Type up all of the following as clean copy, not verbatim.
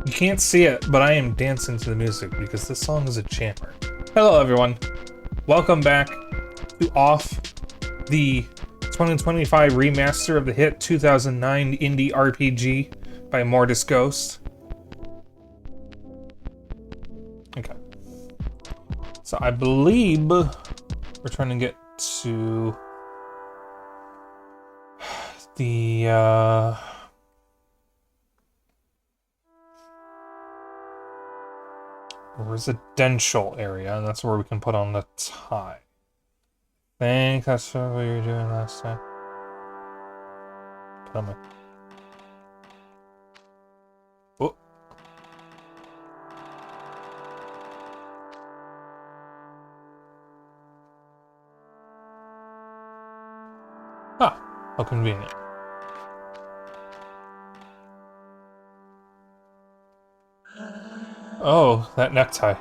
You can't see it, but I am dancing to the music because this song is a jammer. Hello everyone, welcome back to Off, the 2025 remaster of the hit 2009 indie RPG by Mortis Ghost. Okay. So I believe we're trying to get to the residential area, and that's where we can put on the tie. I think that's what we were doing last time. Put on my... Oh. Ah, how convenient. Oh, that necktie.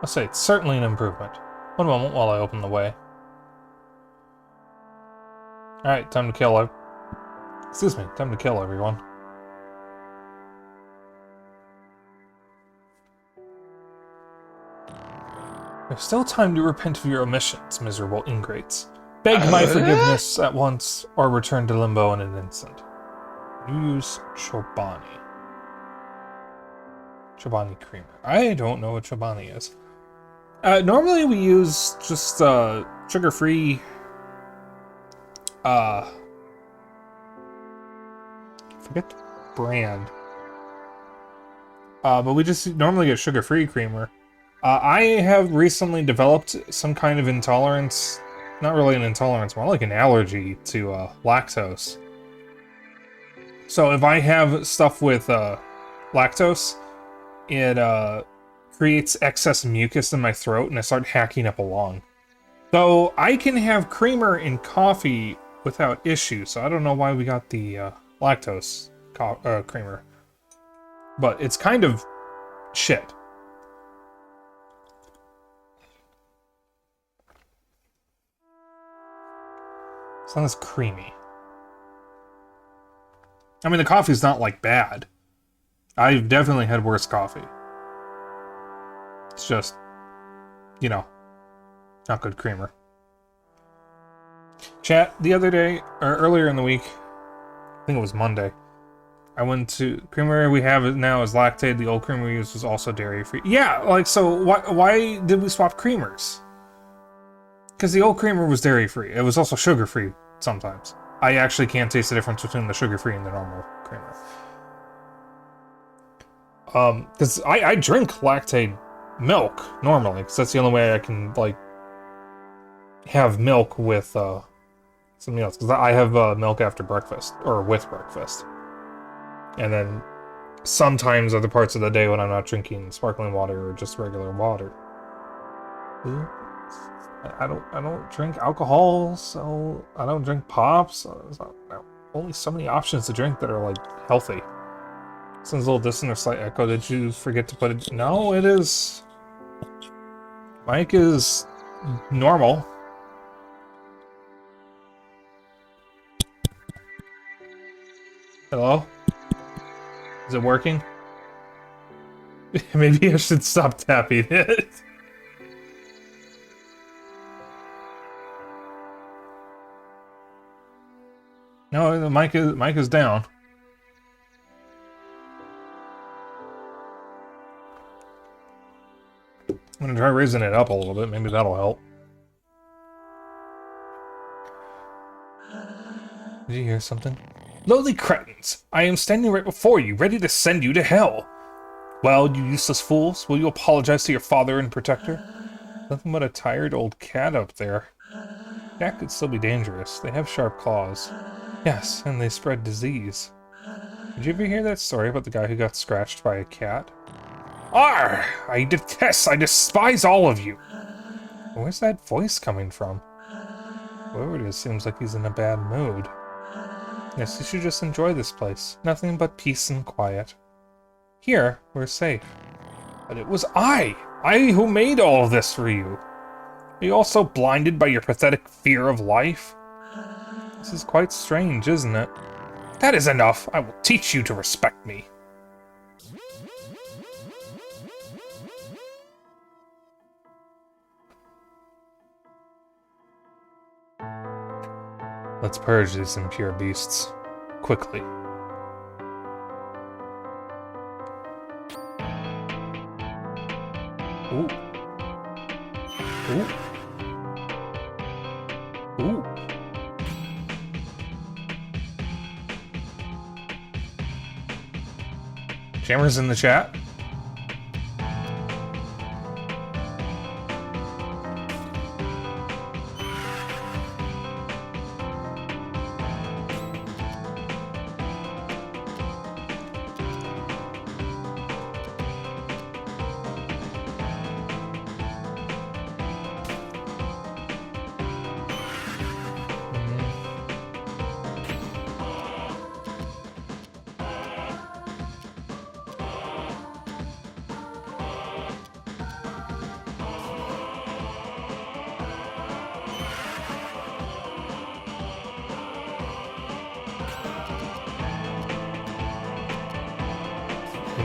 I'll say it's certainly an improvement. One moment while I open the way. Alright, time to kill time to kill everyone. There's still time to repent of your omissions, miserable ingrates. Beg my forgiveness at once, or return to limbo in an instant. Use Chobani. Chobani creamer. I don't know what Chobani is. Normally we use just sugar-free forget the brand. But we just normally get sugar-free creamer. I have recently developed some kind of intolerance, not really an intolerance, more like an allergy to lactose. So if I have stuff with lactose, it creates excess mucus in my throat and I start hacking up a lung. So I can have creamer in coffee without issue, so I don't know why we got the lactose creamer. But it's kind of shit. It's not as creamy. I mean, the coffee's not like bad. I've definitely had worse coffee. It's just, you know, not good creamer. Chat, the other day, or earlier in the week, I think it was Monday, I went to, creamer we have now is lactate, the old creamer we used was also dairy-free. Yeah, like, so why did we swap creamers? Because the old creamer was dairy-free. It was also sugar-free sometimes. I actually can't taste the difference between the sugar-free and the normal creamer. Because I drink lactate milk, normally, because that's the only way I can, like, have milk with, something else. Because I have, milk after breakfast, or with breakfast. And then sometimes other parts of the day when I'm not drinking sparkling water or just regular water. I don't drink alcohol, so I don't drink pops. So there's only so many options to drink that are, like, healthy. Sounds a little distant or slight echo. Did you forget to put it? No, it is. Mike is normal. Hello? Is it working? Maybe I should stop tapping it. No, the mic is down. I'm gonna try raising it up a little bit. Maybe that'll help. Did you hear something? Lowly cretins! I am standing right before you, ready to send you to hell. Well, you useless fools, will you apologize to your father and protector? Nothing but a tired old cat up there. Cat could still be dangerous. They have sharp claws. Yes, and they spread disease. Did you ever hear that story about the guy who got scratched by a cat? Arr! I despise all of you! Where's that voice coming from? Whoever it is seems like he's in a bad mood. Yes, you should just enjoy this place. Nothing but peace and quiet. Here, we're safe. But it was I who made all of this for you. Are you also blinded by your pathetic fear of life? This is quite strange, isn't it? That is enough. I will teach you to respect me. Let's purge these impure beasts. Quickly. Ooh. Ooh. Ooh. Jammer's in the chat.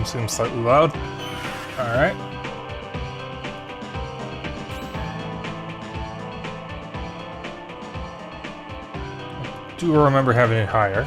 Seems slightly loud. Alright. Do remember having it higher.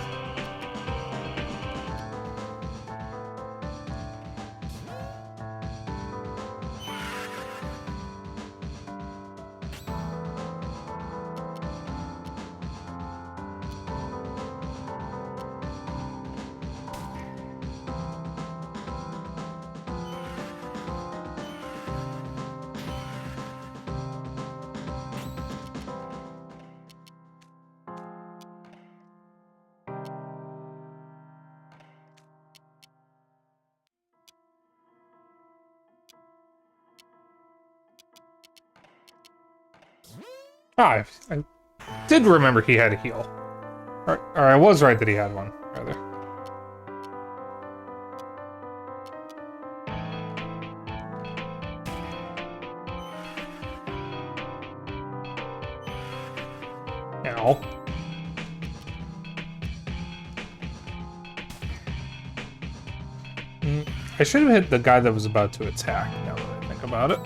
Ah, I did remember he had a heal. Or I was right that he had one, rather. Ow. I should have hit the guy that was about to attack, now that I think about it.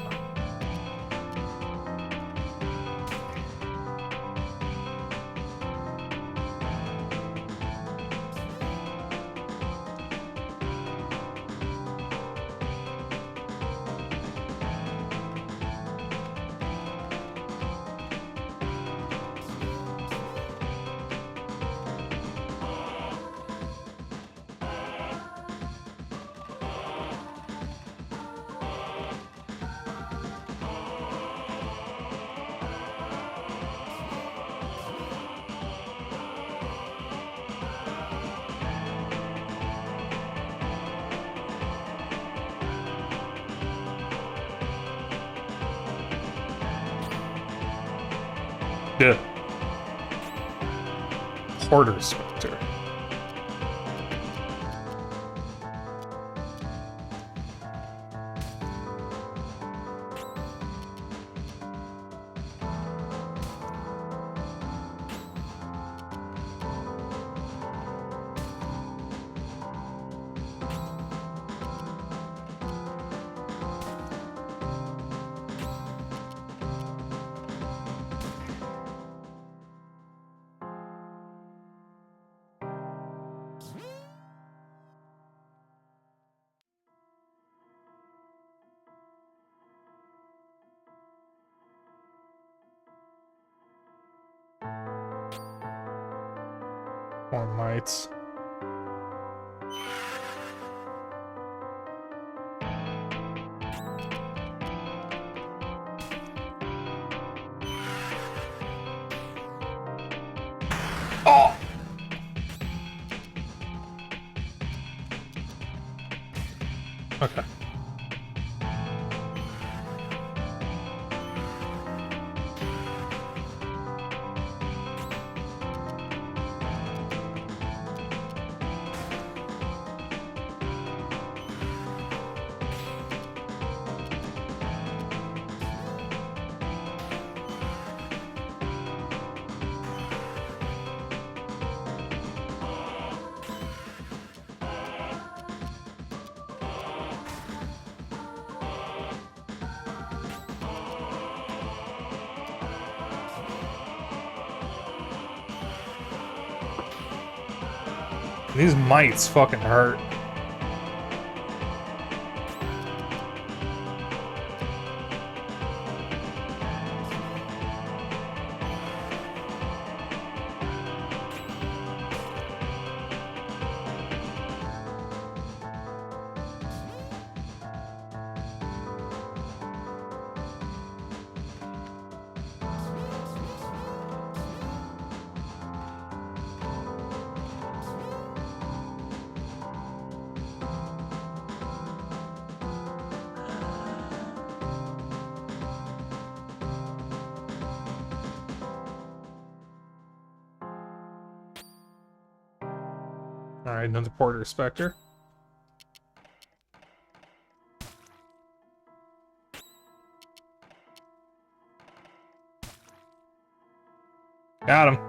Duh. Porter Spectre. More mites. Oh! Okay. These mites fucking hurt. Alright, another Porter Spectre. Got him.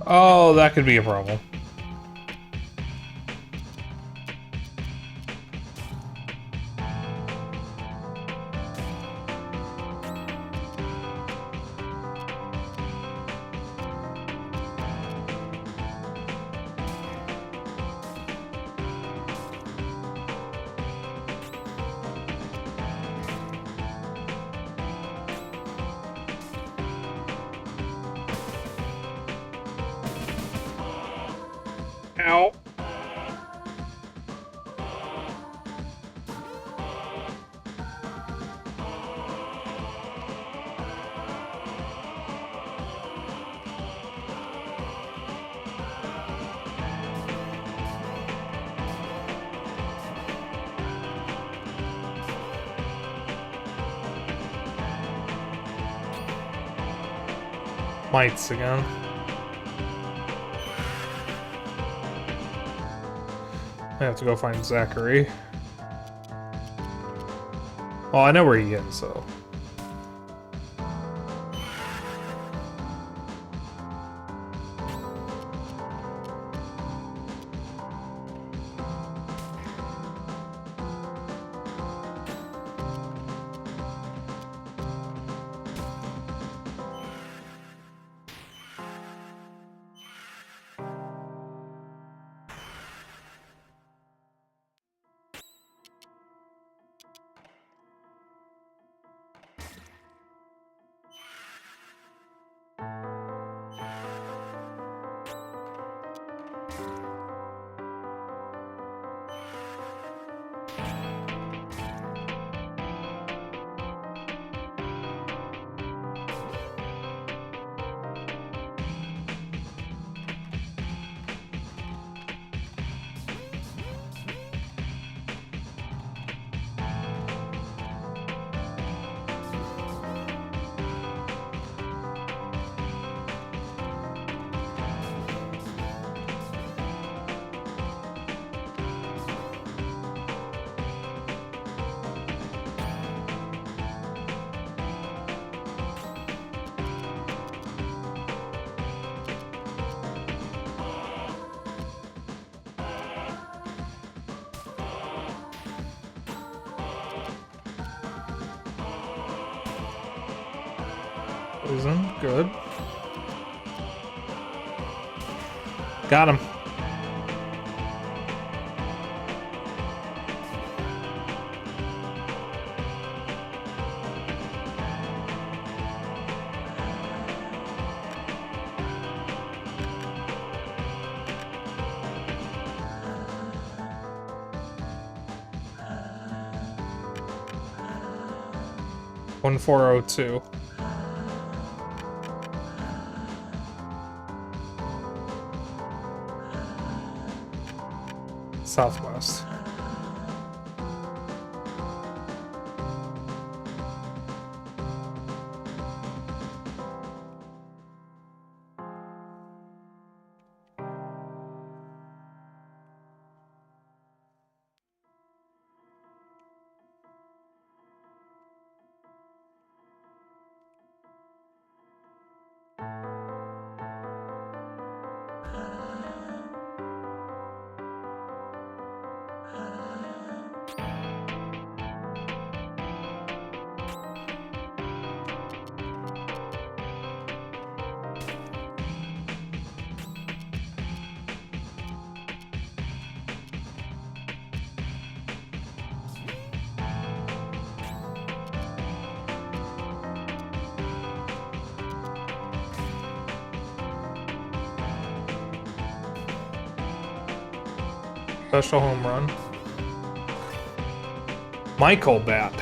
Oh, that could be a problem. Ow. Mites again. I have to go find Zachary. Well, I know where he is, so. Poison, good. Got him. One 402. Southwest. Special home run. Michael bat.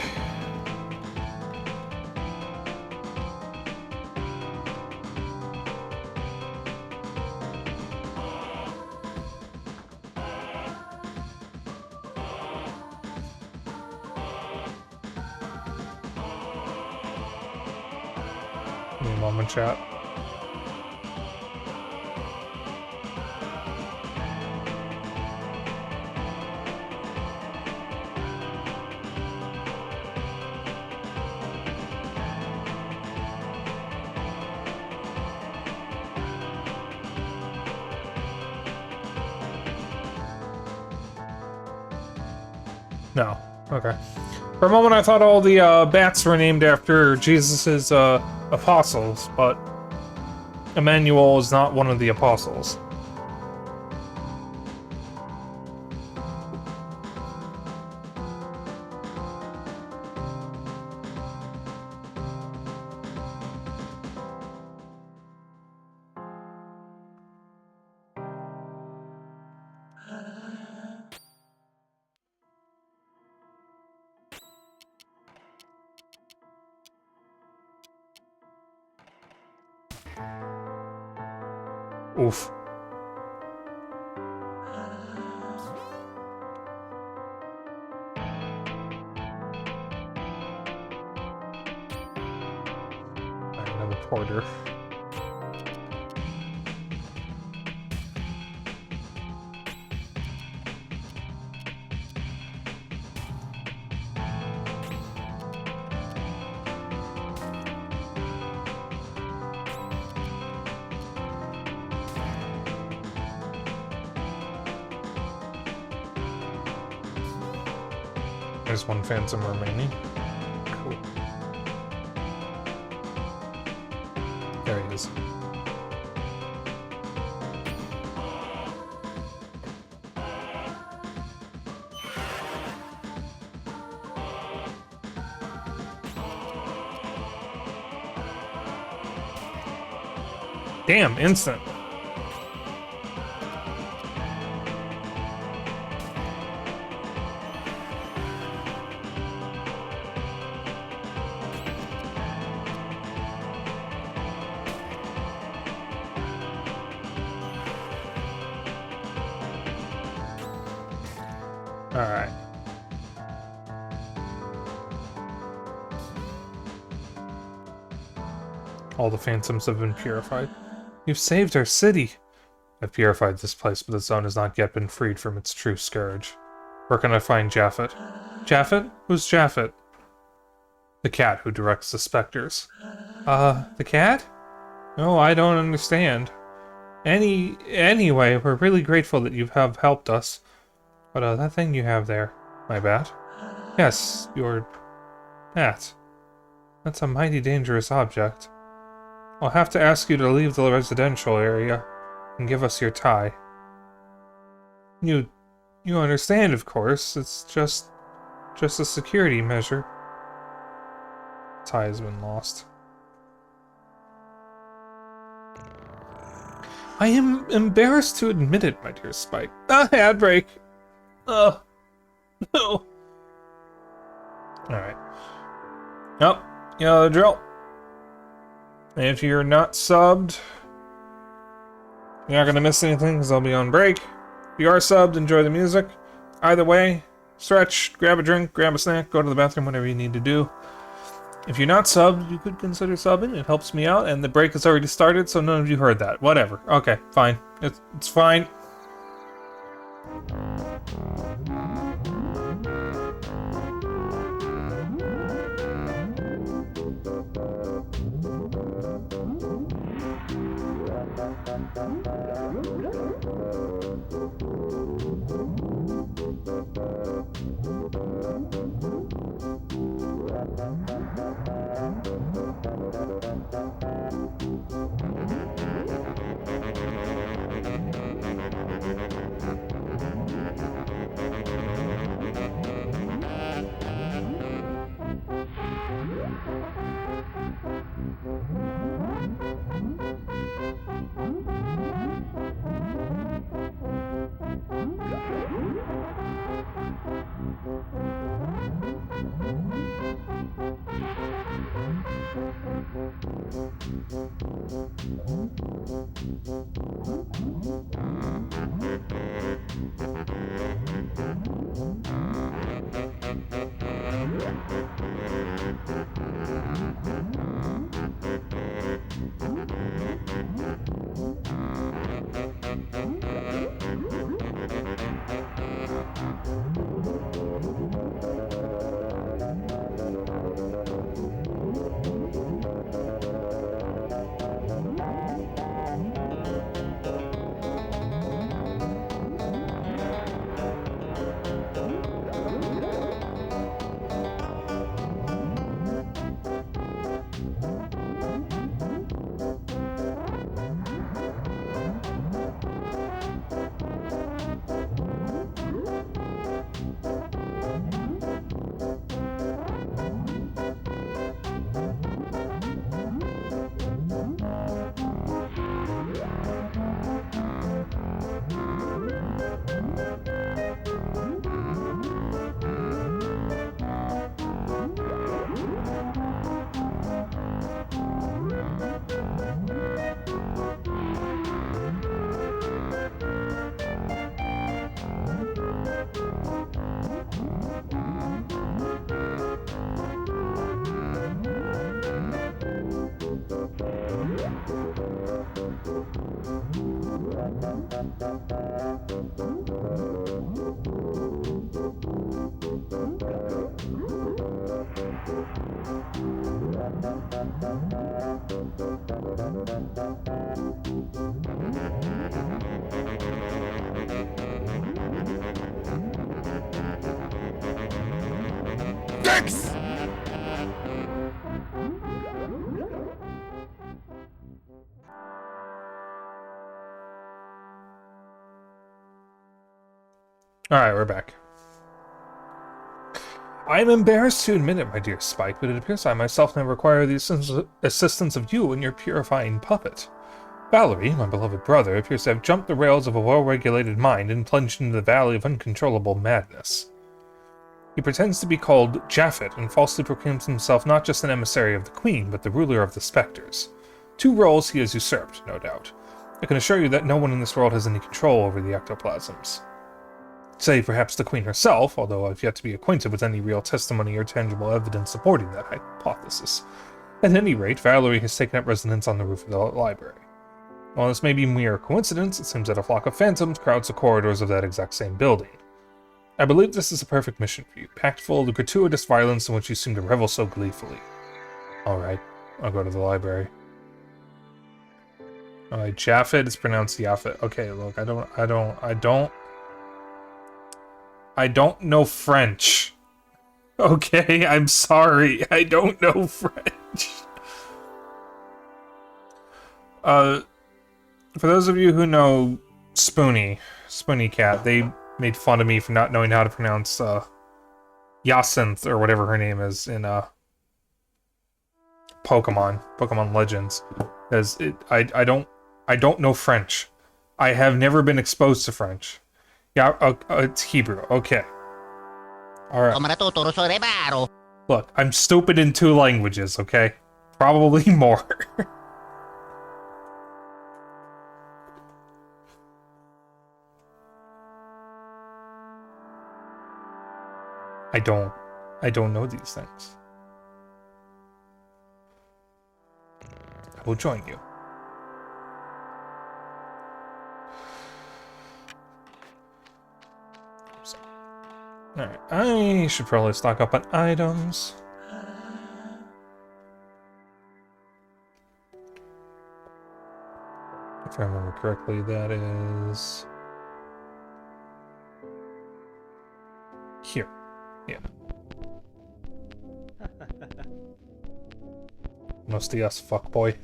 Give me a moment, chat. No. Okay. For a moment, I thought all the bats were named after Jesus's apostles, but Emmanuel is not one of the apostles. Oof. Another porter. There's one phantom remaining. Cool. There he is. Damn, instant. Alright. All the phantoms have been purified. You've saved our city! I've purified this place, but the zone has not yet been freed from its true scourge. Where can I find Japhet? Japhet? Who's Japhet? The cat who directs the specters. The cat? No, I don't understand. Anyway, we're really grateful that you have helped us. But, that thing you have there, my bat? Yes, your bat. That's a mighty dangerous object. I'll have to ask you to leave the residential area and give us your tie. You understand, of course. It's just a security measure. Tie has been lost. I am embarrassed to admit it, my dear Spike. Ad break. No. Alright. Yep, you know the drill. If you're not subbed, you're not gonna miss anything because I'll be on break. If you are subbed, enjoy the music. Either way, stretch, grab a drink, grab a snack, go to the bathroom, whatever you need to do. If you're not subbed, you could consider subbing. It helps me out, and the break has already started, so none of you heard that. Whatever. Okay, fine. It's fine. Thanks! Alright, we're back. I am embarrassed to admit it, my dear Spike, but it appears I myself now require the assistance of you and your purifying puppet. Valerie, my beloved brother, appears to have jumped the rails of a well-regulated mind and plunged into the valley of uncontrollable madness. He pretends to be called Japhet and falsely proclaims himself not just an emissary of the Queen, but the ruler of the Spectres. Two roles he has usurped, no doubt. I can assure you that no one in this world has any control over the ectoplasms. Save perhaps the Queen herself, although I've yet to be acquainted with any real testimony or tangible evidence supporting that hypothesis. At any rate, Valerie has taken up residence on the roof of the library. While this may be mere coincidence, it seems that a flock of phantoms crowds the corridors of that exact same building. I believe this is a perfect mission for you, packed full of the gratuitous violence in which you seem to revel so gleefully. Alright, I'll go to the library. Alright, Japhet is pronounced Yaphet. Okay, look, I don't know French. Okay, I'm sorry, I don't know French. For those of you who know Spoony Cat, they made fun of me for not knowing how to pronounce Yacinth or whatever her name is in Pokemon Legends. As I don't know French. I have never been exposed to French. Yeah, it's Hebrew. Okay. All right. Look, I'm stupid in 2 languages. Okay, probably more. I don't know these things. I will join you. Alright, I should probably stock up on items. If I remember correctly, that is... here. Yeah. Mostly us, fuckboy.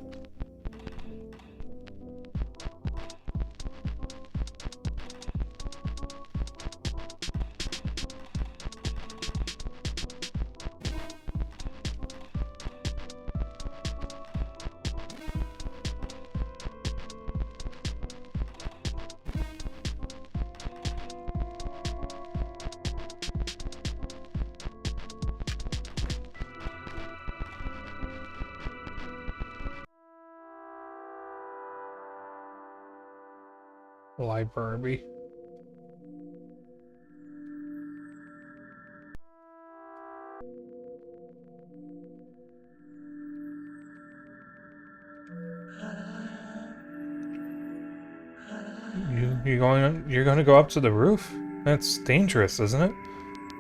Library. You're going to go up to the roof? That's dangerous, isn't it?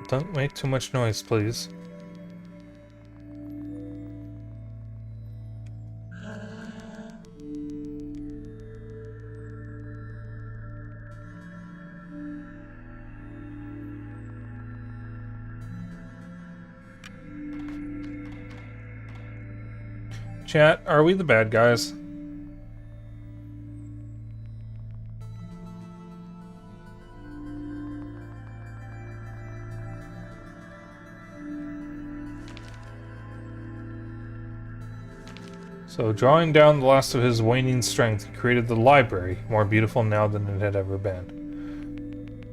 Don't make too much noise, please. Chat, are we the bad guys? So, drawing down the last of his waning strength, he created the library, more beautiful now than it had ever been.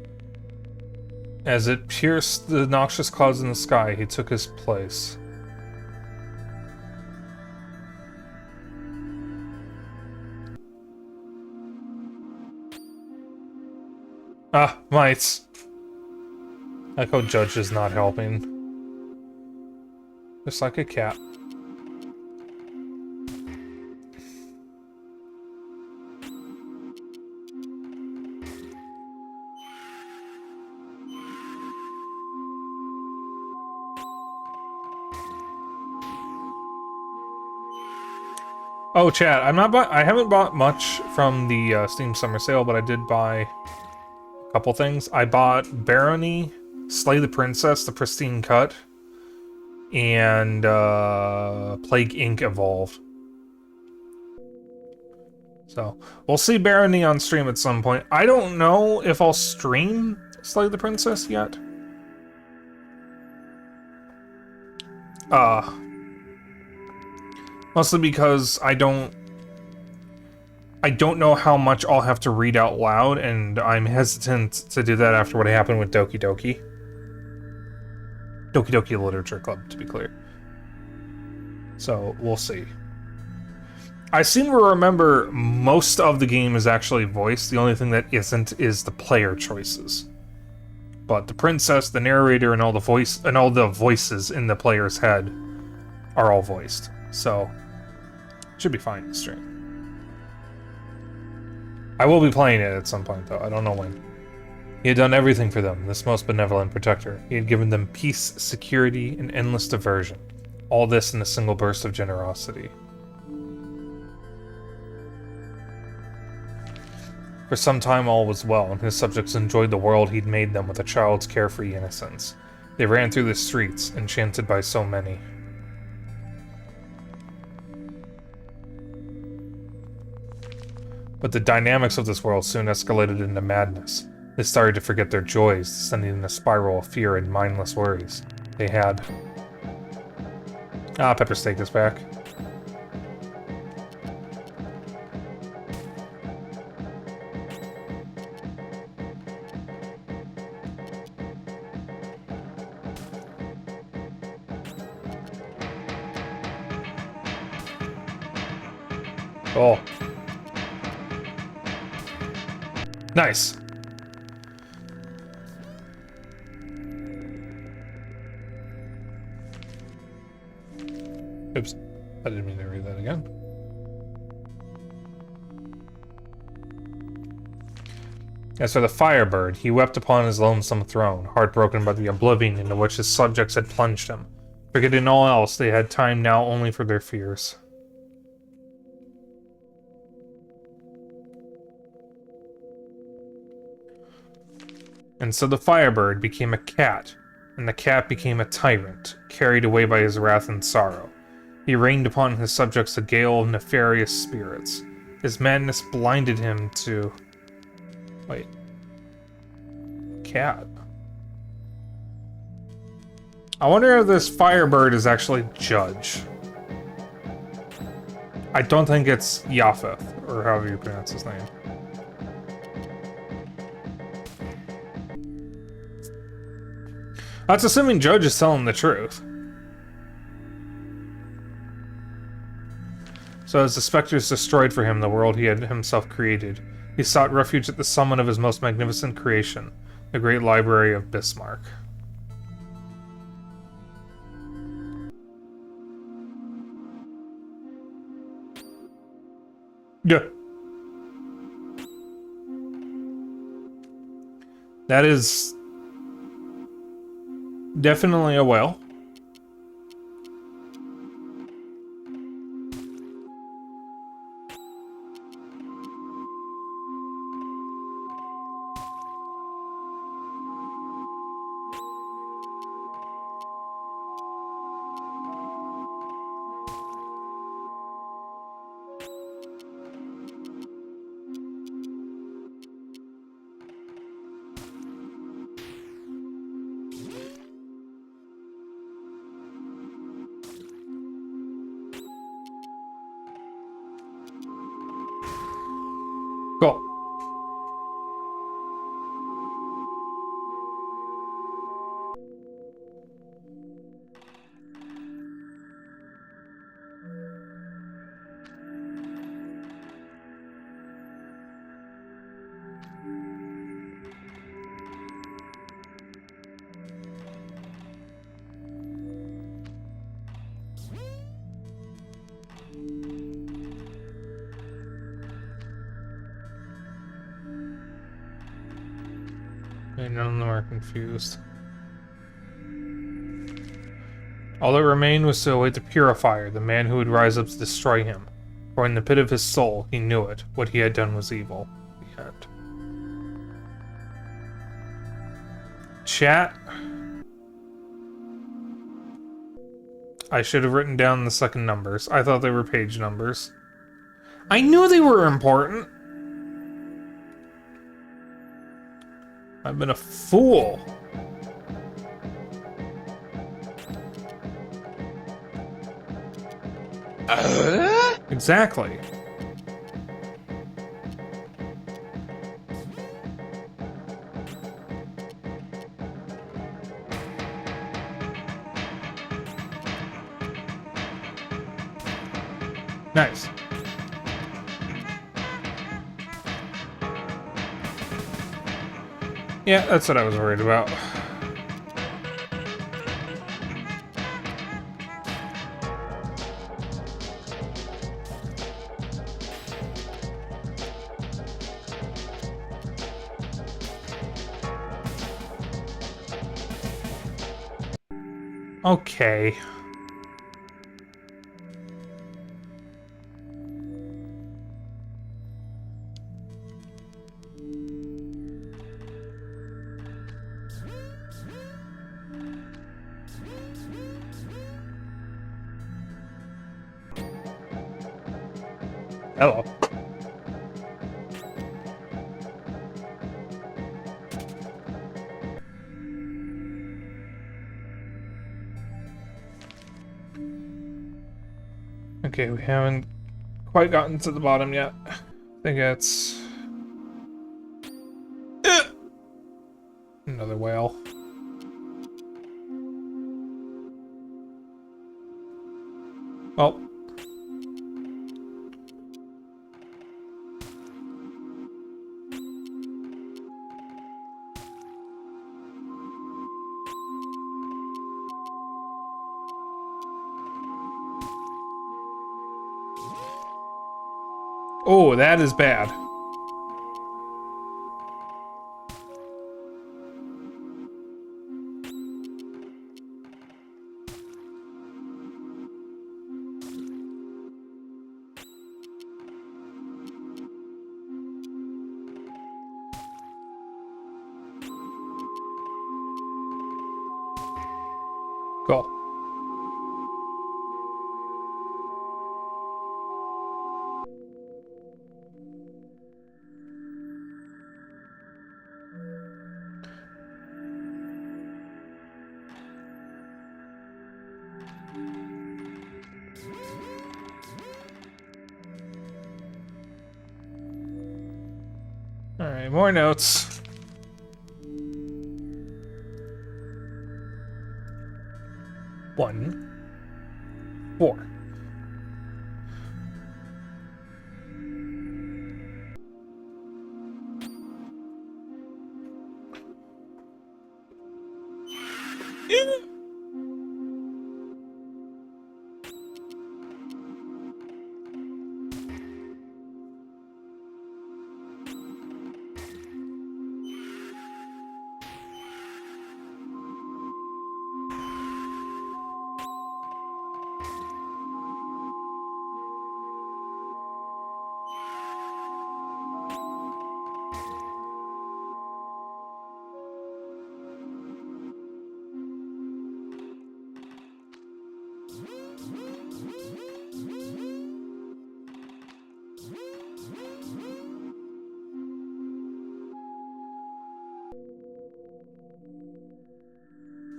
As it pierced the noxious clouds in the sky, he took his place. Ah, mites. Echo Judge is not helping. Just like a cat. Oh, chat, I haven't bought much from the Steam Summer Sale, but I did buy a couple things. I bought Barony, Slay the Princess, the Pristine Cut, and Plague Inc. Evolved. So, we'll see Barony on stream at some point. I don't know if I'll stream Slay the Princess yet. Mostly because I don't know how much I'll have to read out loud, and I'm hesitant to do that after what happened with Doki Doki. Doki Doki Literature Club, to be clear. So, we'll see. I seem to remember most of the game is actually voiced. The only thing that isn't is the player choices. But the princess, the narrator, and all the voices in the player's head are all voiced. So, should be fine to stream. I will be playing it at some point, though. I don't know when. He had done everything for them, this most benevolent protector. He had given them peace, security, and endless diversion. All this in a single burst of generosity. For some time all was well, and his subjects enjoyed the world he'd made them with a child's carefree innocence. They ran through the streets, enchanted by so many. But the dynamics of this world soon escalated into madness. They started to forget their joys, descending in a spiral of fear and mindless worries. They had... Ah, Pepper Steak is back. Oh. Nice. Oops. I didn't mean to read that again. As for the Firebird, he wept upon his lonesome throne, heartbroken by the oblivion into which his subjects had plunged him. Forgetting all else, they had time now only for their fears. And so the Firebird became a cat, and the cat became a tyrant, carried away by his wrath and sorrow. He rained upon his subjects a gale of nefarious spirits. His madness blinded him to... Wait. Cat. I wonder if this Firebird is actually Judge. I don't think it's Yaphith, or however you pronounce his name. That's assuming Judge is telling the truth. So as the specters destroyed for him the world he had himself created, he sought refuge at the summit of his most magnificent creation, the great library of Bismarck. Yeah. That is definitely a whale. Cool. And none of them are confused. All that remained was to await the Purifier, the man who would rise up to destroy him. For in the pit of his soul, he knew it. What he had done was evil. The end. Chat. I should have written down the second numbers. I thought they were page numbers. I knew they were important! I've been a fool. Exactly. Nice. Yeah, that's what I was worried about. Okay. Hello. Okay, we haven't quite gotten to the bottom yet. I think it's... Another whale. Well. Oh, that is bad. Cool. Alright, more notes. One, 4.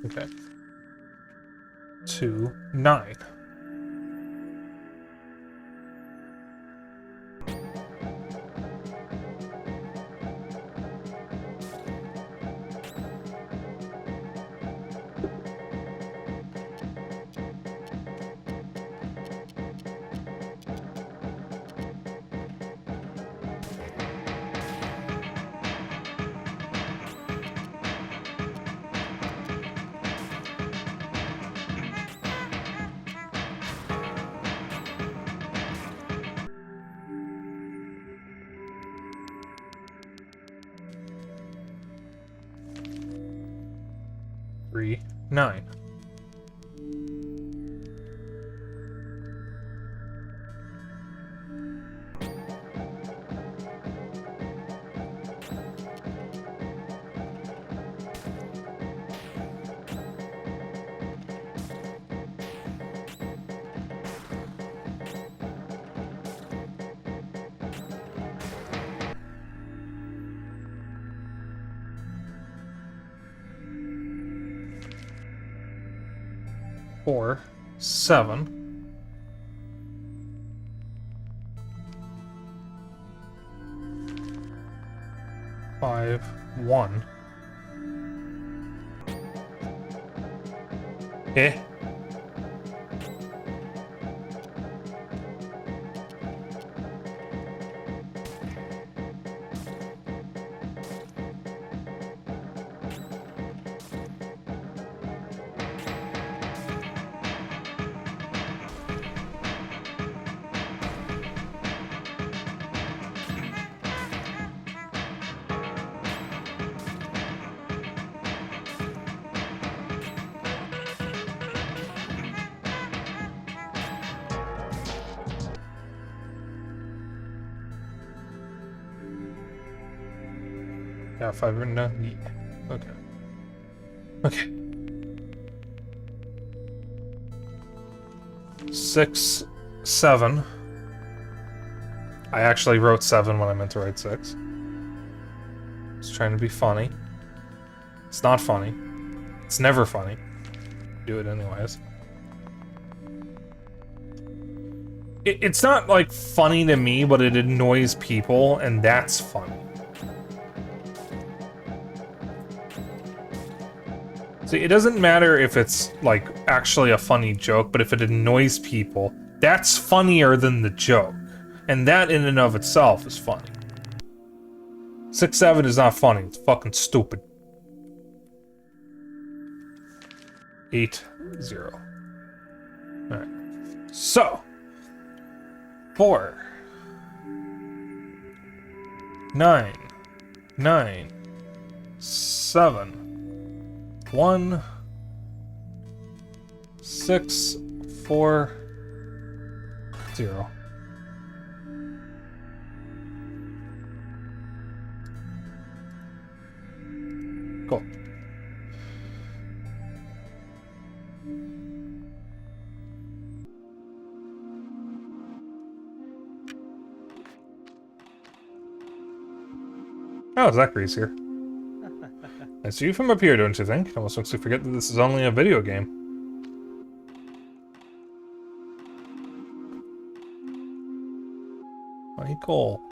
Okay. 2, 9. Three, 9. Four, 7. 5, 1. Eh? Yeah, 5 written down. Yeah. Okay. Okay. 6, 7. I actually wrote 7 when I meant to write 6. I was trying to be funny. It's not funny. It's never funny. Do it anyways. It's not, like, funny to me, but it annoys people, and that's funny. See, it doesn't matter if it's, like, actually a funny joke, but if it annoys people, that's funnier than the joke. And that in and of itself is funny. 6-7 is not funny, it's fucking stupid. 8-0. Alright. So. 4. 9. 9. 7. 1. 6. 4. 0. Cool. Oh, Zachary's here. I see you from up here, don't you think? It almost makes you forget that this is only a video game. Michael.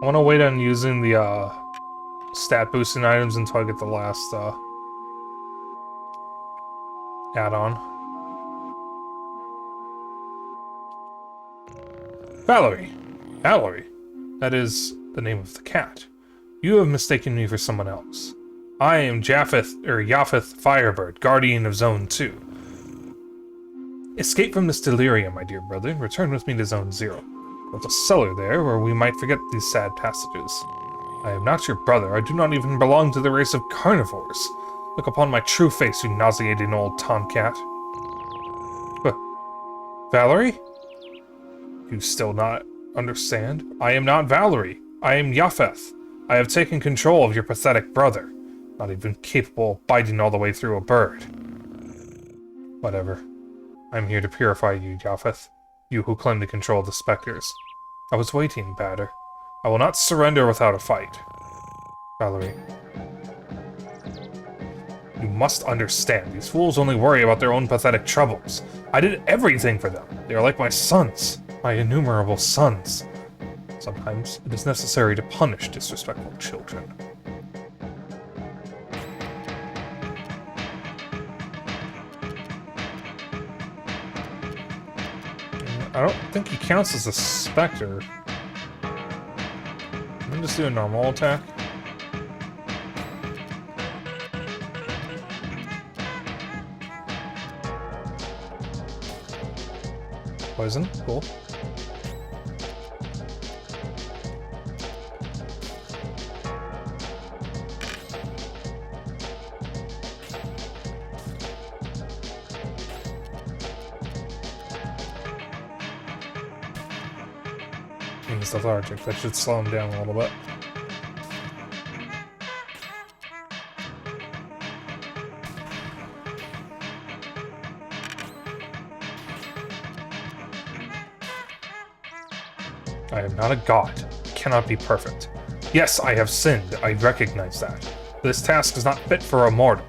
I want to wait on using the stat boosting items until I get the last add-on. Valerie! Valerie! That is the name of the cat. You have mistaken me for someone else. I am Yaphith Firebird, guardian of Zone 2. Escape from this delirium, my dear brother, and return with me to Zone 0. There's a cellar there where we might forget these sad passages. I am not your brother. I do not even belong to the race of carnivores. Look upon my true face, you nauseating old tomcat. Valerie? You still not understand? I am not Valerie. I am Yaphith. I have taken control of your pathetic brother. Not even capable of biting all the way through a bird. Whatever. I'm here to purify you, Yaphith. You who claim to control the specters. I was waiting, Batter. I will not surrender without a fight. Valerie. You must understand, these fools only worry about their own pathetic troubles. I did everything for them. They are like my sons, my innumerable sons. Sometimes it is necessary to punish disrespectful children. I don't think he counts as a specter. Let me just do a normal attack. Poison, cool. He's lethargic. That should slow him down a little bit. I am not a god. I cannot be perfect. Yes, I have sinned. I recognize that. This task is not fit for a mortal.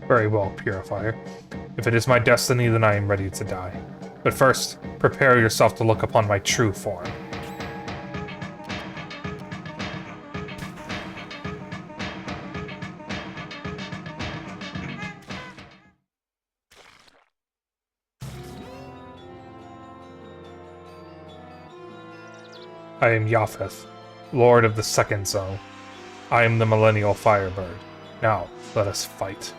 Very well, Purifier. If it is my destiny, then I am ready to die. But first, prepare yourself to look upon my true form. I am Yaphith, Lord of the Second Zone. I am the Millennial Firebird. Now, let us fight.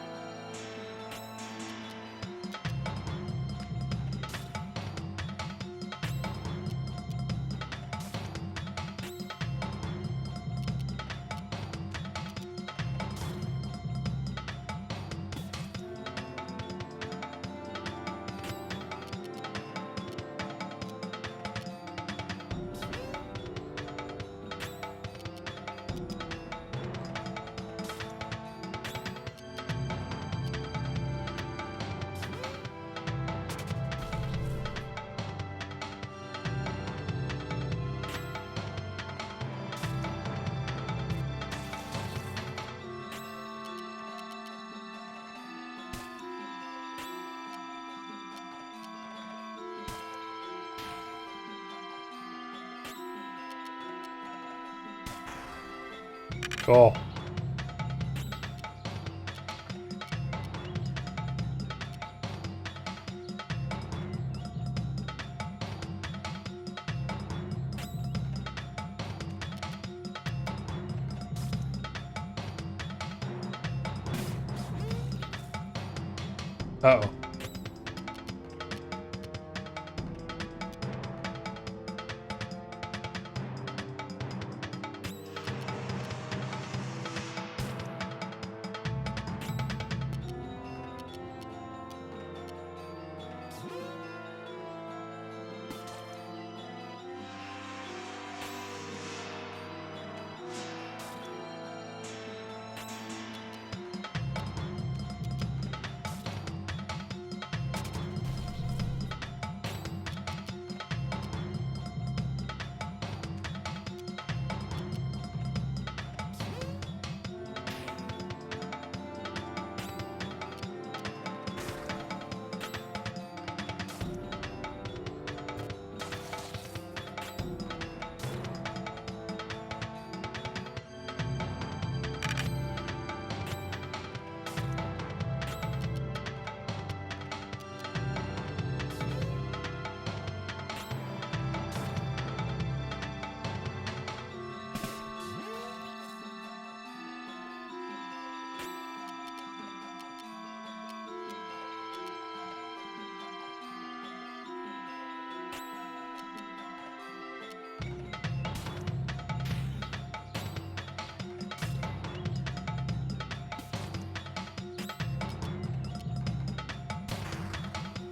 Cool. Uh-oh.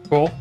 Cool.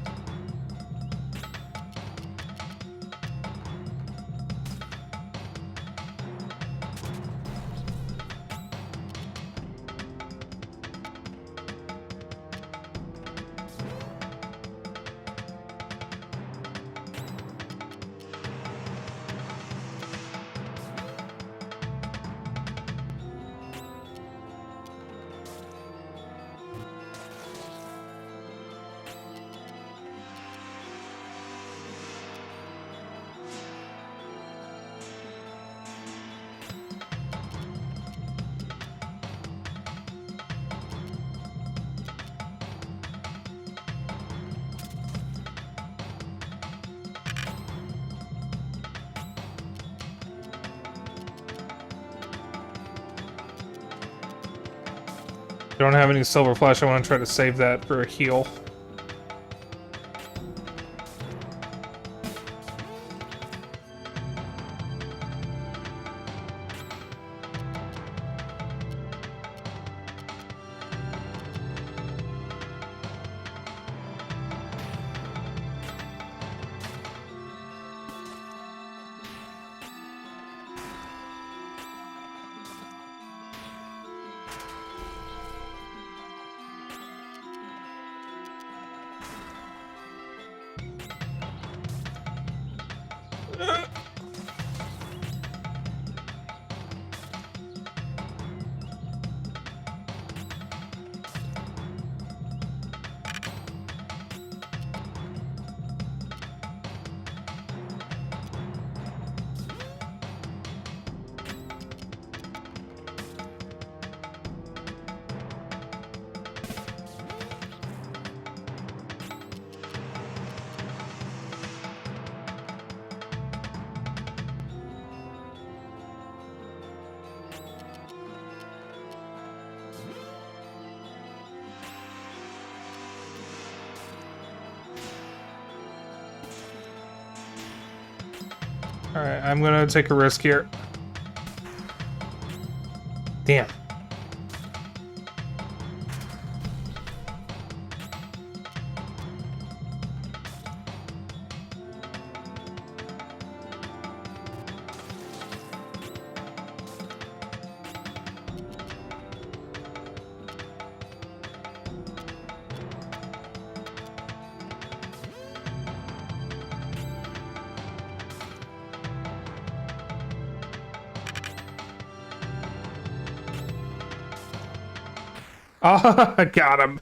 Don't have any silver flesh. I want to try to save that for a heal. Alright, I'm gonna take a risk here. Damn. Oh, I got him.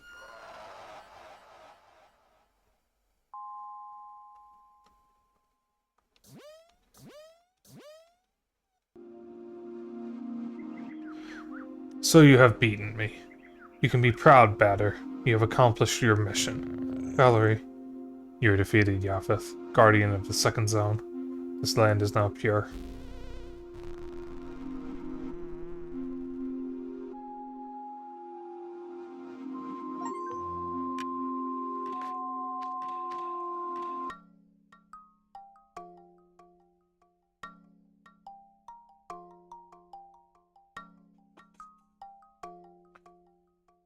So you have beaten me. You can be proud, Batter. You have accomplished your mission. Valerie, you defeated Yaphith, guardian of the second zone. This land is now pure.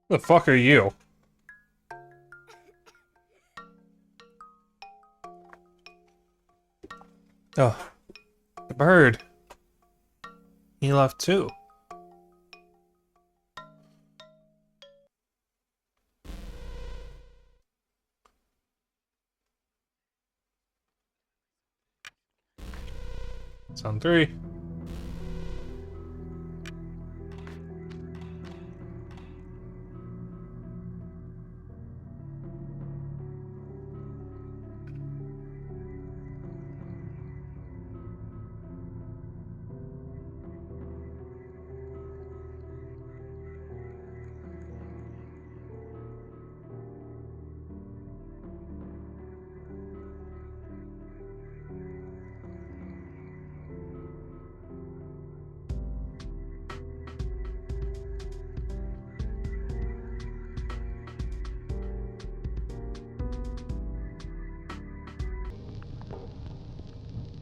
The fuck are you? Oh, the bird. He left too. It's on 3.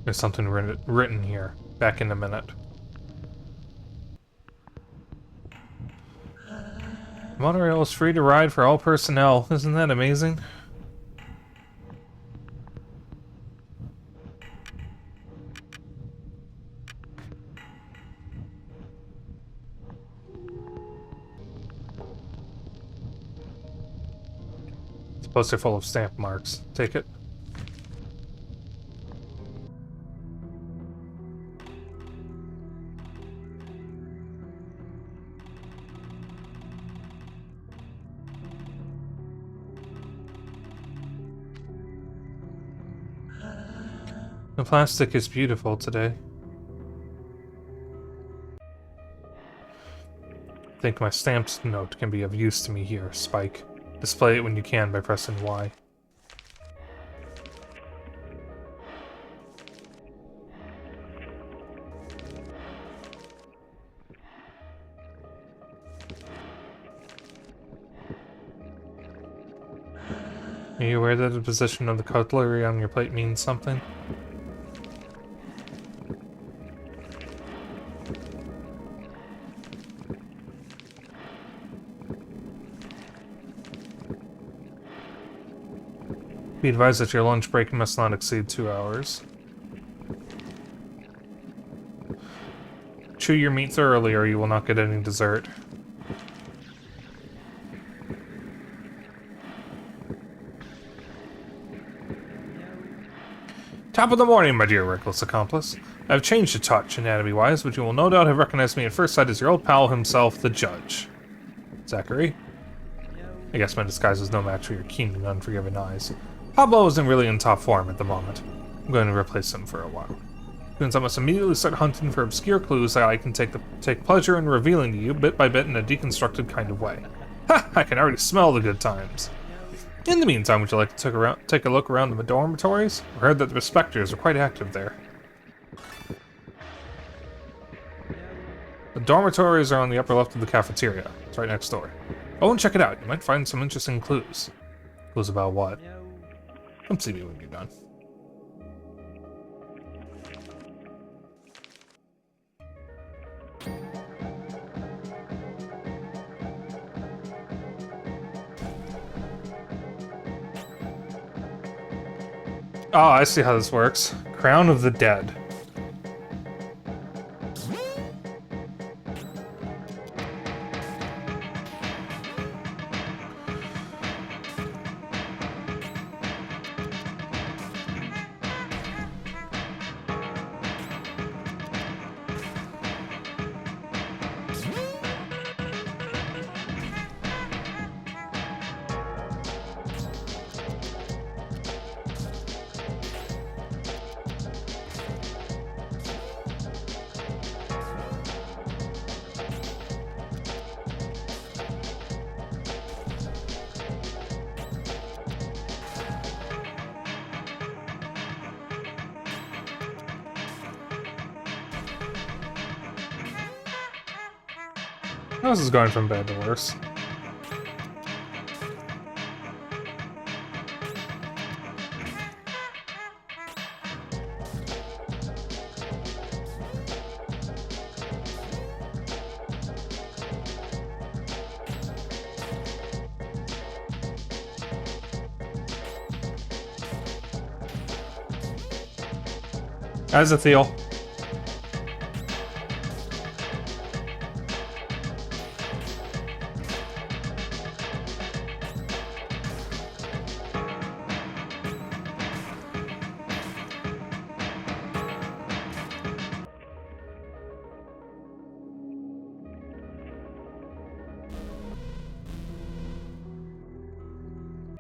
There's something written here. Back in a minute. Monorail is free to ride for all personnel. Isn't that amazing? It's a poster full of stamp marks. Take it. The plastic is beautiful today. I think my stamped note can be of use to me here, Spike. Display it when you can by pressing Y. Are you aware that the position of the cutlery on your plate means something? Be advised that your lunch break must not exceed 2 hours. Chew your meat thoroughly or you will not get any dessert. Top of the morning, my dear reckless accomplice. I have changed a touch, anatomy-wise, but you will no doubt have recognized me at first sight as your old pal himself, the Judge. Zachary? I guess my disguise is no match for your keen and unforgiving eyes. Pablo isn't really in top form at the moment. I'm going to replace him for a while. Means I must immediately start hunting for obscure clues that I can take pleasure in revealing to you bit by bit in a deconstructed kind of way. Ha! I can already smell the good times. In the meantime, would you like to take a look around the dormitories? I heard that the specters are quite active there. The dormitories are on the upper left of the cafeteria. It's right next door. Go and check it out. You might find some interesting clues. Clues about what? Come see me when you're done. Oh, I see how this works. Crown of the Dead. This is going from bad to worse. Azathiel.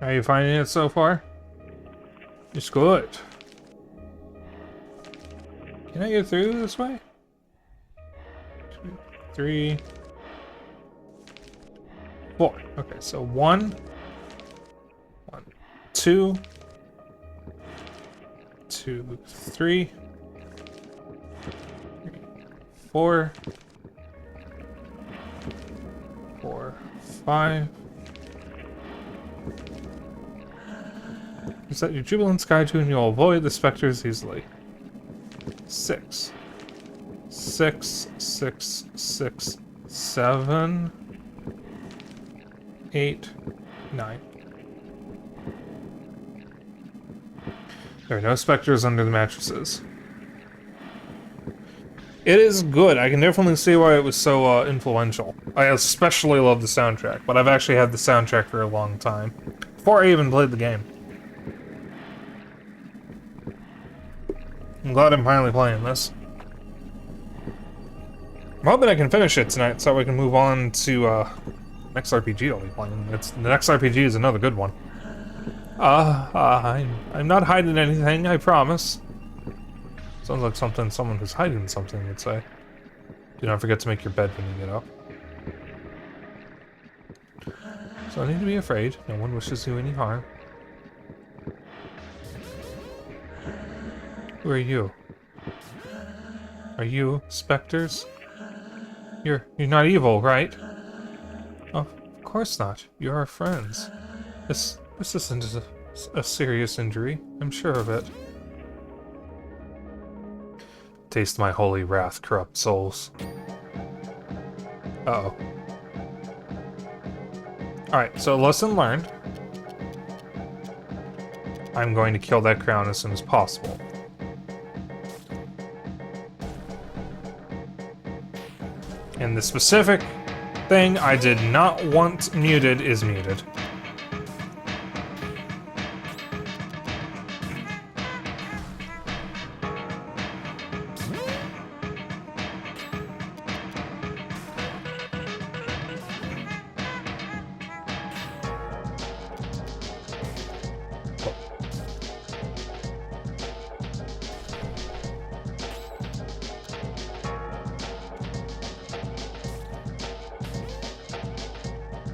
How are you finding it so far? It's good. Can I get through this way? 2, 3, 4. Okay, so 1, 2, 2, 3, 4, 4, 5. Set your jubilant sky to and you'll avoid the specters easily. 6, 6, 6, 6, 7, 8, 9. There are no specters under the mattresses. It is good. I can definitely see why it was so influential. I especially love the soundtrack, but I've actually had the soundtrack for a long time. Before I even played the game. I'm glad I'm finally playing this. I'm hoping I can finish it tonight so we can move on to next RPG I'll be playing. The next RPG is another good one. I'm not hiding anything, I promise. Sounds like something someone who's hiding something would say. Do not forget to make your bed when you get up. So I need to be afraid. No one wishes you any harm. Who are you? Are you specters? You're not evil, right? Oh, of course not. You're our friends. This isn't a A serious injury, I'm sure of it. Taste my holy wrath, corrupt souls. Uh-oh. Alright, so lesson learned. I'm going to kill that crown as soon as possible. And the specific thing I did not want muted is muted.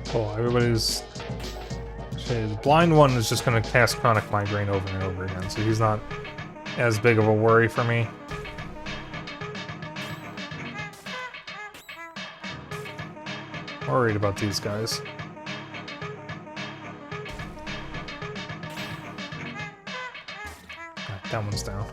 Cool, everybody's... The blind one is just gonna cast Chronic Migraine over and over again, so he's not as big of a worry for me. Worried about these guys. Alright, that one's down.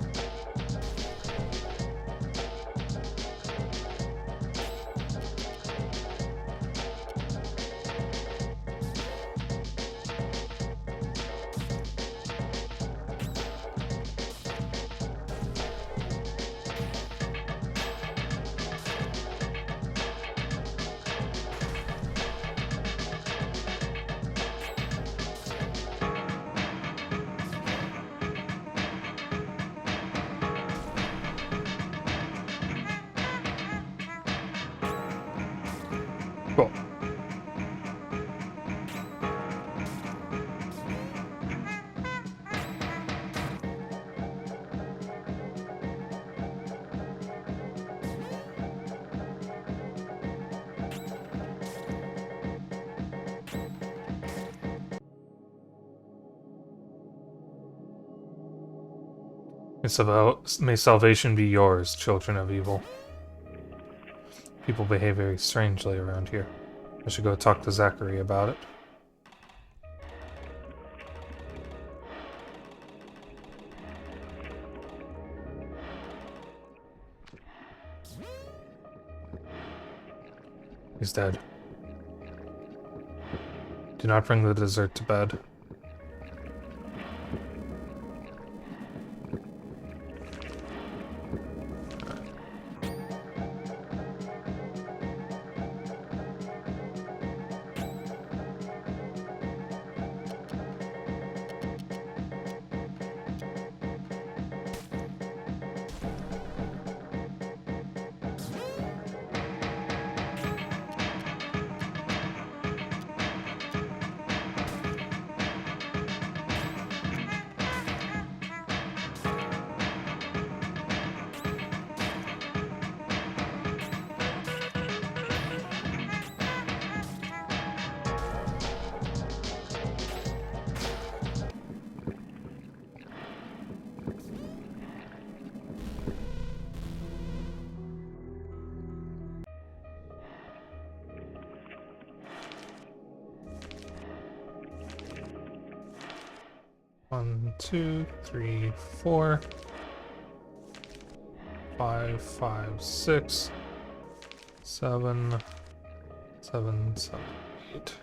Cool. May salvation be yours, children of evil. People behave very strangely around here. I should go talk to Zachary about it. He's dead. Do not bring the dessert to bed. One, two, three, 4, 5, 5, 6, 7, 7, 7, 8.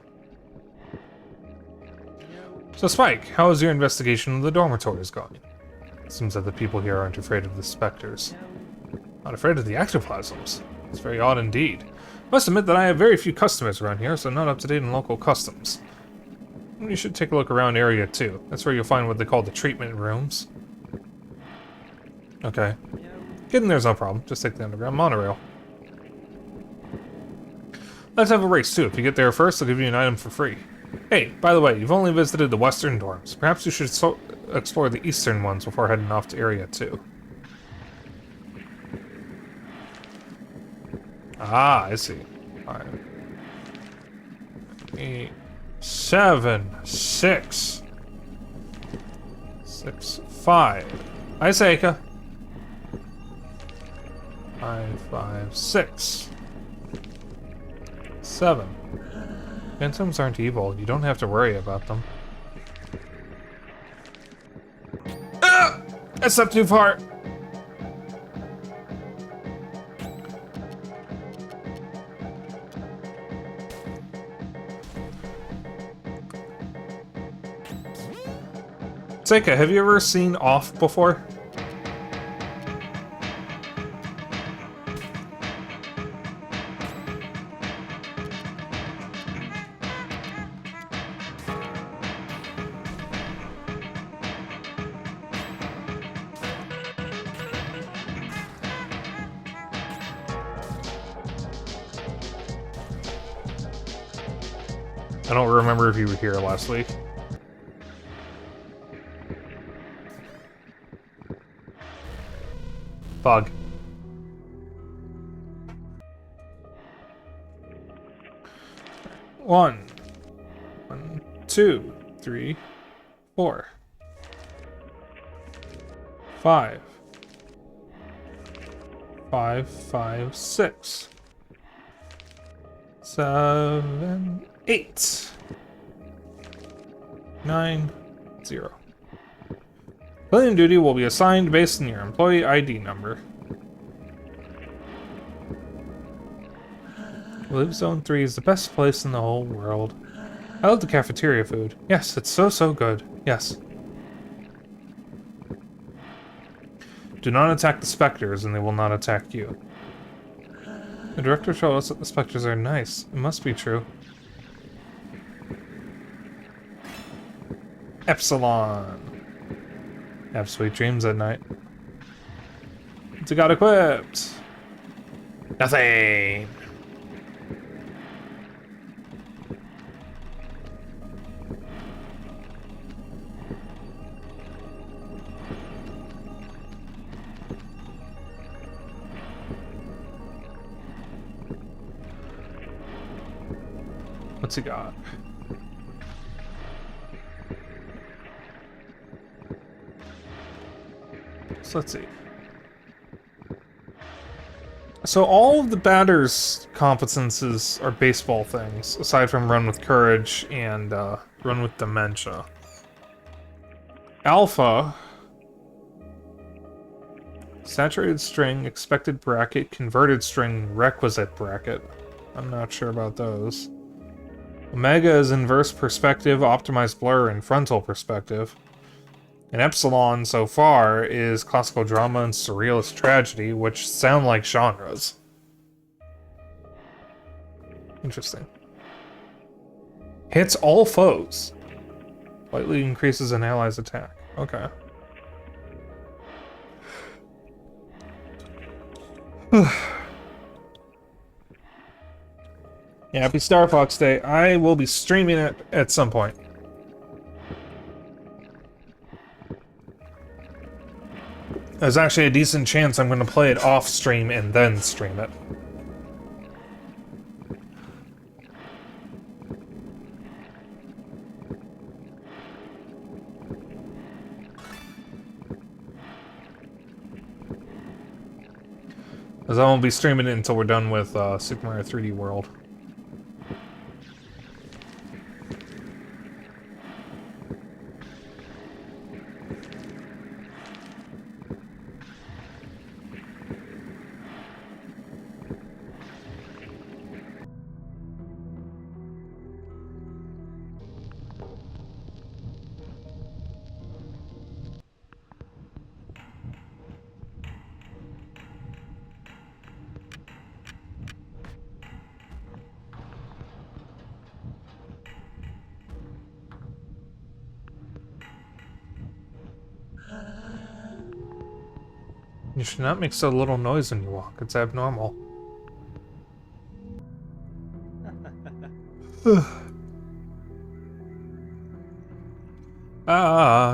So, Spike, how is your investigation of the dormitories going? It seems that the people here aren't afraid of the specters. Not afraid of the ectoplasms. It's very odd indeed. Must admit that I have very few customers around here, so not up to date in local customs. You should take a look around area 2. That's where you'll find what they call the treatment rooms. Okay. Getting there's no problem. Just take the underground monorail. Let's have a race too. If you get there first, I'll give you an item for free. Hey, by the way, you've only visited the western dorms. Perhaps you should explore the eastern ones before heading off to area 2. Ah, I see. 5, 8, 7, 6, 6, 5. Hi, Seika. 5, 5, 6, 7. Phantoms aren't evil. You don't have to worry about them. I stepped too far. Seika, have you ever seen Off before? I don't remember if you were here last week. Bug. One, 2, 3, 4, 5, 5, 6, 7, 8, 9, 0. Cleaning duty will be assigned based on your employee ID number. Live Zone 3 is the best place in the whole world. I love the cafeteria food. Yes, it's so good. Yes. Do not attack the specters and they will not attack you. The director told us that the specters are nice. It must be true. Epsilon. Have sweet dreams at night. What's it got equipped? Nothing. What's he got? So let's see. So all of the batter's competences are baseball things, aside from run with courage and run with dementia. Alpha, saturated string, expected bracket, converted string, requisite bracket. I'm not sure about those. Omega is inverse perspective, optimized blur, and frontal perspective. And Epsilon, so far, is classical drama and surrealist tragedy, which sound like genres. Interesting. Hits all foes. Slightly increases an ally's attack. Okay. Yeah, happy Star Fox Day. I will be streaming it at some point. There's actually a decent chance I'm going to play it off stream and then stream it. As I won't be streaming it until we're done with Super Mario 3D World. You should not make so little noise when you walk. It's abnormal.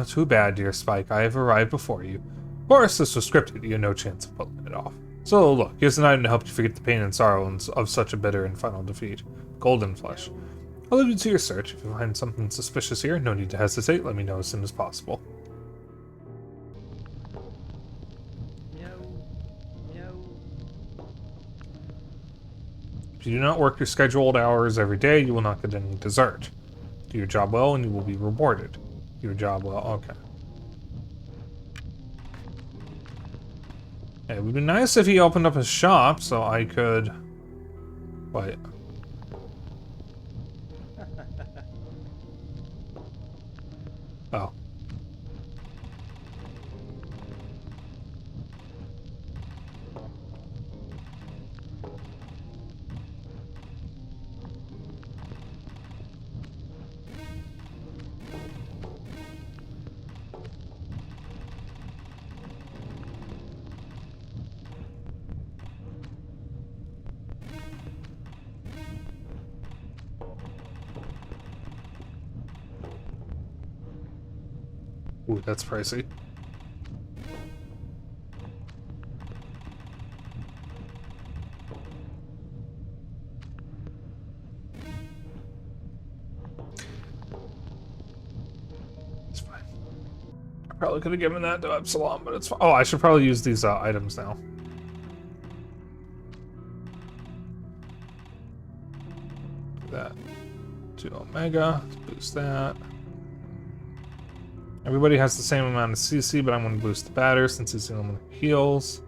Too bad, dear Spike. I have arrived before you. Of course, this was scripted. You had no chance of pulling it off. So, look, here's an item to help you forget the pain and sorrow of such a bitter and final defeat. Golden Flesh. I'll leave you to your search. If you find something suspicious here, no need to hesitate. Let me know as soon as possible. If you do not work your scheduled hours every day, you will not get any dessert. Do your job well and you will be rewarded. Do your job well, okay. It would be nice if he opened up a shop so I could... Wait. Oh. Ooh, that's pricey. It's fine. I probably could have given that to Epsilon, but it's fine. Oh, I should probably use these items now. Do that to Omega to boost that. Everybody has the same amount of CC, but I'm going to boost the batter since he's the only one who heals.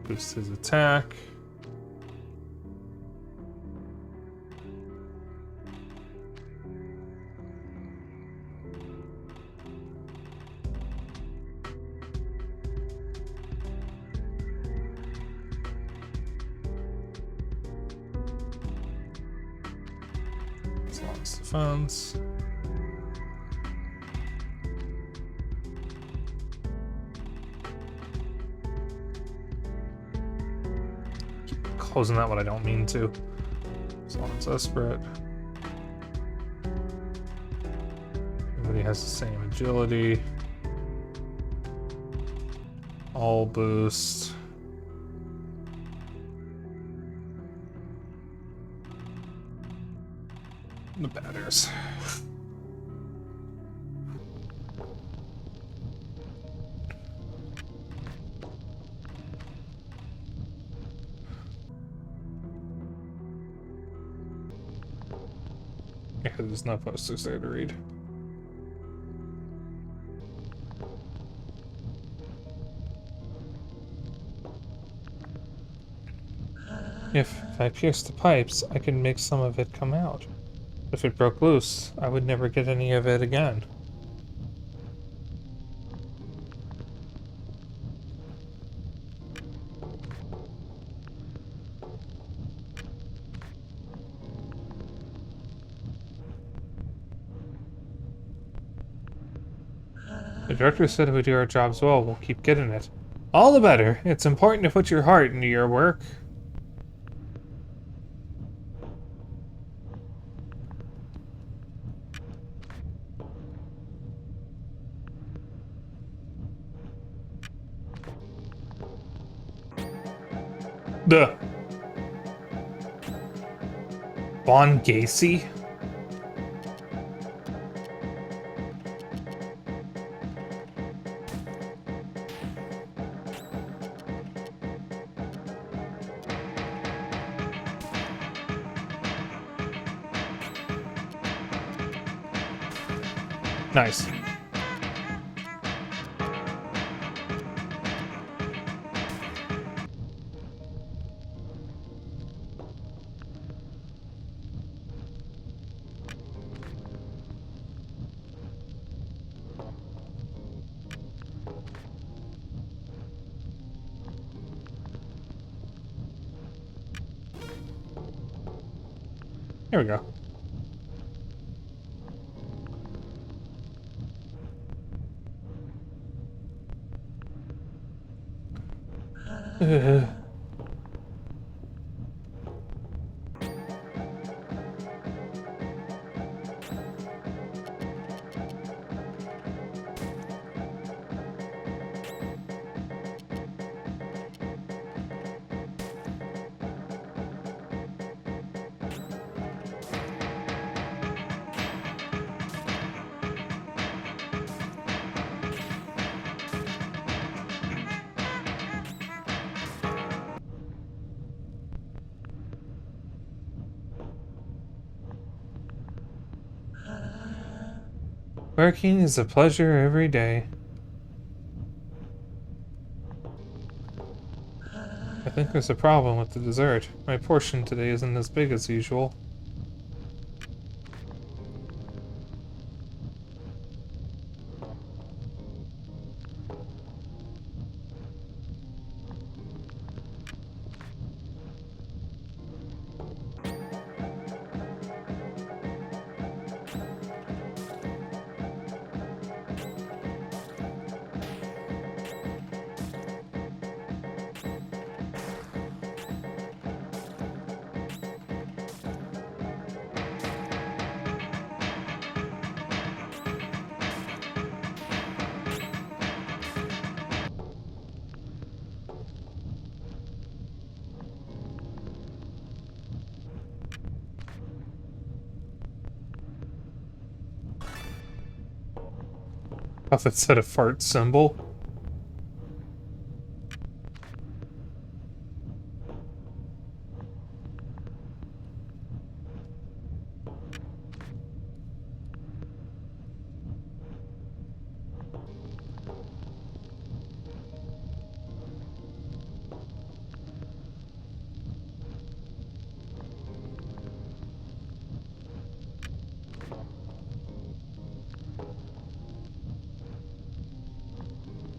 Boost his attack. Slots defense. Closing that when I don't mean to. Someone's desperate. Everybody has the same agility. All boost. The batters. Yeah, there's no posters there to read. If I pierce the pipes, I can make some of it come out. If it broke loose, I would never get any of it again. The director said if we do our jobs well, we'll keep getting it. All the better. It's important to put your heart into your work. Duh. Von Gacy? Nice. Here we go. Working is a pleasure every day. think there's a problem with the dessert. My portion today isn't as big as usual. Off it said a fart symbol.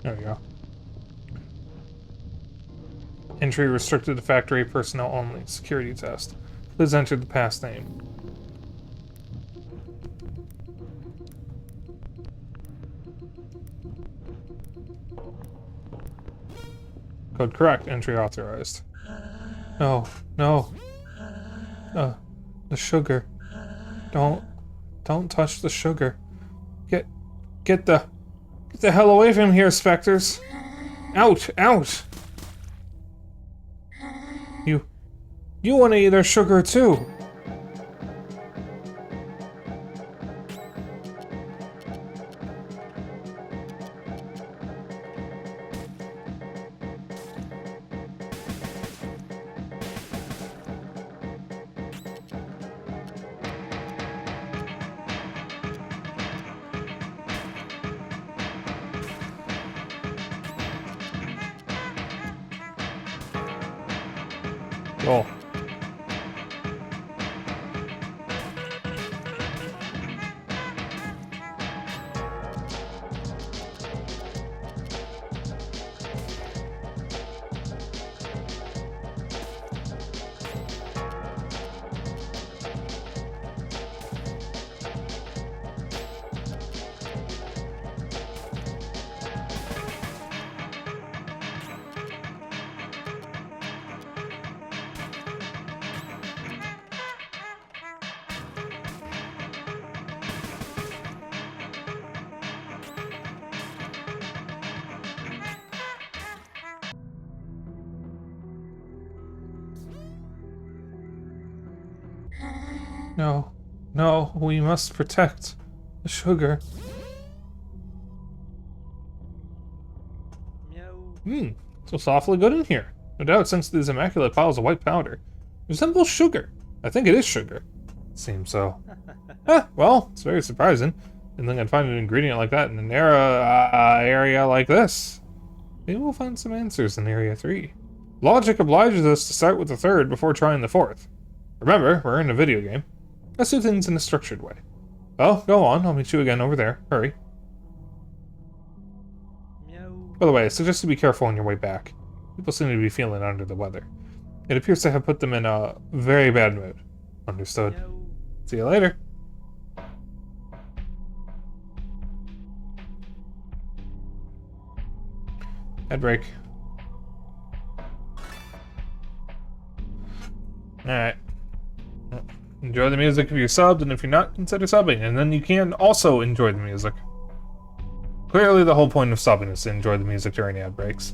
There we go. Entry restricted to factory personnel only. Security test. Please enter the pass name. Code correct. Entry authorized. No. No. The sugar. Don't touch the sugar. Get the hell away from here, Spectres. Out! Out! You want to eat our sugar too. Oh. No. No, we must protect the sugar. Meow. So awfully good in here. No doubt, since these immaculate piles of white powder. It resembles sugar. I think it is sugar. Seems so. Well, it's very surprising. Didn't think I'd find an ingredient like that in an area like this. Maybe we'll find some answers in Area 3. Logic obliges us to start with the third before trying the fourth. Remember, we're in a video game. Let's do things in a structured way. Well, go on. I'll meet you again over there. Hurry. Meow. By the way, I suggest you be careful on your way back. People seem to be feeling under the weather. It appears to have put them in a very bad mood. Understood. Meow. See you later. Head break. Alright. Enjoy the music if you're subbed, and if you're not, consider subbing, and then you can also enjoy the music. Clearly the whole point of subbing is to enjoy the music during ad breaks.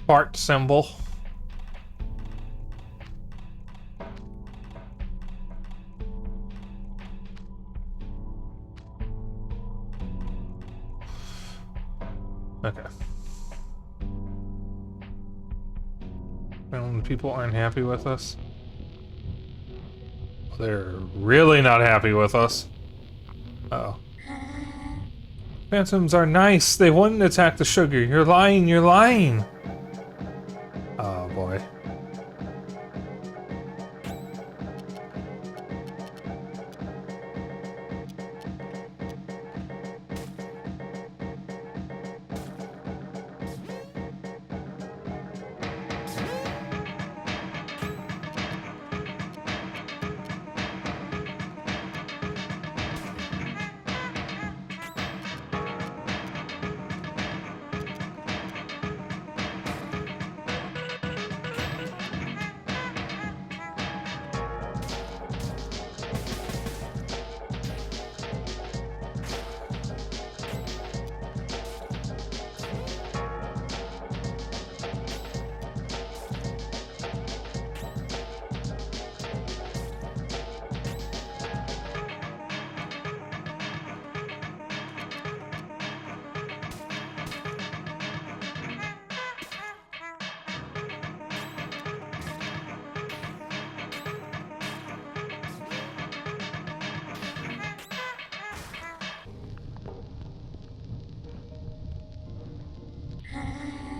Fart symbol. Okay. And people aren't happy with us. They're really not happy with us. Uh-oh. Phantoms are nice. They wouldn't attack the sugar. You're lying. You're lying. Oh, boy.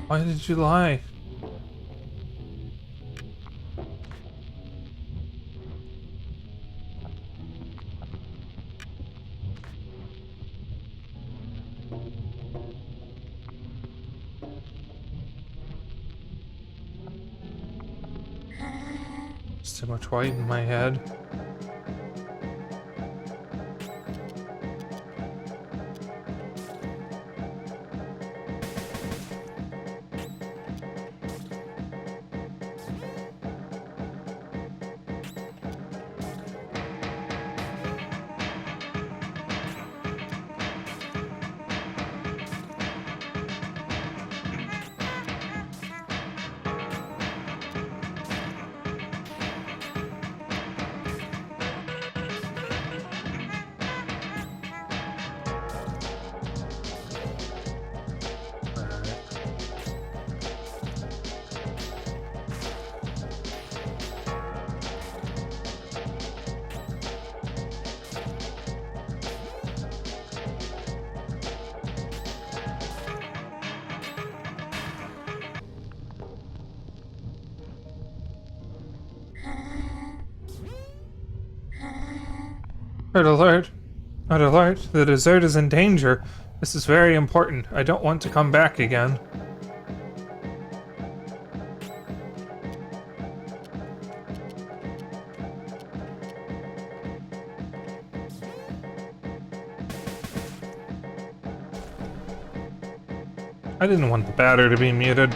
Why did you lie? There's too much white in my head. Red alert! Red alert! The dessert is in danger. This is very important. I don't want to come back again. I didn't want the batter to be muted.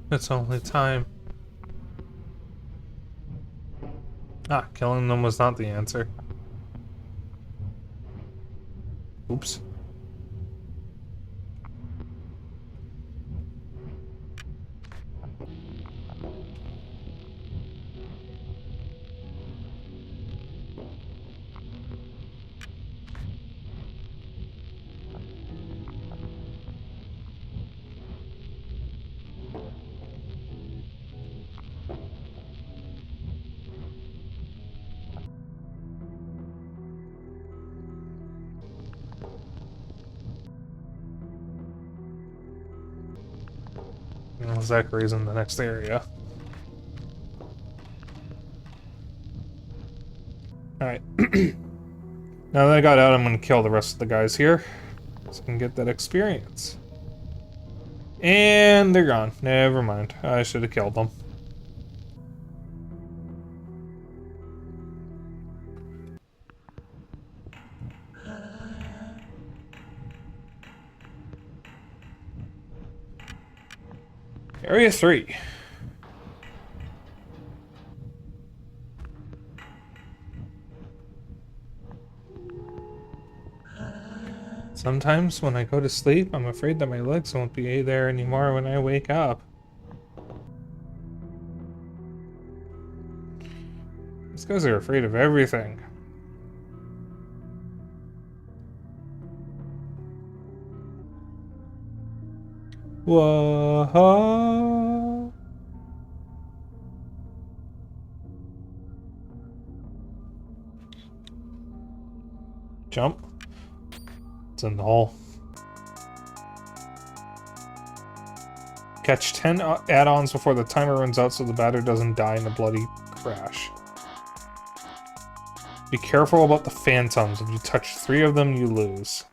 It's only time. Ah, killing them was not the answer. Oops. Zachary's in the next area. Alright. Now that I got out, I'm gonna kill the rest of the guys here, so I can get that experience. And they're gone. Never mind. I should have killed them. Area 3. Sometimes when I go to sleep, I'm afraid that my legs won't be there anymore when I wake up. These guys are afraid of everything. Whoa. Jump. It's in the hole. Catch 10 add-ons before the timer runs out so the batter doesn't die in a bloody crash. Be careful about the phantoms. If you touch 3 of them, you lose.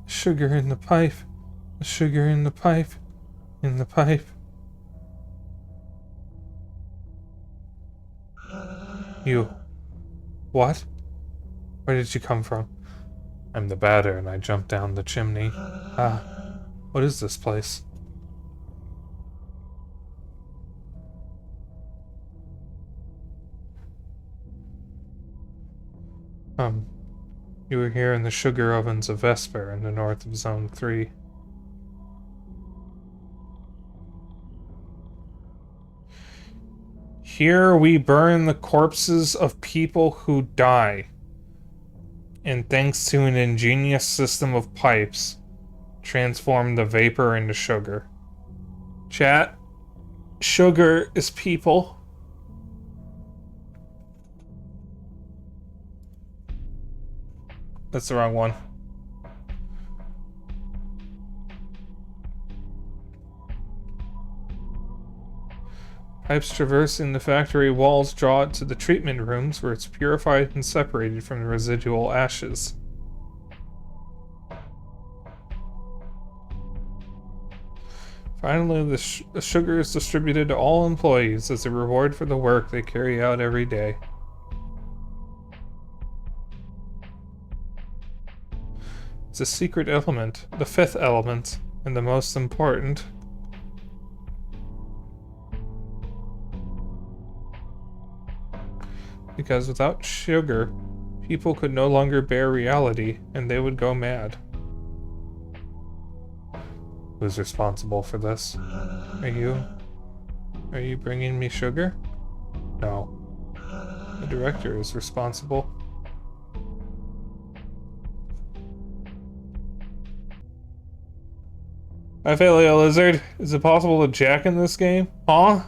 Sugar in the pipe, sugar in the pipe, in the pipe. You. What? Where did you come from? I'm the batter and I jumped down the chimney. Ah, what is this place? You were here in the sugar ovens of Vesper in the north of Zone 3. Here we burn the corpses of people who die. And thanks to an ingenious system of pipes, transform the vapor into sugar. Chat, sugar is people. That's the wrong one. Pipes traversing the factory walls draw it to the treatment rooms where it's purified and separated from the residual ashes. Finally, the sugar is distributed to all employees as a reward for the work they carry out every day. It's a secret element, the 5th element, and the most important. Because without sugar, people could no longer bear reality, and they would go mad. Who's responsible for this? Are you? Are you bringing me sugar? No. The director is responsible. I fail you, Lizard. Is it possible to jack in this game? Huh?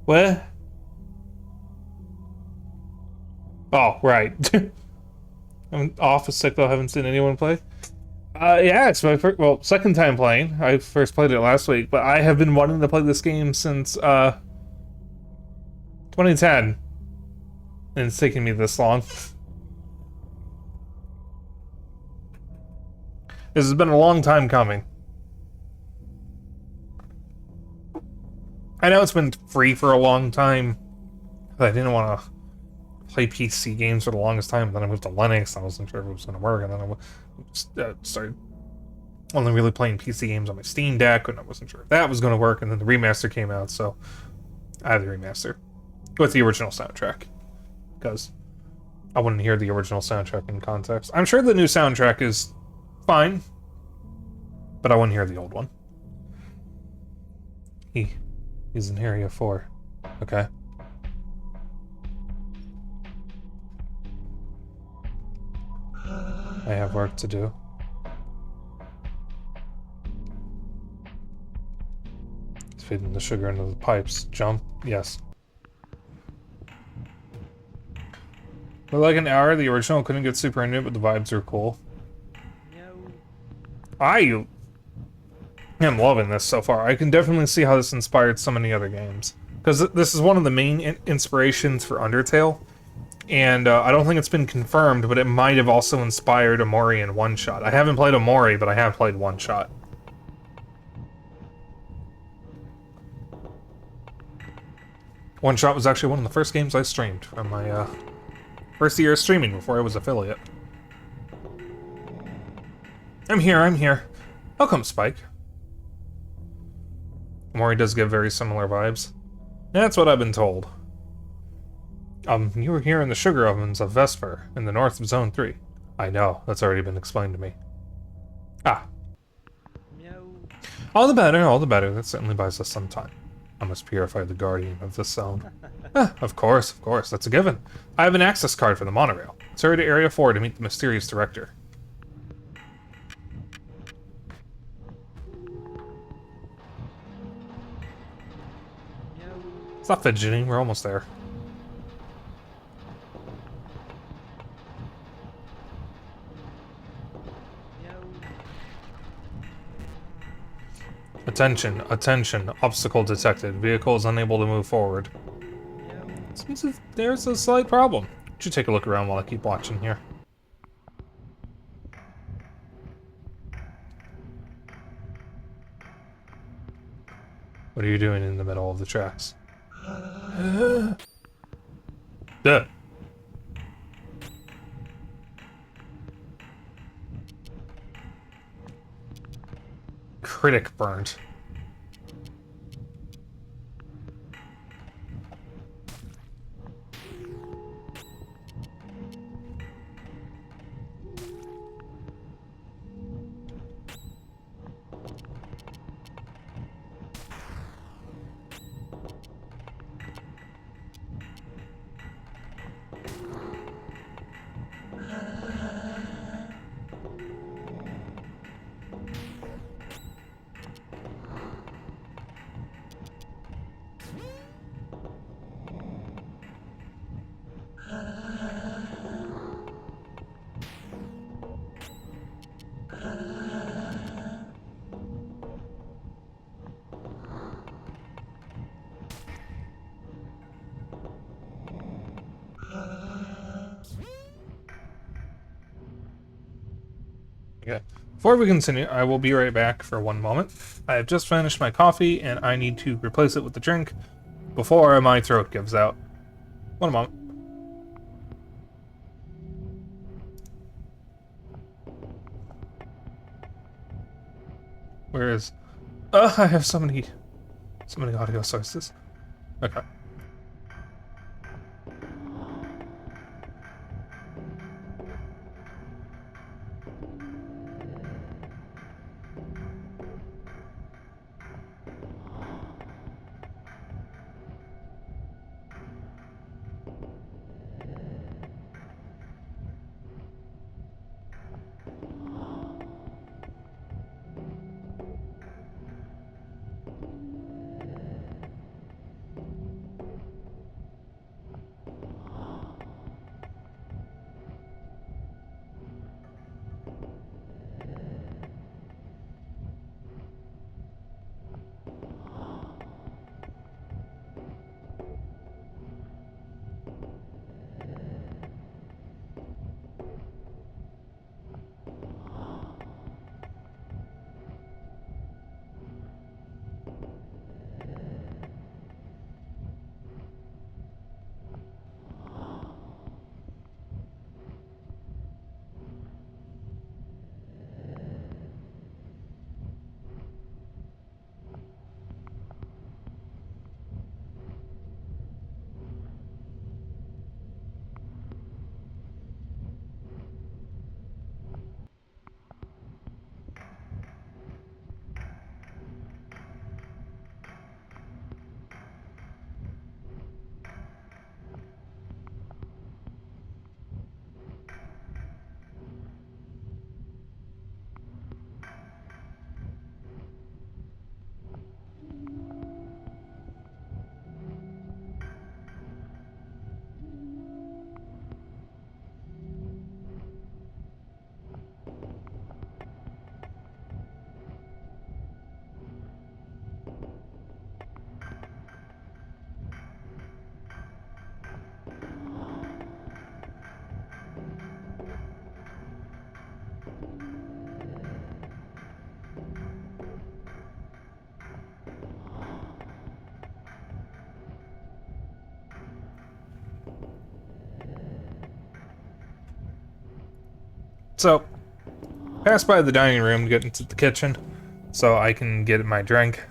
What? Oh, right. I'm off a sick though, haven't seen anyone play. Yeah, it's my second time playing. I first played it last week, but I have been wanting to play this game since 2010. And it's taken me this long. This has been a long time coming. I know it's been free for a long time, but I didn't want to play PC games for the longest time. Then I moved to Linux. I wasn't sure if it was going to work, and then I started only really playing PC games on my Steam Deck, and I wasn't sure if that was going to work. And then the remaster came out, so I have the remaster. with the original soundtrack, because I wouldn't hear the original soundtrack in context. I'm sure the new soundtrack is fine, but I wouldn't hear the old one. He's in Area 4. Okay. I have work to do. He's feeding the sugar into the pipes. Jump? Yes. For like an hour, the original couldn't get super into it, but the vibes are cool. I am loving this so far. I can definitely see how this inspired so many other games. Because this is one of the main inspirations for Undertale. And I don't think it's been confirmed, but it might have also inspired Omori in One Shot. I haven't played Omori, but I have played One Shot. One Shot was actually one of the first games I streamed from my first year of streaming before I was affiliate. I'm here. Welcome, Spike. Omori does give very similar vibes. That's what I've been told. You were here in the sugar ovens of Vesper, in the north of Zone 3. I know, that's already been explained to me. Ah. Meow. All the better. That certainly buys us some time. I must purify the guardian of this zone. Of course, that's a given. I have an access card for the monorail. Let's hurry to Area 4 to meet the mysterious director. Stop fidgeting, we're almost there. Attention, obstacle detected. Vehicle is unable to move forward. Seems as if there's a slight problem. Should take a look around while I keep watching here. What are you doing in the middle of the tracks? Duh. Critic burnt. Okay. Before we continue, I will be right back for one moment. I have just finished my coffee, and I need to replace it with the drink before my throat gives out. One moment. Where is... I have so many audio sources. Okay. So, pass by the dining room to get into the kitchen so I can get my drink.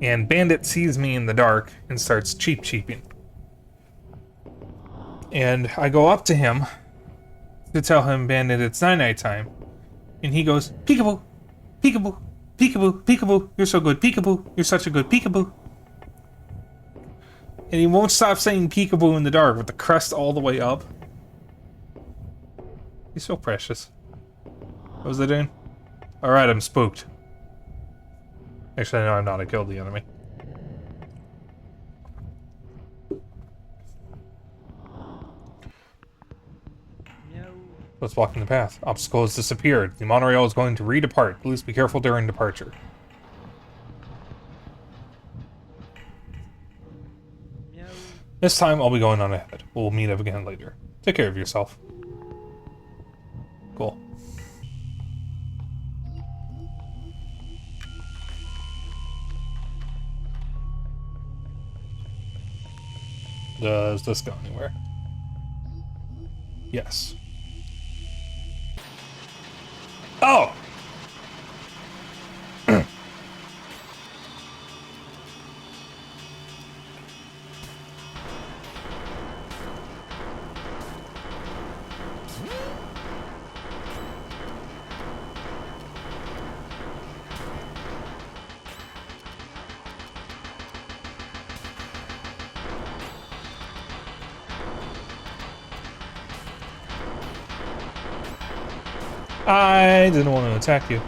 And Bandit sees me in the dark and starts cheeping. And I go up to him to tell him, Bandit, it's night time. And he goes, peekaboo, peekaboo, peekaboo, peekaboo, you're so good, peekaboo, you're such a good peekaboo. And he won't stop saying peekaboo in the dark with the crest all the way up. He's so precious. What was I doing? Alright, I'm spooked. Actually, no, I'm not. I killed the enemy. Let's walk in the path. Obstacle has disappeared. The monorail is going to redepart. Please be careful during departure. This time, I'll be going on ahead. We'll meet up again later. Take care of yourself. Cool. Does this go anywhere? Yes. Oh! I didn't want to attack you.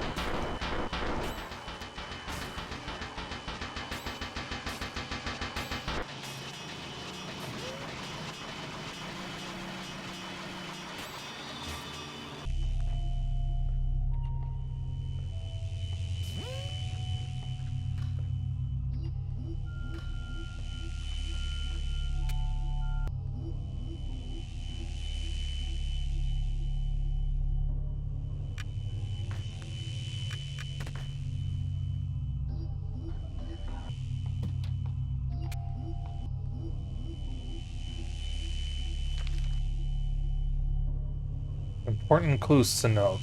Important clues to note.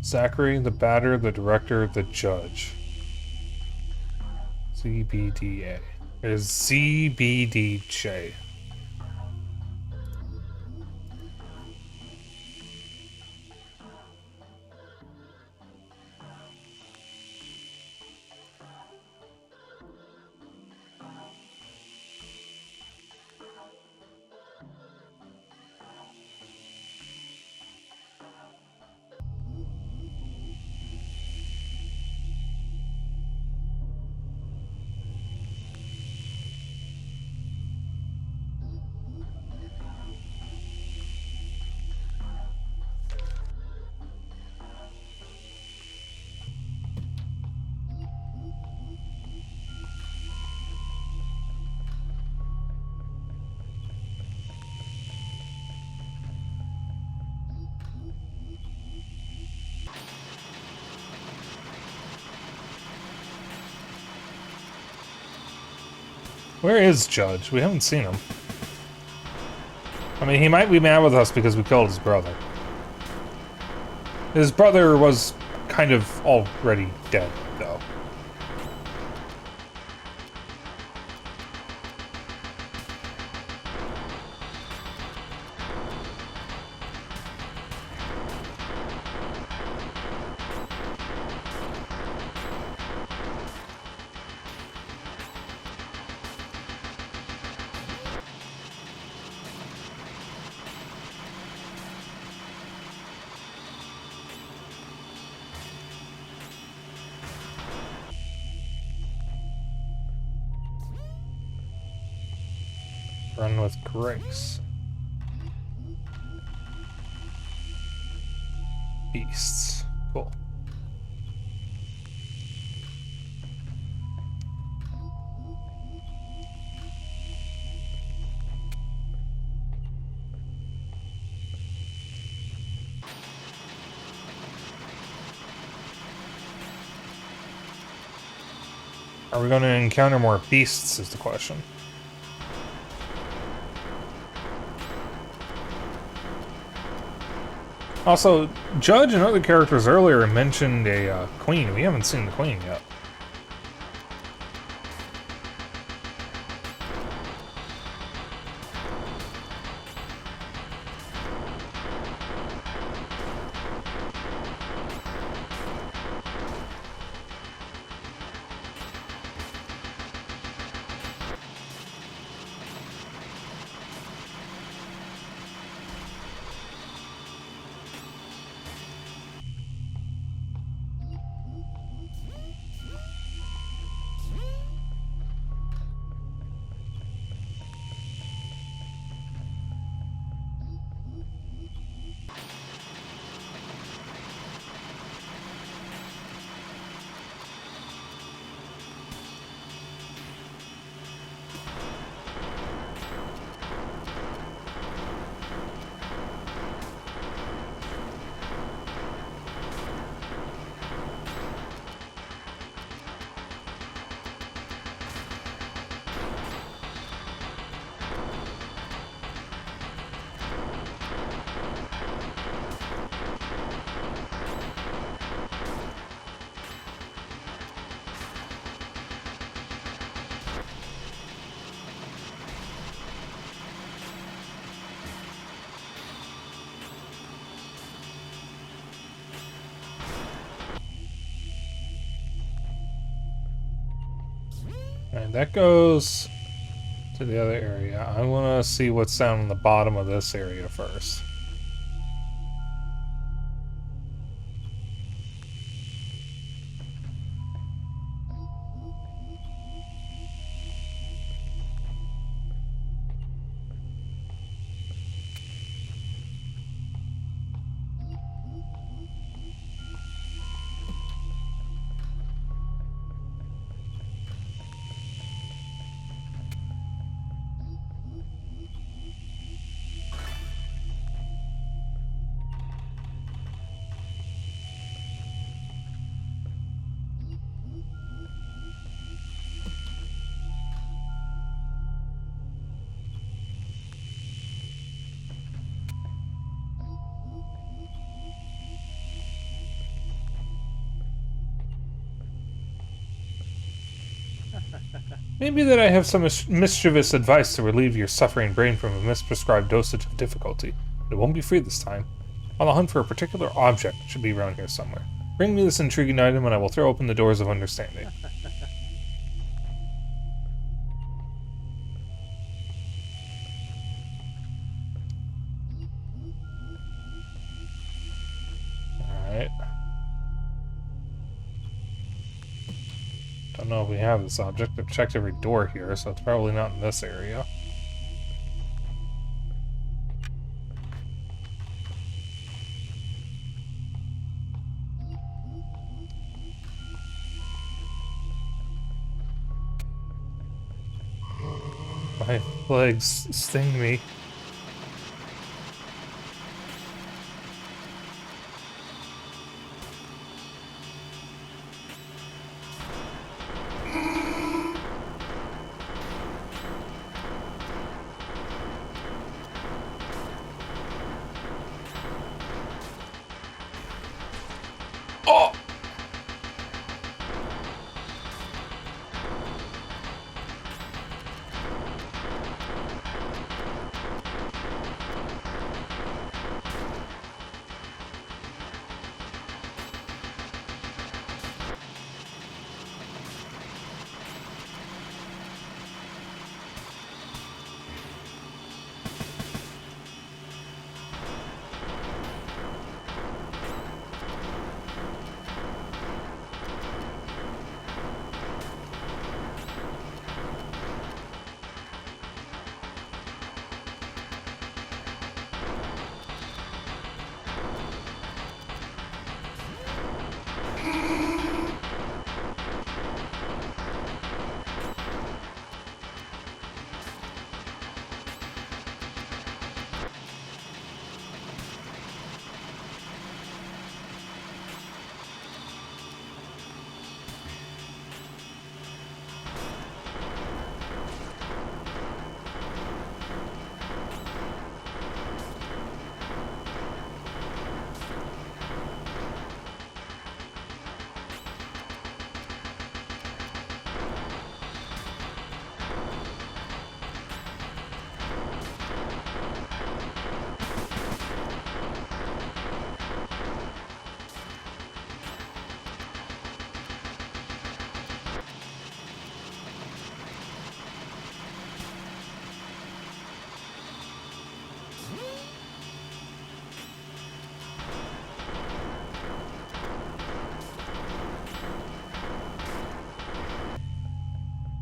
Zachary, the batter, the director, the judge. ZBDA. There's ZBDJ. Where is Judge? We haven't seen him. I mean, he might be mad with us because we killed his brother. His brother was kind of already dead, though. Run with grace. Beasts. Cool. Are we going to encounter more beasts is the question. Also, Judge and other characters earlier mentioned a queen. We haven't seen the queen yet. And that goes to the other area. I want to see what's down in the bottom of this area first. Maybe that I have some mischievous advice to relieve your suffering brain from a misprescribed dosage of difficulty, but it won't be free this time. On the hunt for a particular object that should be around here somewhere. Bring me this intriguing item and I will throw open the doors of understanding. Alright. Don't know if we have this object. I've checked every door here, so it's probably not in this area. My legs sting me. Oh!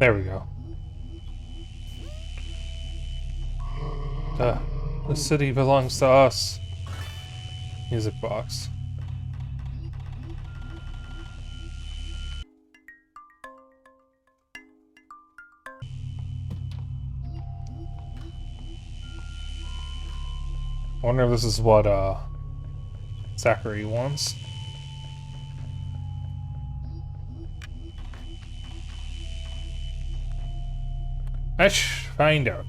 There we go. The city belongs to us. Music box. I wonder if this is what, Zachary wants. Let's find out.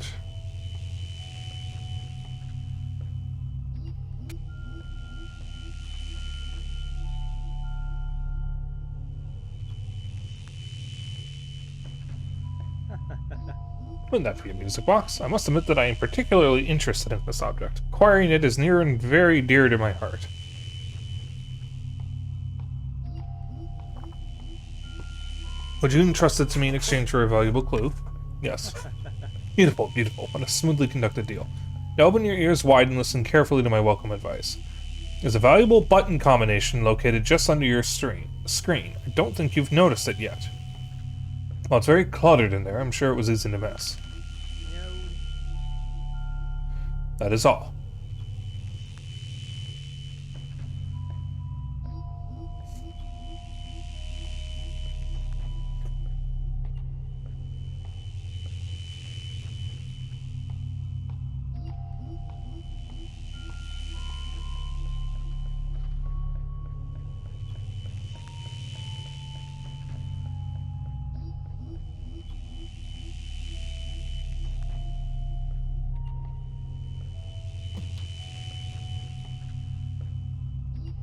Wouldn't that be a music box? I must admit that I am particularly interested in this object. Acquiring it is near and very dear to my heart. Would you entrust it to me in exchange for a valuable clue? Yes. Beautiful, beautiful. What a smoothly conducted deal. Now open your ears wide and listen carefully to my welcome advice. There's a valuable button combination located just under your screen. I don't think you've noticed it yet. Well, it's very cluttered in there. I'm sure it was easy to miss. No. That is all.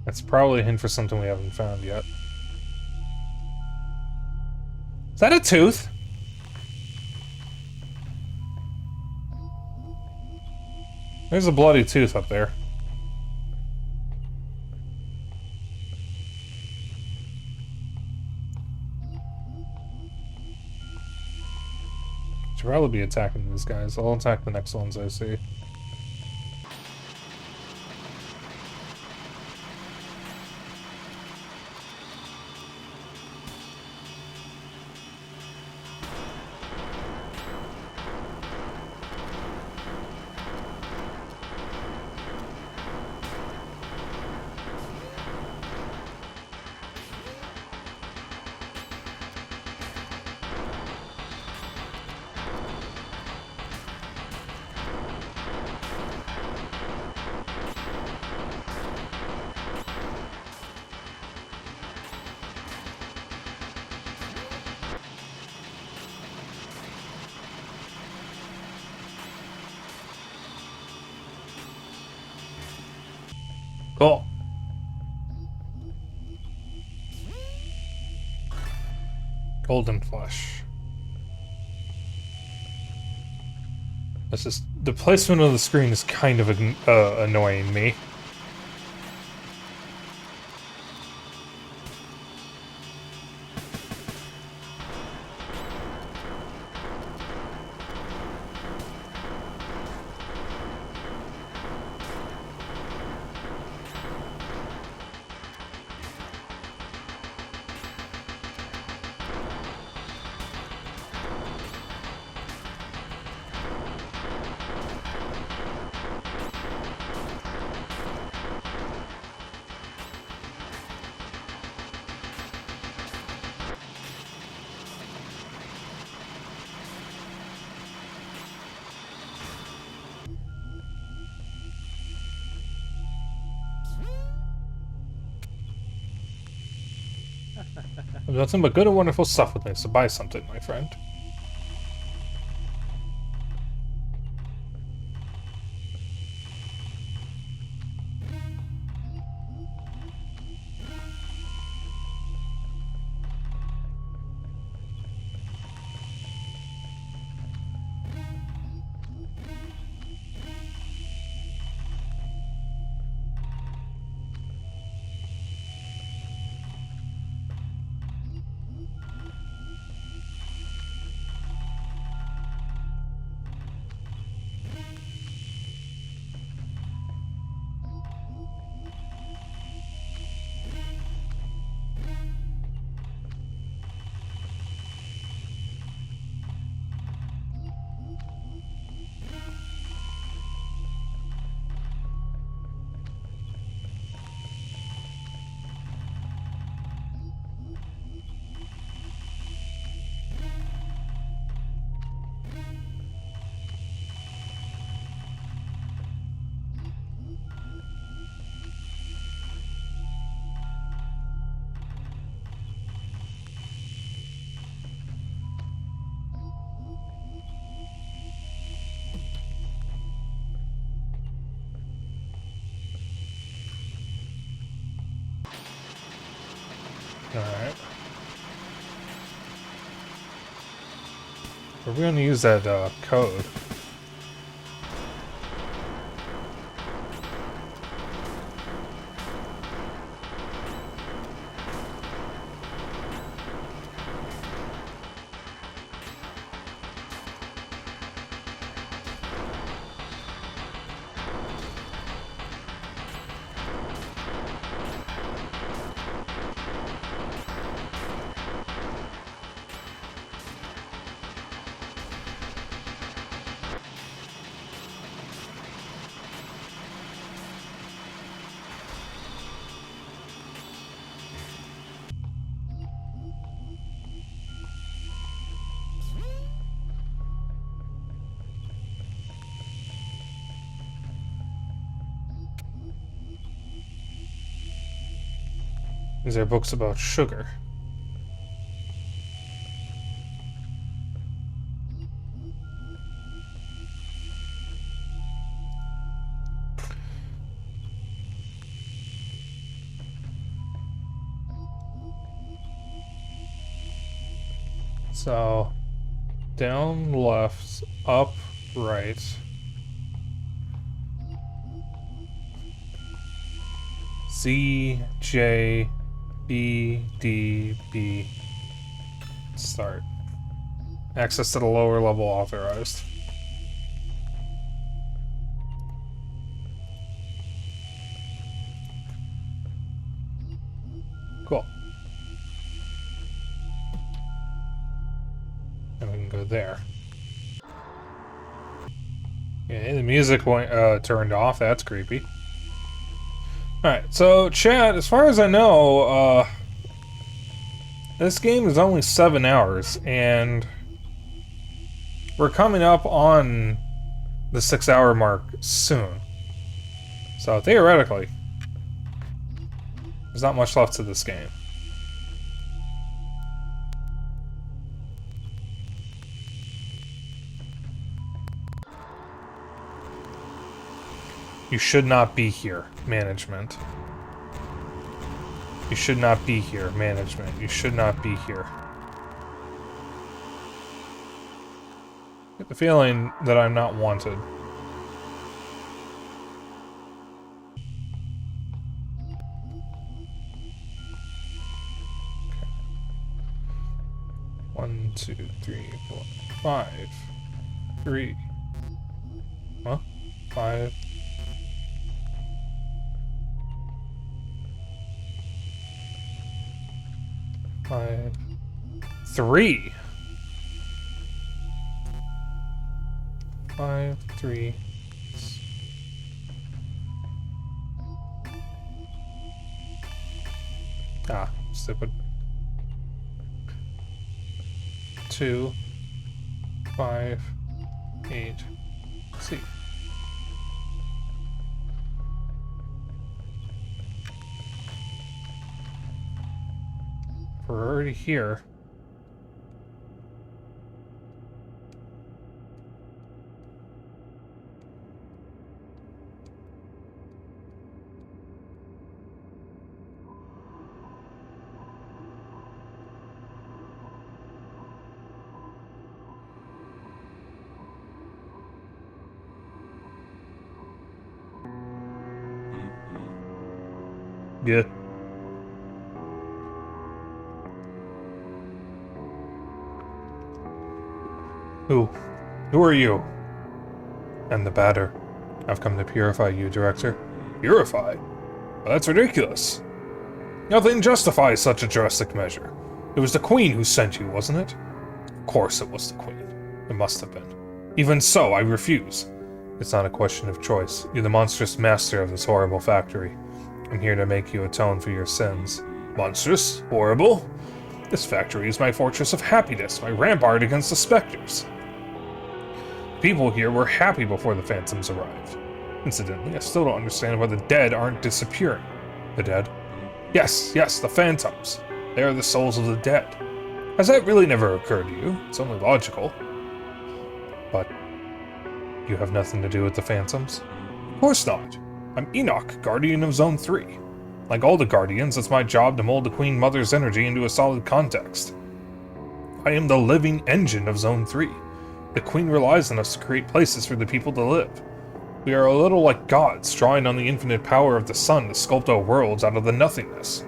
That's probably a hint for something we haven't found yet. Is that a tooth? There's a bloody tooth up there. Should probably be attacking these guys. I'll attack the next ones I see. Cool. Golden flesh. This is the placement of the screen is kind of annoying me. There's nothing but good and wonderful stuff with me, so buy something, my friend. Are we gonna use that code? These are books about sugar. So, down, left, up, right. Z, J, B, D, B. Start. Access to the lower level authorized. Cool. And we can go there. Okay, the music turned off. That's creepy. Alright, so chat, as far as I know, this game is only 7 hours, and we're coming up on the 6-hour mark soon. So theoretically, there's not much left to this game. You should not be here, management. You should not be here, management. You should not be here. I get the feeling that I'm not wanted. Okay. 1, 2, 3, 4, 5. 3. Huh? 5. 5, 3. 5, 3. Ah, stupid. 2, 5, 8. C. We're already here. Yeah. Who are you? I'm the batter. I've come to purify you, Director. Purify? Well, that's ridiculous. Nothing justifies such a drastic measure. It was the Queen who sent you, wasn't it? Of course it was the Queen. It must have been. Even so, I refuse. It's not a question of choice. You're the monstrous master of this horrible factory. I'm here to make you atone for your sins. Monstrous? Horrible? This factory is my fortress of happiness, my rampart against the specters. People here were happy before the Phantoms arrived. Incidentally, I still don't understand why the dead aren't disappearing. The dead? Yes, the Phantoms. They are the souls of the dead. Has that really never occurred to you? It's only logical. But you have nothing to do with the Phantoms? Of course not. I'm Enoch, Guardian of Zone 3. Like all the Guardians, it's my job to mold the Queen Mother's energy into a solid context. I am the living engine of Zone 3. The Queen relies on us to create places for the people to live. We are a little like gods, drawing on the infinite power of the sun to sculpt our worlds out of the nothingness.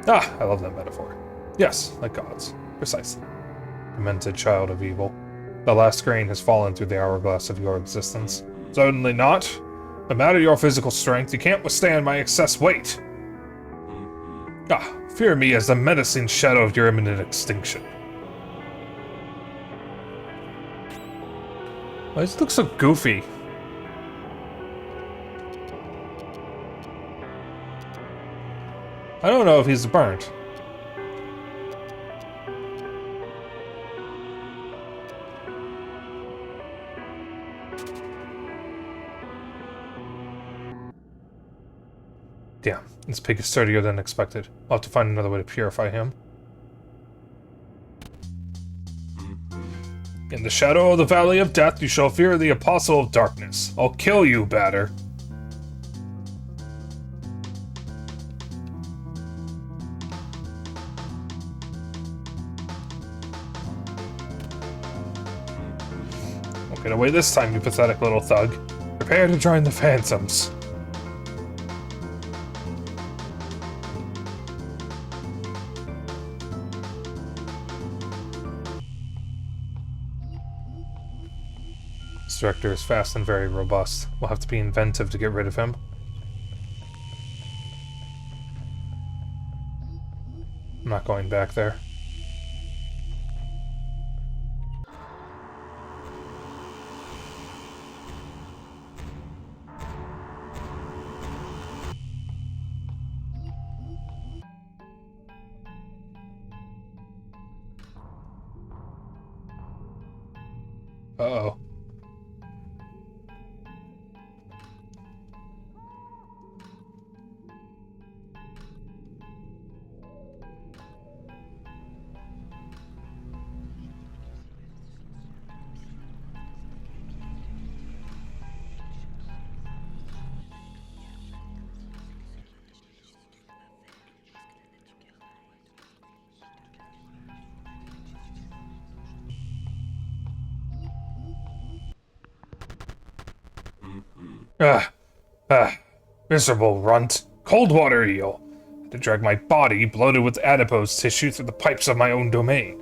Ah, I love that metaphor. Yes, like gods. Precisely. Demented child of evil. The last grain has fallen through the hourglass of your existence. Certainly not. No matter your physical strength, you can't withstand my excess weight. Ah, fear me as the menacing shadow of your imminent extinction. Why does it look so goofy? I don't know if he's burnt. Damn, this pig is sturdier than expected. I'll have to find another way to purify him. In the shadow of the Valley of Death, you shall fear the Apostle of Darkness. I'll kill you, batter. Won't get away this time, you pathetic little thug. Prepare to join the Phantoms. This director is fast and very robust. We'll have to be inventive to get rid of him. I'm not going back there. Uh-oh. Miserable runt. Cold water eel. To drag my body, bloated with adipose tissue, through the pipes of my own domain.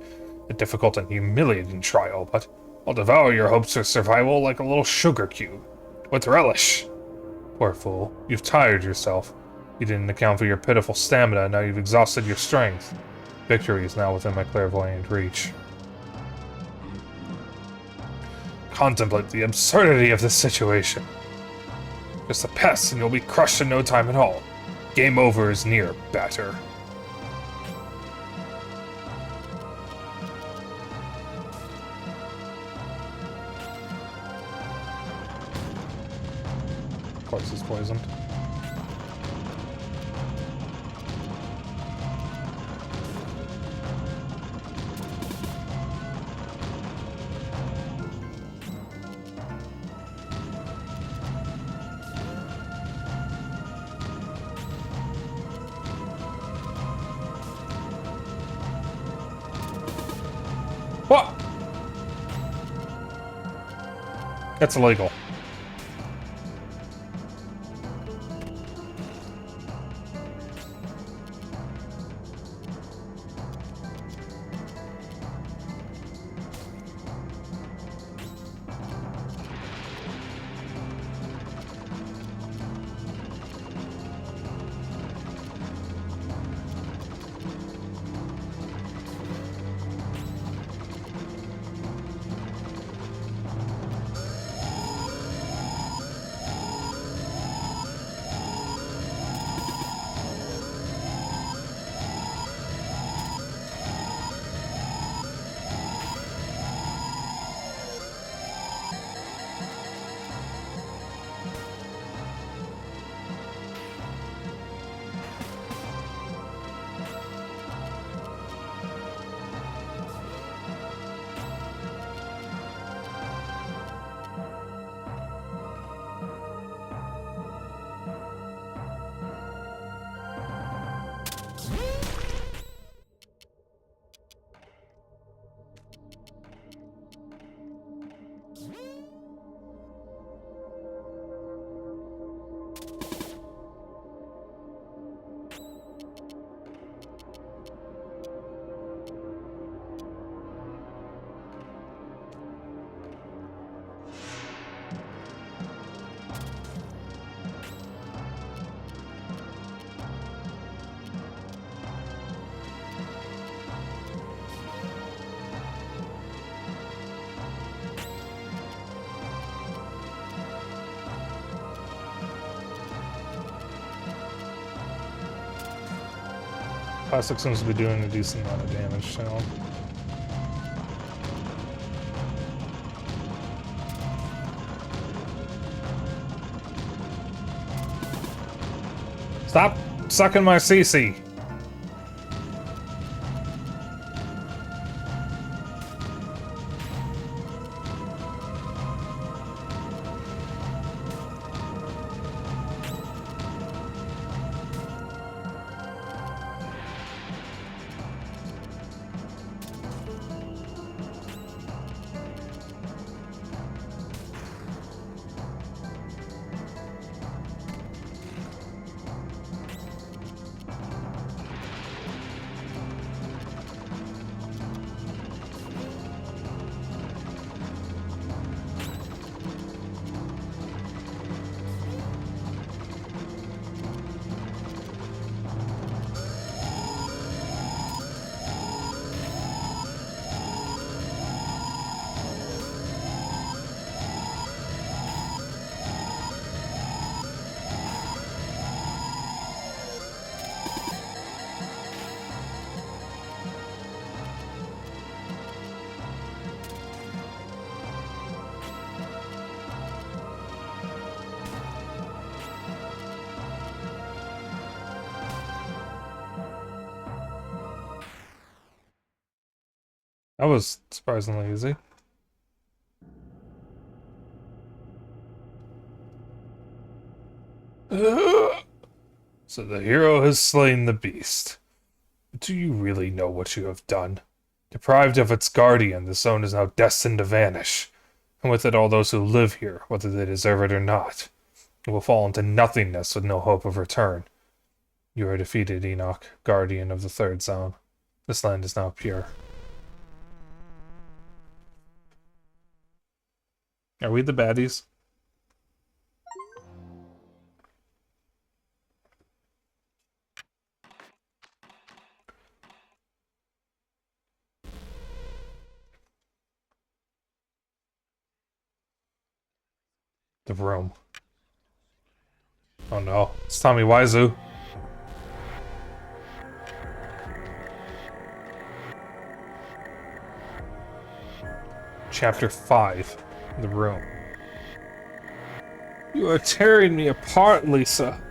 A difficult and humiliating trial, but I'll devour your hopes of survival like a little sugar cube. With relish. Poor fool. You've tired yourself. You didn't account for your pitiful stamina, now you've exhausted your strength. Victory is now within my clairvoyant reach. Contemplate the absurdity of this situation. Just a pest, and you'll be crushed in no time at all. Game over is near, batter. Of course he's poisoned. What? That's illegal. Plastic seems to be doing a decent amount of damage to him. Stop sucking my CC! That was surprisingly easy. So the hero has slain the beast. But do you really know what you have done? Deprived of its guardian, the zone is now destined to vanish. And with it all those who live here, whether they deserve it or not. It will fall into nothingness with no hope of return. You are defeated, Enoch, guardian of the third zone. This land is now pure. Are we the baddies? The room. Oh no, it's Tommy Wiseau. Chapter 5. The room. You are tearing me apart, Lisa.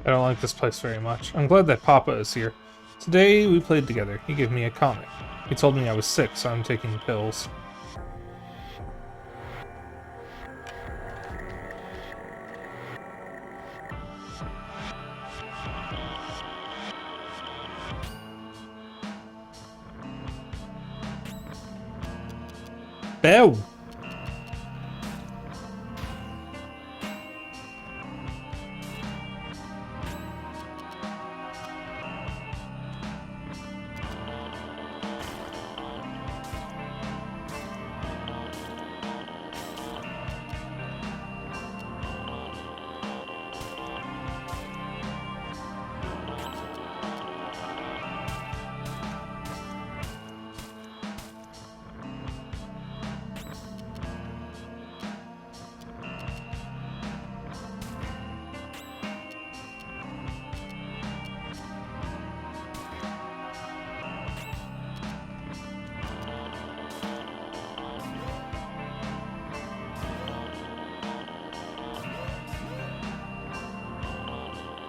I don't like this place very much. I'm glad that Papa is here. Today we played together. He gave me a comic. He told me I was sick, so I'm taking pills. Bell!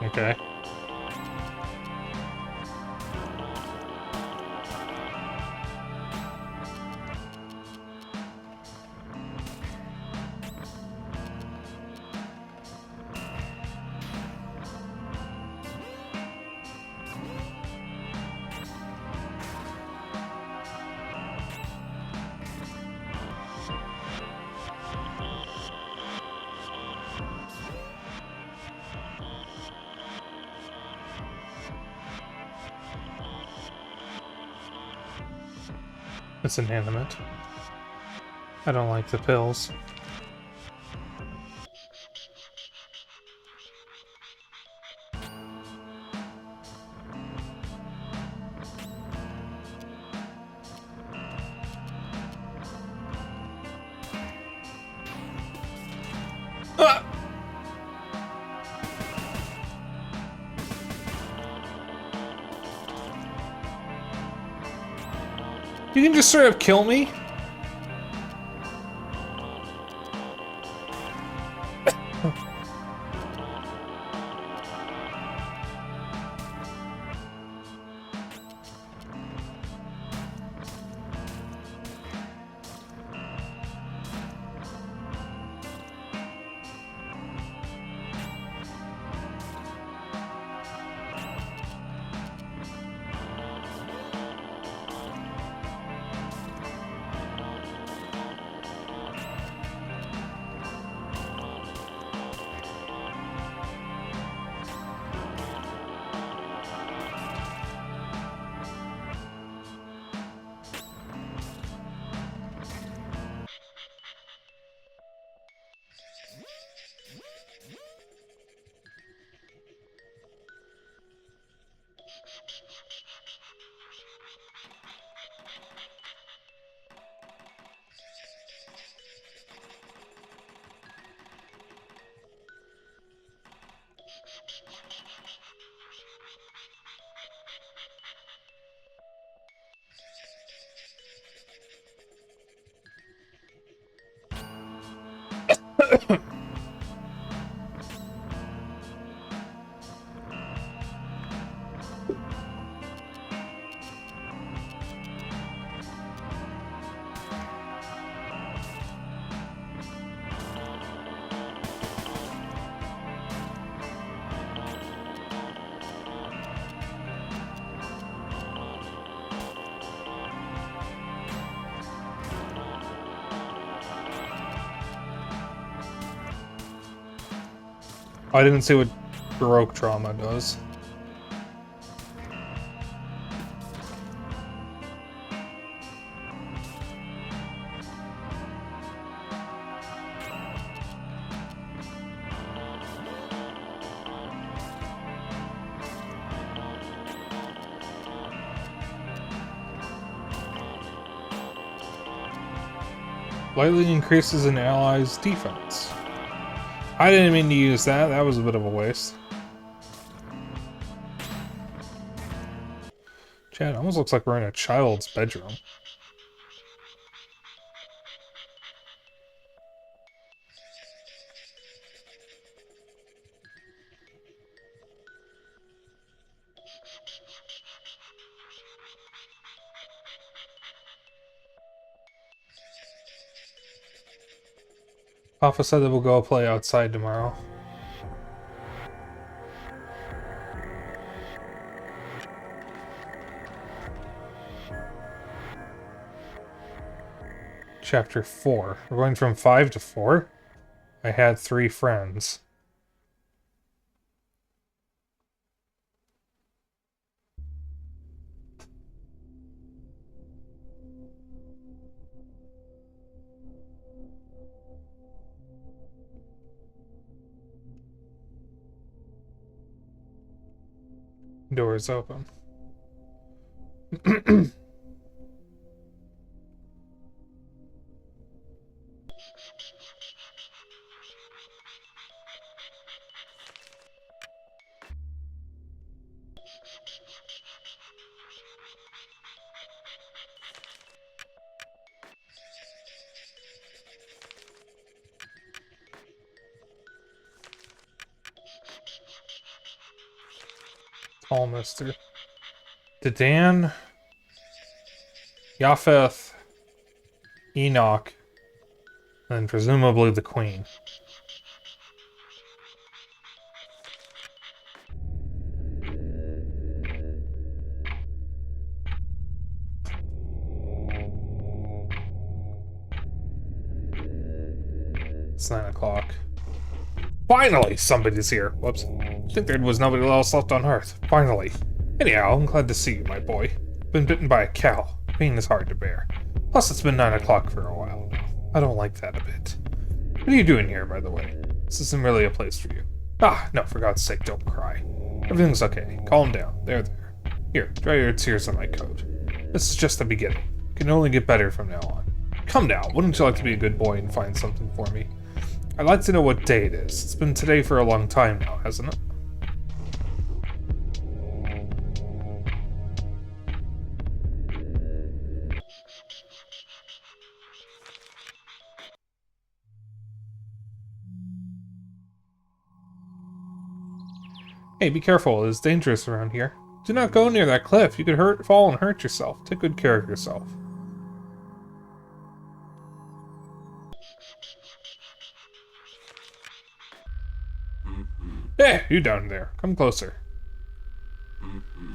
Okay. It's inanimate. I don't like the pills. Ah! You can just straight up kill me? I didn't see what Baroque trauma does. Lightly increases an ally's defense. I didn't mean to use that. That was a bit of a waste. Chad, it almost looks like we're in a child's bedroom. Papa said that we'll go play outside tomorrow. Chapter 4. We're going from 5 to 4. I had 3 friends. Doors open. Tall mister. Dedan, Japheth, Enoch, and presumably the Queen. It's 9 o'clock. Finally, somebody's here. Whoops. I think there was nobody else left on Earth. Finally. Anyhow, I'm glad to see you, my boy. Been bitten by a cow. Pain is hard to bear. Plus, it's been 9 o'clock for a while now. I don't like that a bit. What are you doing here, by the way? This isn't really a place for you. Ah, no, for God's sake, don't cry. Everything's okay. Calm down. There. Here, dry your tears on my coat. This is just the beginning. It can only get better from now on. Come now, wouldn't you like to be a good boy and find something for me? I'd like to know what day it is. It's been today for a long time now, hasn't it? Hey, be careful. It is dangerous around here. Do not go near that cliff. You could fall and hurt yourself. Take good care of yourself. Hey, you down there. Come closer.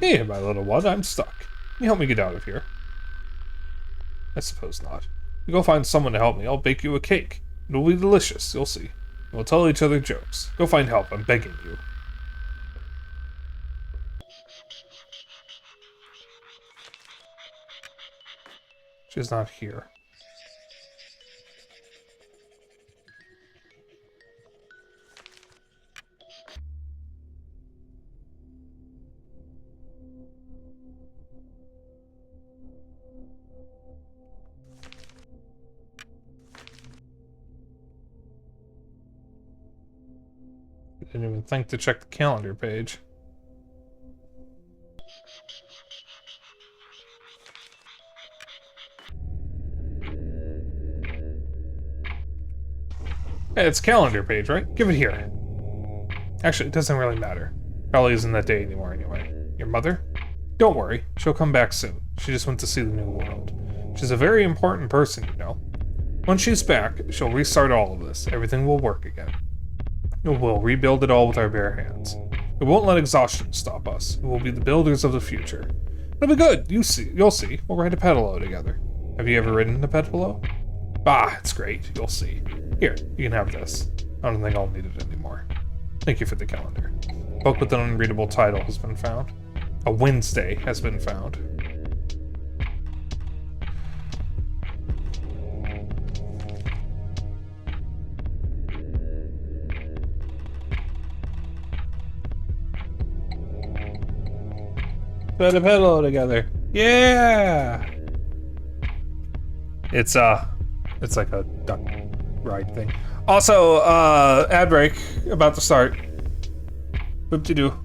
Hey, my little one, I'm stuck. Can you help me get out of here? I suppose not. You go find someone to help me. I'll bake you a cake. It will be delicious, you'll see. We'll tell each other jokes. Go find help, I'm begging you. She's not here. Didn't even think to check the calendar page. Hey, it's calendar page, right? Give it here. Actually, it doesn't really matter. Probably isn't that day anymore anyway. Your mother? Don't worry, she'll come back soon. She just went to see the new world. She's a very important person, you know. When she's back, she'll restart all of this. Everything will work again. We'll rebuild it all with our bare hands. We won't let exhaustion stop us. We will be the builders of the future. It'll be good. You'll see. We'll ride a pedalo together. Have you ever ridden a pedalo? Ah, it's great. You'll see. Here, you can have this. I don't think I'll need it anymore. Thank you for the calendar. A book with an unreadable title has been found. A Wednesday has been found. Put a pillow together. Yeah. It's like a duck ride thing. Also, ad break about to start. Whoop-de-doo.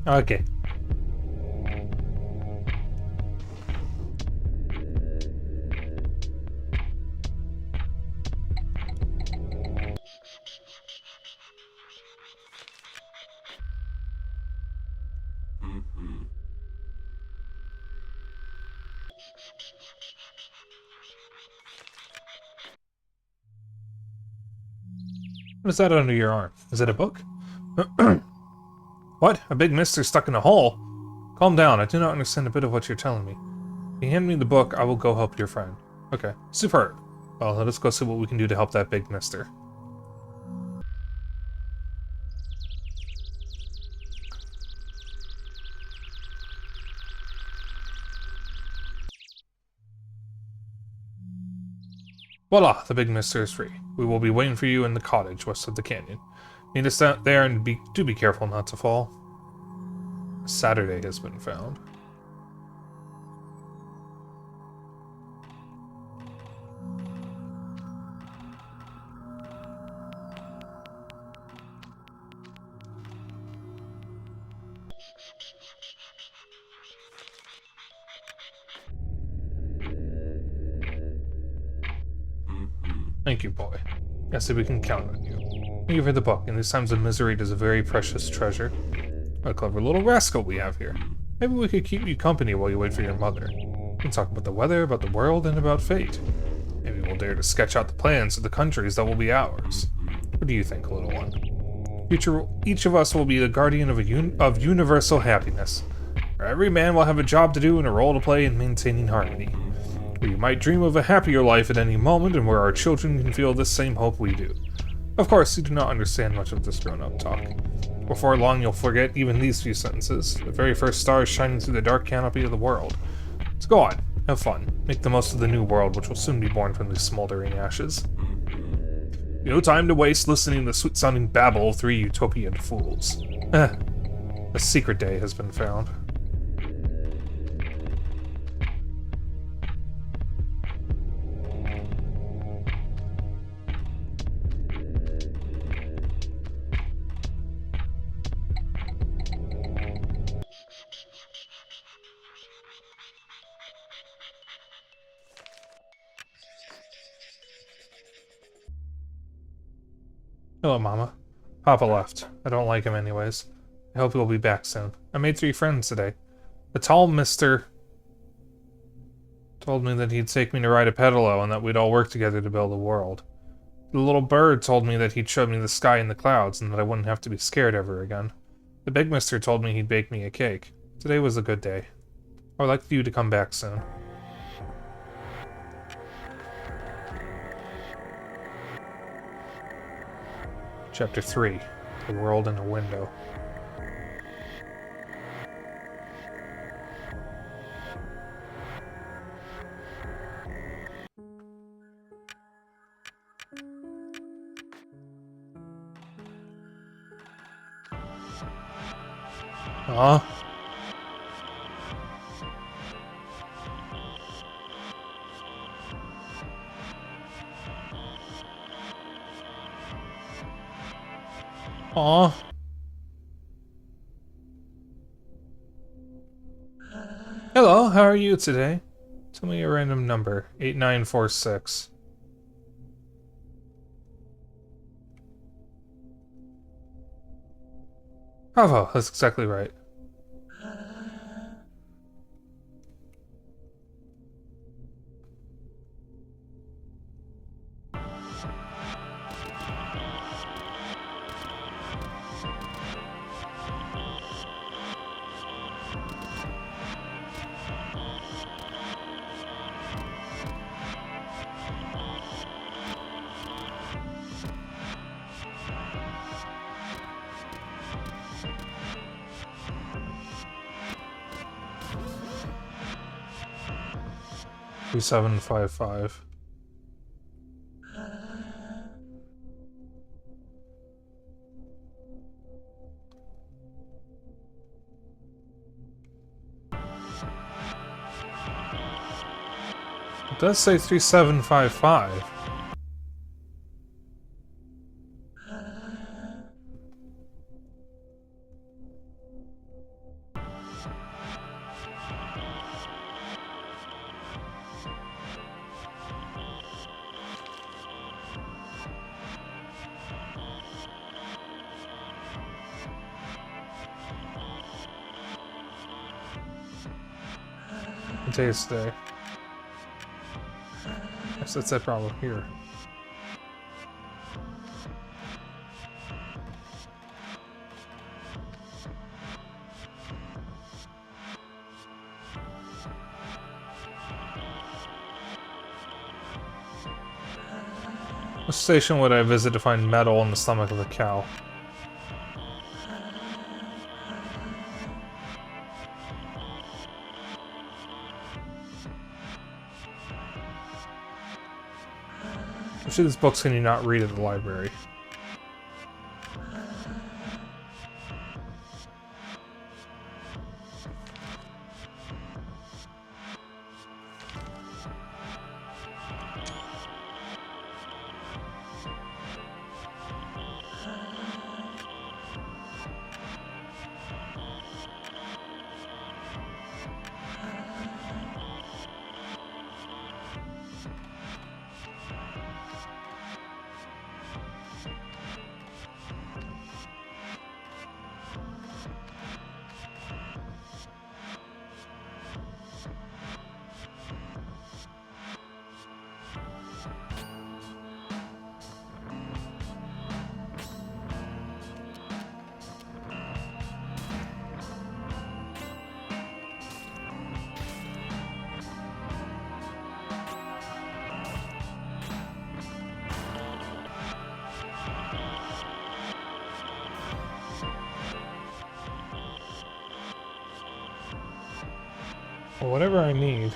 Okay. What is that under your arm? Is it a book? What? A big mister stuck in a hole? Calm down, I do not understand a bit of what you're telling me. If you hand me the book, I will go help your friend. Okay, superb. Well, let us go see what we can do to help that big mister. Voila, the big mister is free. We will be waiting for you in the cottage west of the canyon. Meet us out there and do be careful not to fall. Saturday has been found. Thank you, boy. I see we can count on you. Thank you for the book. In these times of misery, it is a very precious treasure. What a clever little rascal we have here. Maybe we could keep you company while you wait for your mother. We can talk about the weather, about the world, and about fate. Maybe we'll dare to sketch out the plans of the countries that will be ours. What do you think, little one? Each of us will be the guardian of universal happiness. Where every man will have a job to do and a role to play in maintaining harmony. Where you might dream of a happier life at any moment, and where our children can feel the same hope we do. Of course, you do not understand much of this grown-up talk. Before long, you'll forget even these few sentences, the very first stars shining through the dark canopy of the world. So go on, have fun, make the most of the new world which will soon be born from these smoldering ashes. No time to waste listening to the sweet-sounding babble of three utopian fools. A secret day has been found. Hello, Mama. Papa left. I don't like him anyways. I hope he'll be back soon. I made 3 friends today. The tall mister told me that he'd take me to ride a pedalo and that we'd all work together to build a world. The little bird told me that he'd show me the sky and the clouds and that I wouldn't have to be scared ever again. The big mister told me he'd bake me a cake. Today was a good day. I would like you to come back soon. Chapter 3. The World in a Window. Aw. Aw. Hello, how are you today? Tell me a random number. 8946. Bravo, that's exactly right. Two 755. It does say 3755. Taste Day. Guess that's that problem here. What station would I visit to find metal in the stomach of a cow? Which of these books can you not read at the library? Well, whatever I need.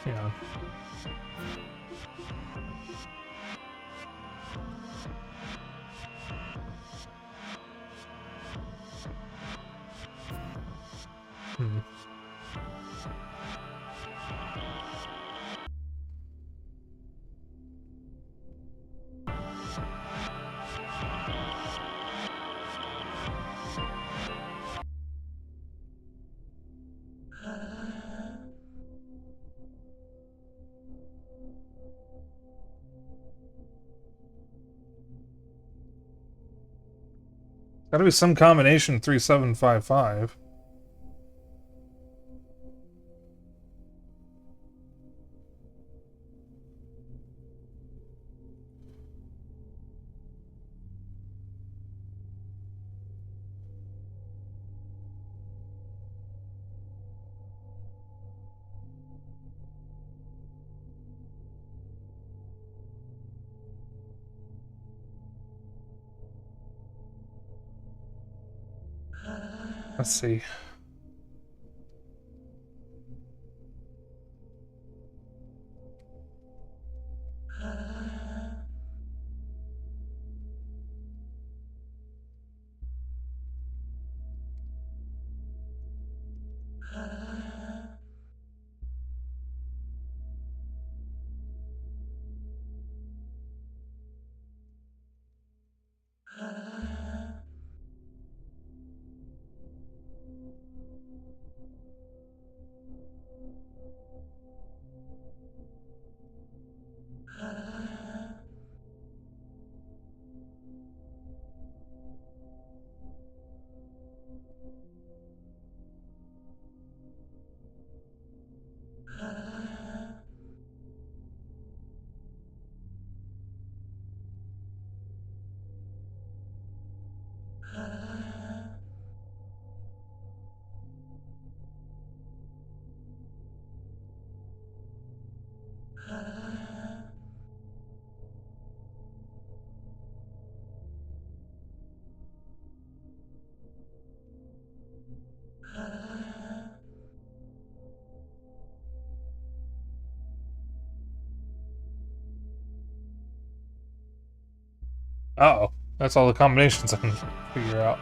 Yeah. Hmm. Gotta be some combination 3755. Let's see. Uh-oh. That's all the combinations I can figure out.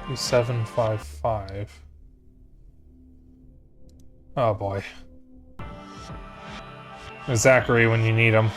2755. Oh boy. Zachary when you need him.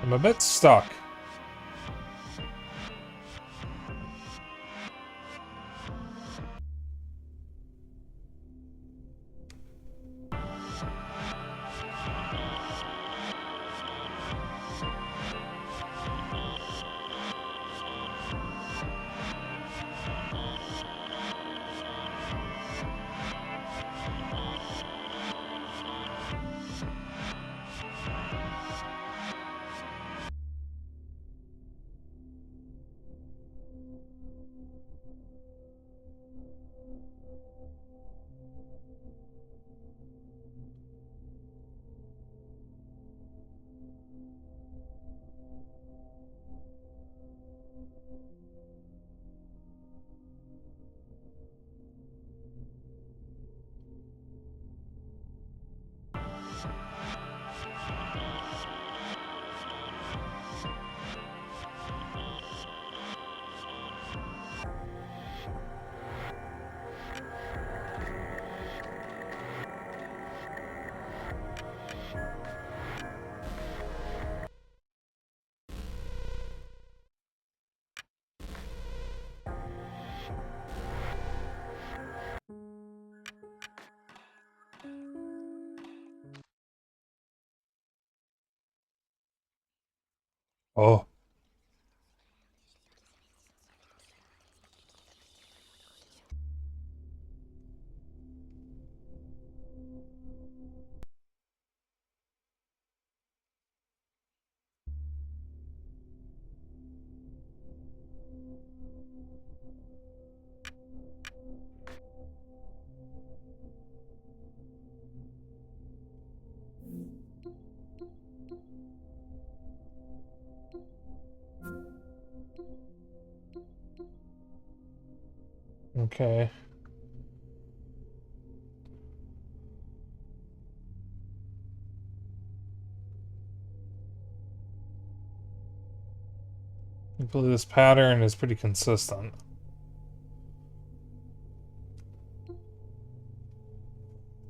I'm a bit stuck. Oh. Okay. I believe this pattern is pretty consistent.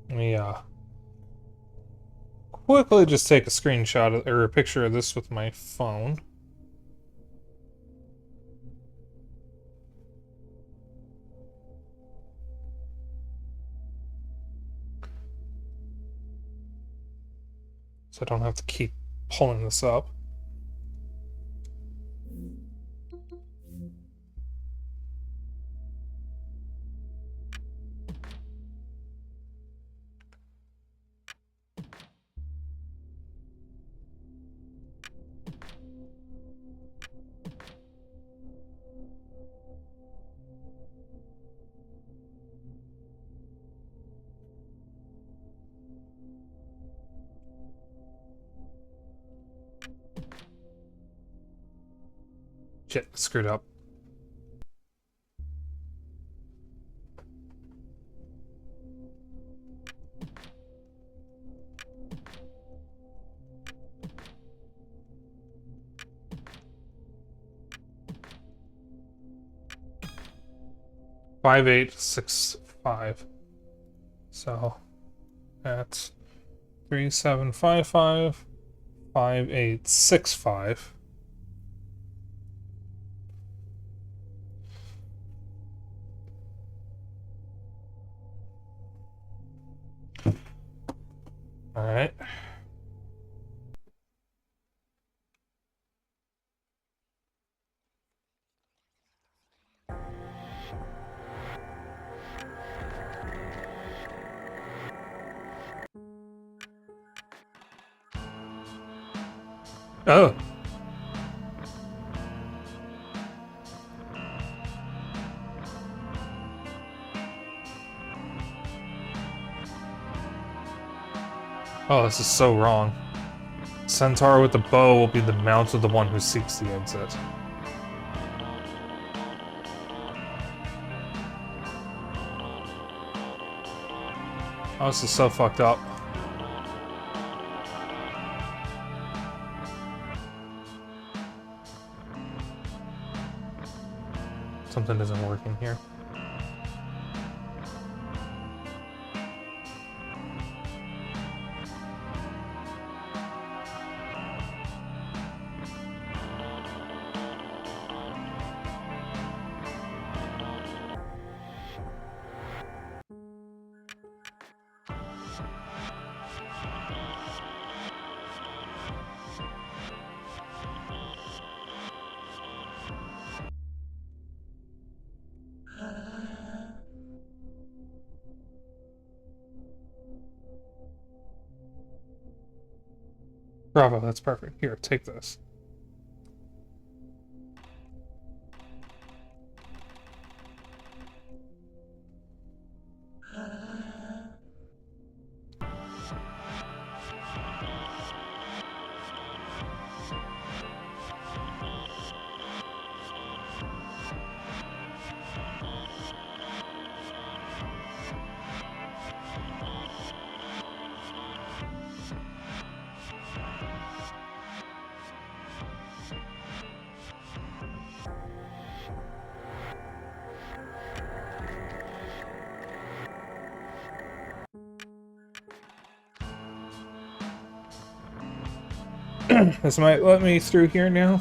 Let me quickly just take a screenshot or a picture of this with my phone. So I don't have to keep pulling this up. Shit, screwed up. $5865. So that's 3755 5865. All right. Oh. Oh, this is so wrong. Centaur with the bow will be the mount of the one who seeks the exit. Oh, this is so fucked up. Something isn't working here. Bravo, that's perfect. Here, take this. This might let me through here now.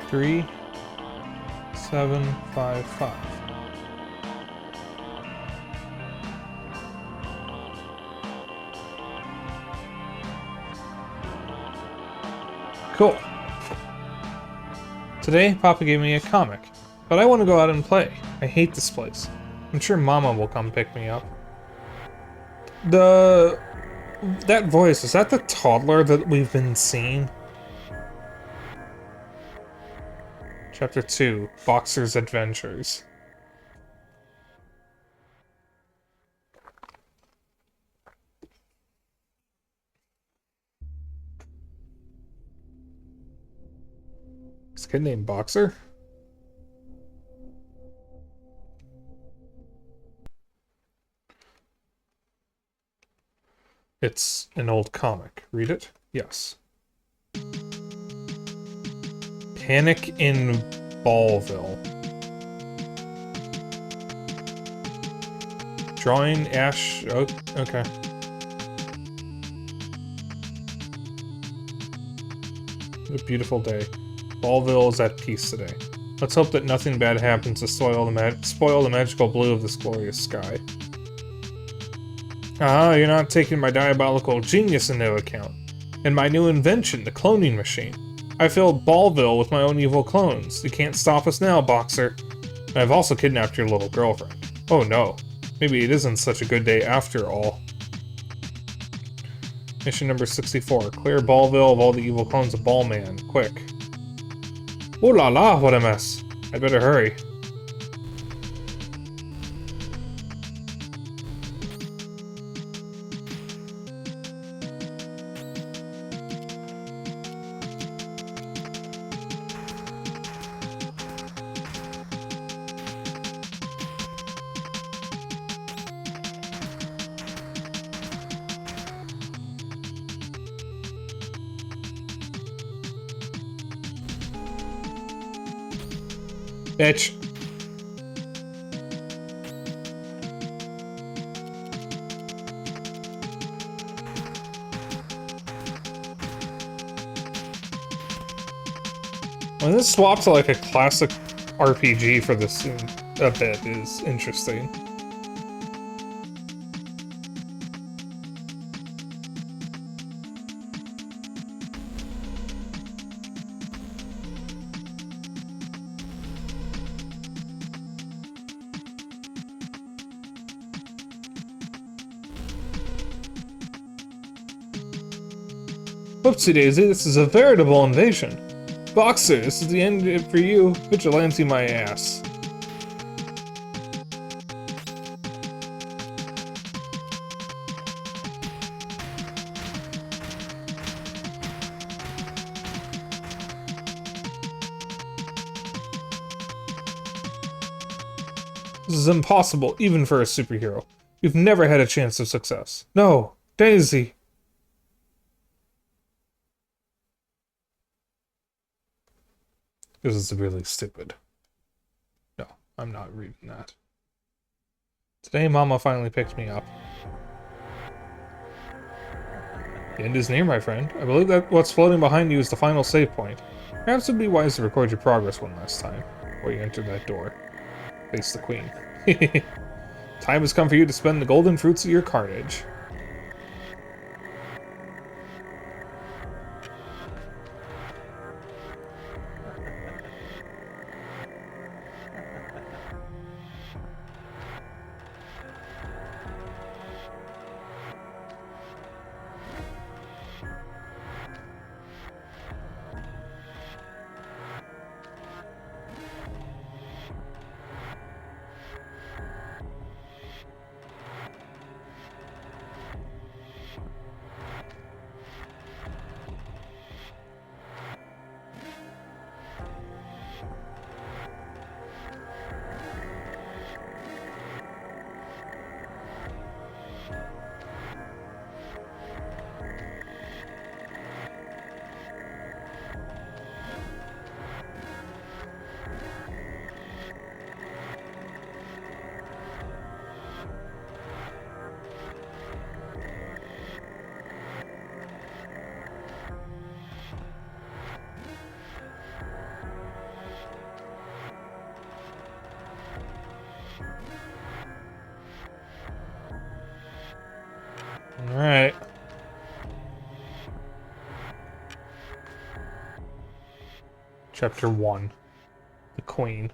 Three, 7, 5, 5. Cool. Today, Papa gave me a comic, but I want to go out and play. I hate this place. I'm sure Mama will come pick me up. That voice, is that the toddler that we've been seeing? Chapter 2, Boxer's Adventures. Is a kid named Boxer? It's an old comic. Read it? Yes. Panic in Ballville. Drawing Ash... Oh, okay. A beautiful day. Ballville is at peace today. Let's hope that nothing bad happens to spoil the magical blue of this glorious sky. Ah, you're not taking my diabolical genius into account. And my new invention, the cloning machine. I filled Ballville with my own evil clones. You can't stop us now, Boxer. I've also kidnapped your little girlfriend. Oh no. Maybe it isn't such a good day after all. Mission number 64. Clear Ballville of all the evil clones of Ballman. Quick. Oh la la, what a mess. I better hurry. Bitch. When this swapped to like a classic RPG for this a bit is interesting. Whoopsie daisy, this is a veritable invasion. Boxer, this is the end for you. Vigilante my ass. This is impossible, even for a superhero. You've never had a chance of success. No, Daisy. This is really stupid. No, I'm not reading that. Today, Mama finally picked me up. The end is near, my friend. I believe that what's floating behind you is the final save point. Perhaps it would be wise to record your progress one last time, before you enter that door. Face the Queen. Time has come for you to spend the golden fruits of your carnage. Chapter 1. The Queen.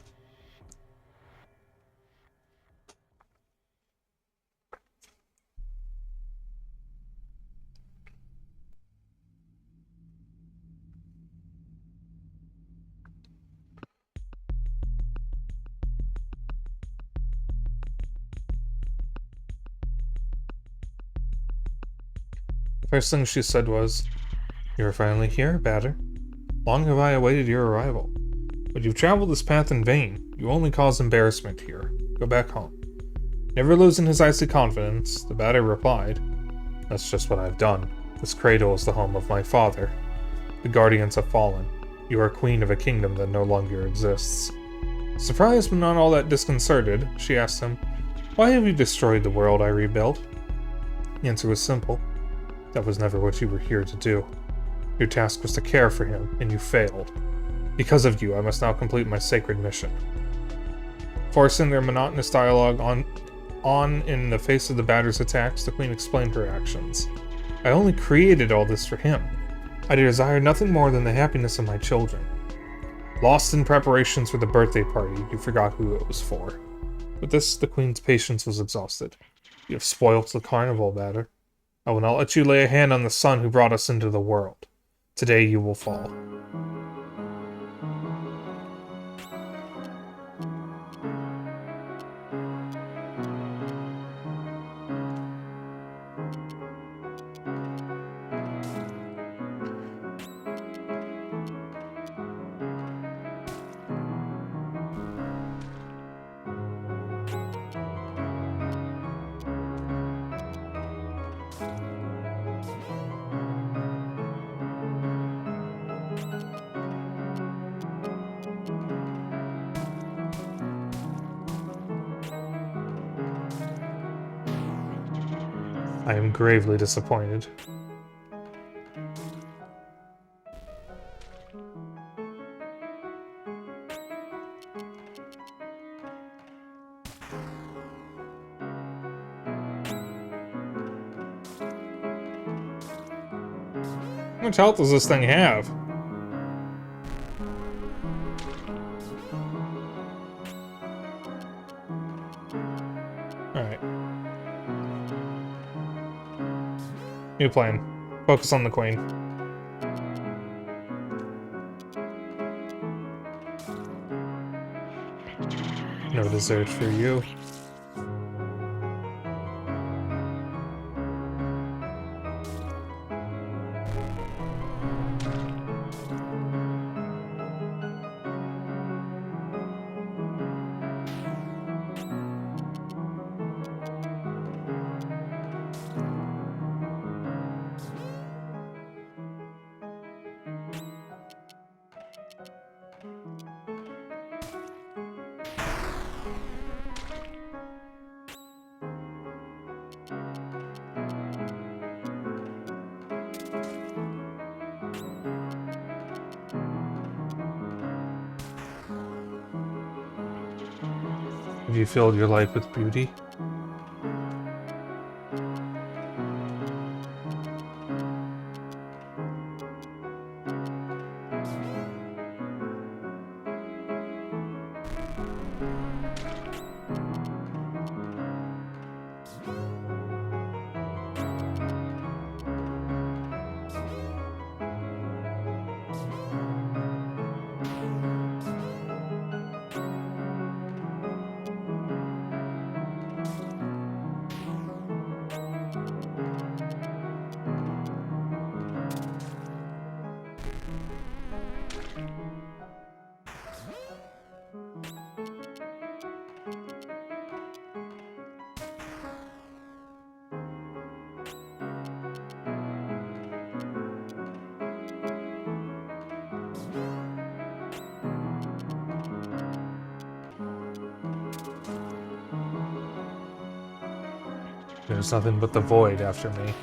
The first thing she said was, "You are finally here, Batter. Long have I awaited your arrival. But you've traveled this path in vain. You only cause embarrassment here. Go back home." Never losing his icy confidence, the Batter replied, "That's just what I've done. This cradle is the home of my father. The Guardians have fallen. You are queen of a kingdom that no longer exists." Surprised but not all that disconcerted, she asked him, "Why have you destroyed the world I rebuilt?" The answer was simple. That was never what you were here to do. Your task was to care for him, and you failed. Because of you, I must now complete my sacred mission. Forcing their monotonous dialogue on in the face of the Batter's attacks, the Queen explained her actions. "I only created all this for him. I desire nothing more than the happiness of my children. Lost in preparations for the birthday party, you forgot who it was for." With this, the Queen's patience was exhausted. "You have spoilt the carnival, Batter. I will not let you lay a hand on the son who brought us into the world. Today you will fall." I am gravely disappointed. How much health does this thing have? Alright. New plan. Focus on the Queen. No dessert for you. Have you filled your life with beauty? There's nothing but the void after me.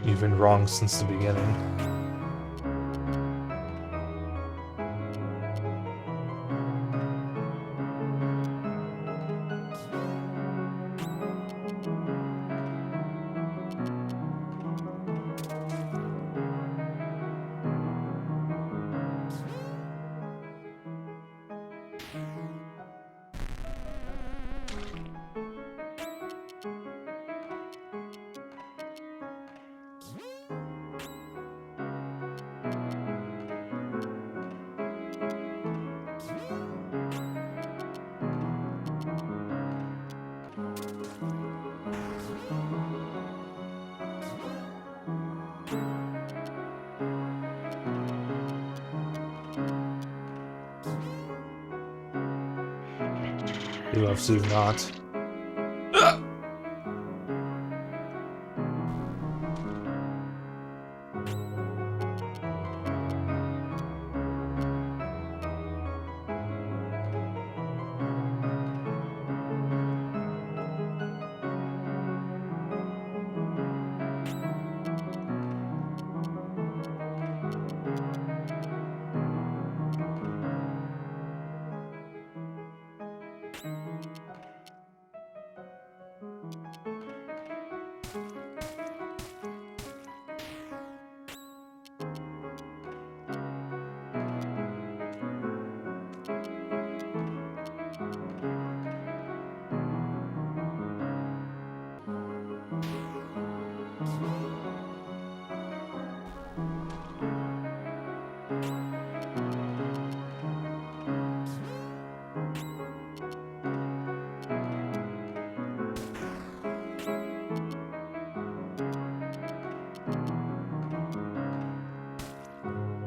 You've been wrong since the beginning. Who loves who not?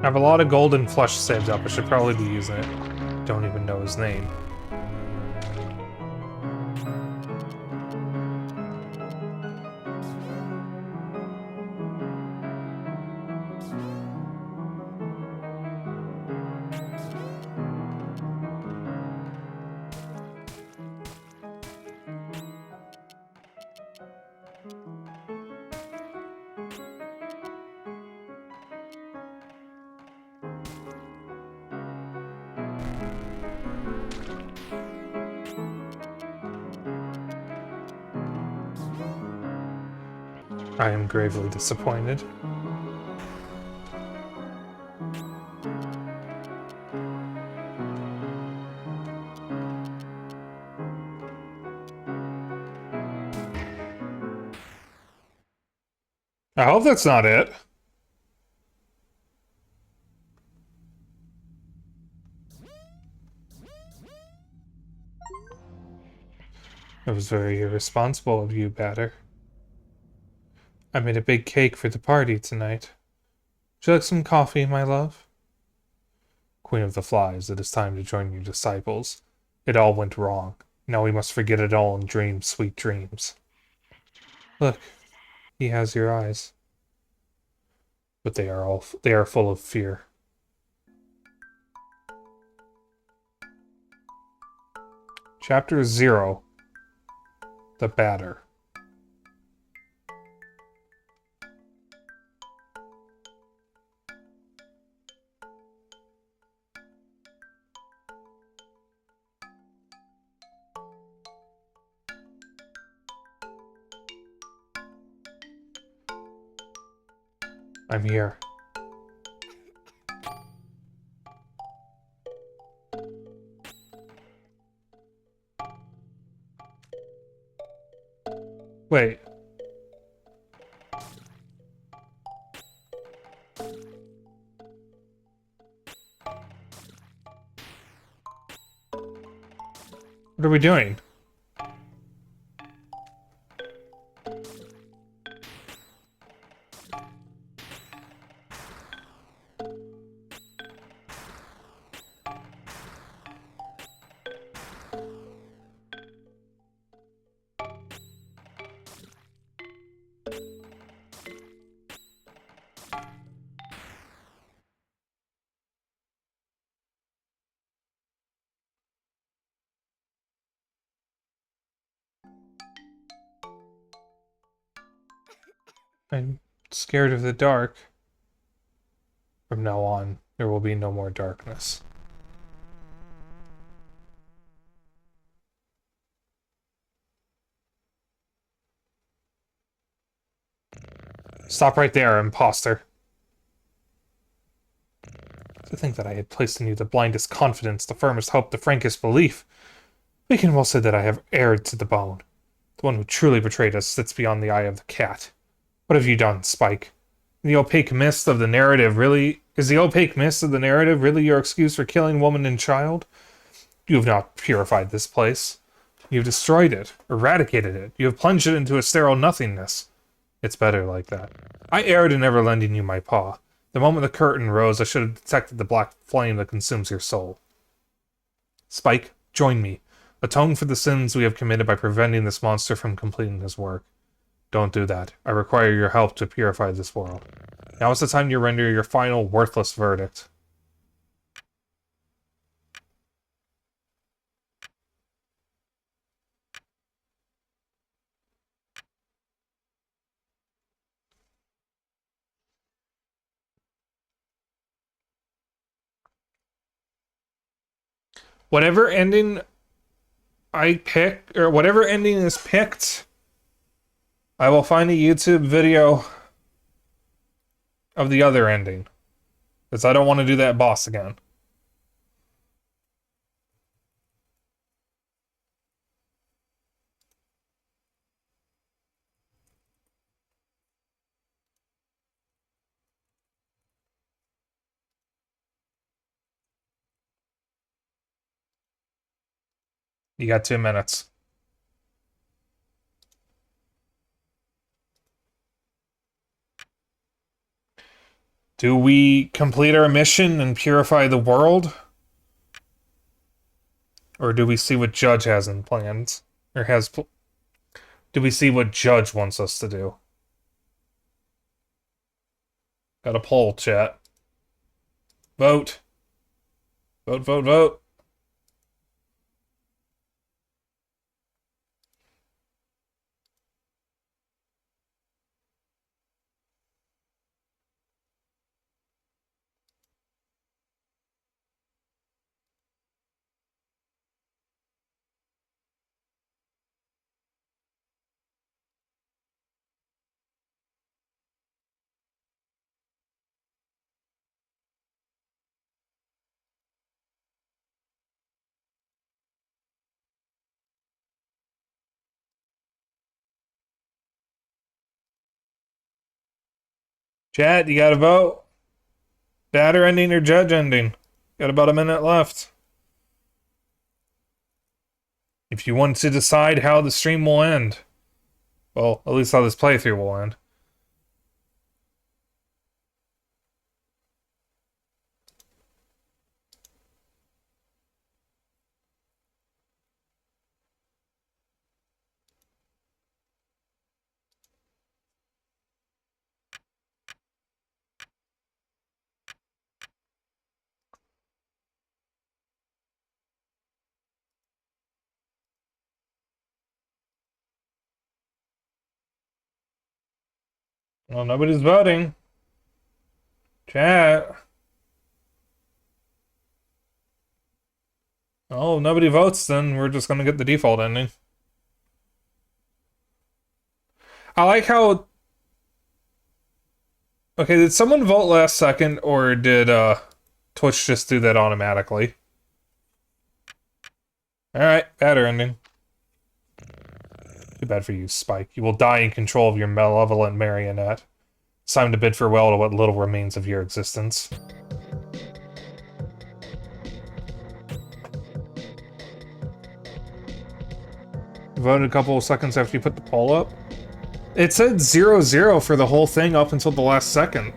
I have a lot of golden flesh saved up. I should probably be using it. Don't even know his name. I am gravely disappointed. I hope that's not it. It was very irresponsible of you, Batter. I made a big cake for the party tonight. Would you like some coffee, my love? Queen of the Flies, it is time to join your disciples. It all went wrong. Now we must forget it all and dream sweet dreams. Look, he has your eyes. But they are full of fear. Chapter 0. The Batter. I'm here. Wait. What are we doing? I'm scared of the dark. From now on, there will be no more darkness. Stop right there, imposter. To think that I had placed in you the blindest confidence, the firmest hope, the frankest belief. We can well say that I have erred to the bone. The one who truly betrayed us sits beyond the eye of the cat. What have you done, Spyke? The opaque mist of the narrative really... Is the opaque mist of the narrative really your excuse for killing woman and child? You have not purified this place. You have destroyed it, eradicated it. You have plunged it into a sterile nothingness. It's better like that. I erred in never lending you my paw. The moment the curtain rose, I should have detected the black flame that consumes your soul. Spyke, join me. Atone for the sins we have committed by preventing this monster from completing his work. Don't do that. I require your help to purify this world. Now is the time to render your final worthless verdict. Whatever ending I pick, or whatever ending is picked, I will find a YouTube video of the other ending. Because I don't want to do that boss again. You got 2 minutes. Do we complete our mission and purify the world? Or do we see what Judge has in plans? Or do we see what Judge wants us to do? Got a poll, chat. Vote. Vote, vote, vote. Chat, you gotta vote. Batter ending or Judge ending? Got about a minute left. If you want to decide how the stream will end. Well, at least how this playthrough will end. Well, nobody's voting. Chat. Oh, nobody votes, then we're just gonna get the default ending. I like how... Okay, did someone vote last second, or did Twitch just do that automatically? Alright, batter ending. Too bad for you, Spike. You will die in control of your malevolent marionette. It's time to bid farewell to what little remains of your existence. Voted a couple of seconds after you put the poll up. It said 0-0 for the whole thing up until the last second.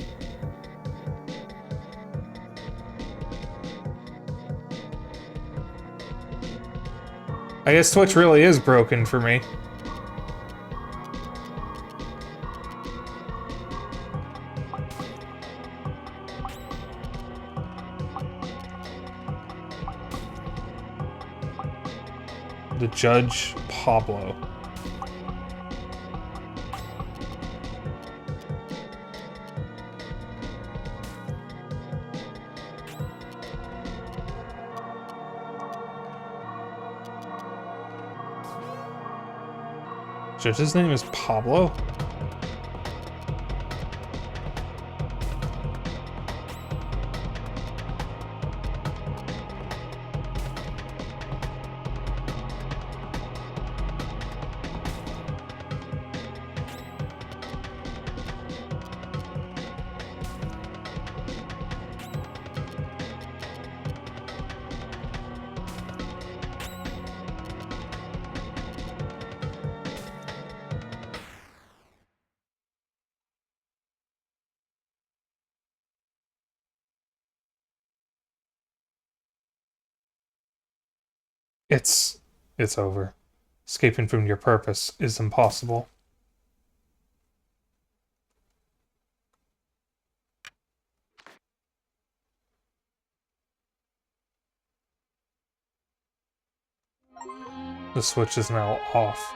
I guess Twitch really is broken for me. The Judge Pablo. Judge's name is Pablo? It's It's over. Escaping from your purpose is impossible. The switch is now off.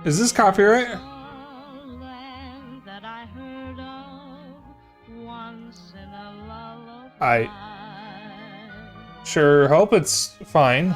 Is this copyright? I sure hope it's fine.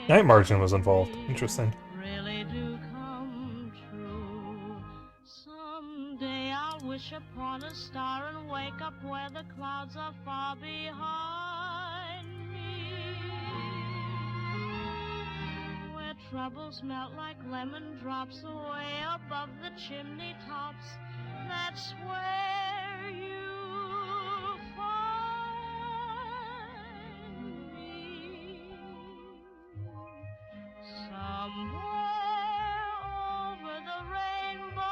Night Margin was involved. Interesting. Really do come true. Someday I'll wish upon a star and wake up where the clouds are far behind me, where troubles melt like lemon drops away above the chimney tops. That's where you find me. Somewhere over the rainbow,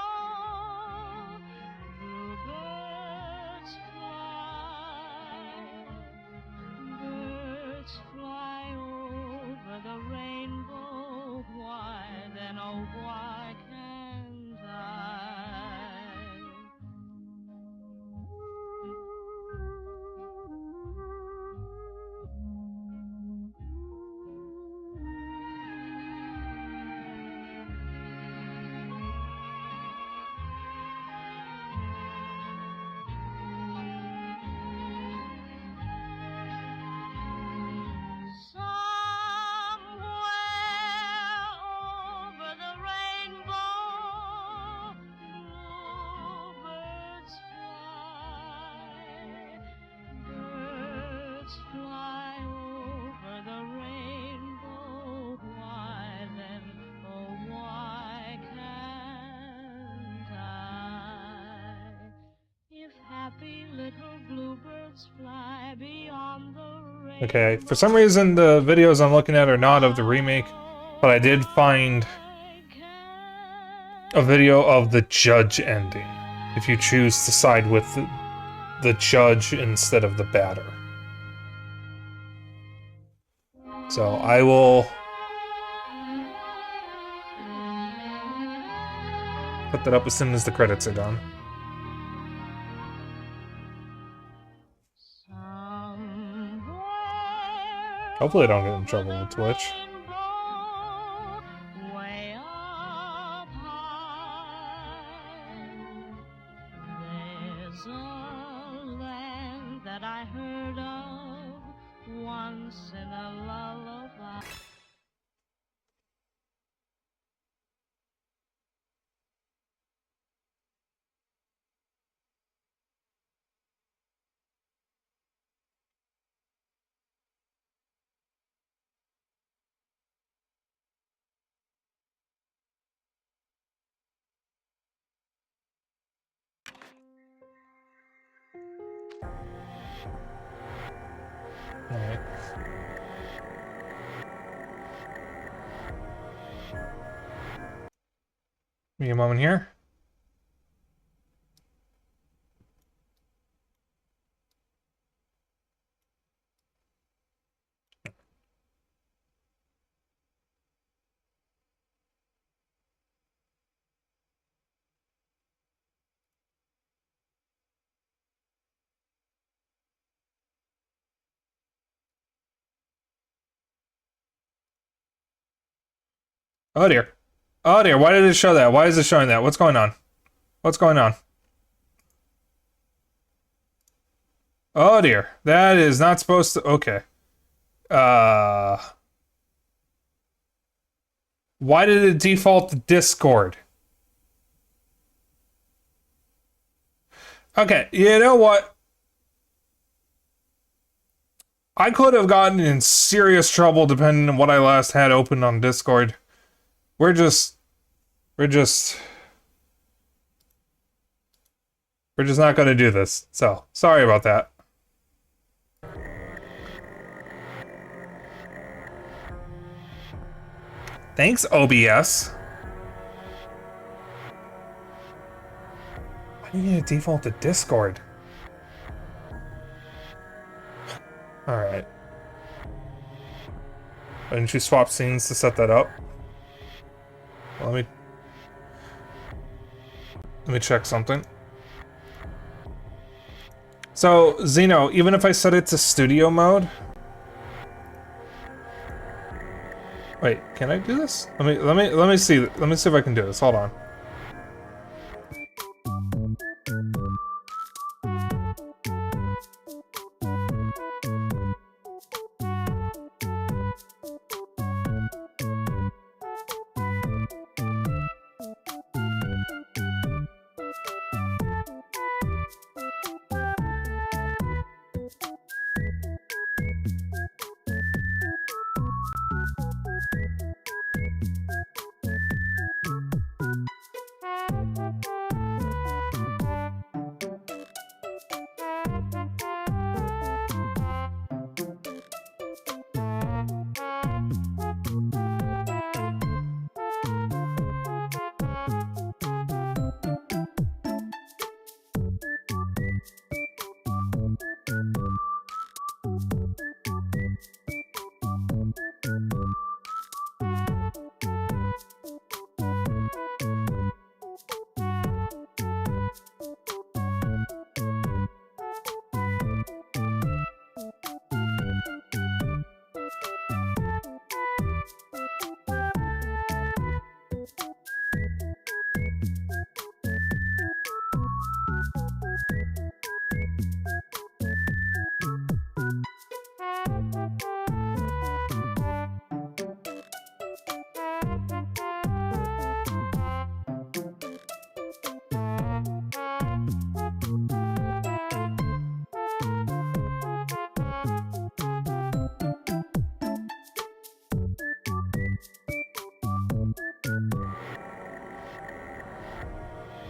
bluebirds fly. Birds fly over the rainbow. Why then, oh, why can't I? Okay, for some reason the videos I'm looking at are not of the remake, but I did find a video of the judge ending, if you choose to side with the judge instead of the batter. So I will put that up as soon as the credits are done. Hopefully I don't get in trouble with Twitch. There's a land that I heard of once in a lullaby. Alright. Give me a moment here. Oh dear. Oh dear, why did it show that? Why is it showing that? What's going on? What's going on? Oh dear. That is not supposed to... Okay. Why did it default to Discord? Okay, you know what? I could have gotten in serious trouble depending on what I last had open on Discord. We're just we're just we're just not gonna do this. So sorry about that. Thanks, OBS. Why do you need to default to Discord? Alright. Why didn't you swap scenes to set that up? Well, let me check something. So, Zeno, even if I set it to studio mode... Wait, can I do this? Let me see if I can do this. Hold on.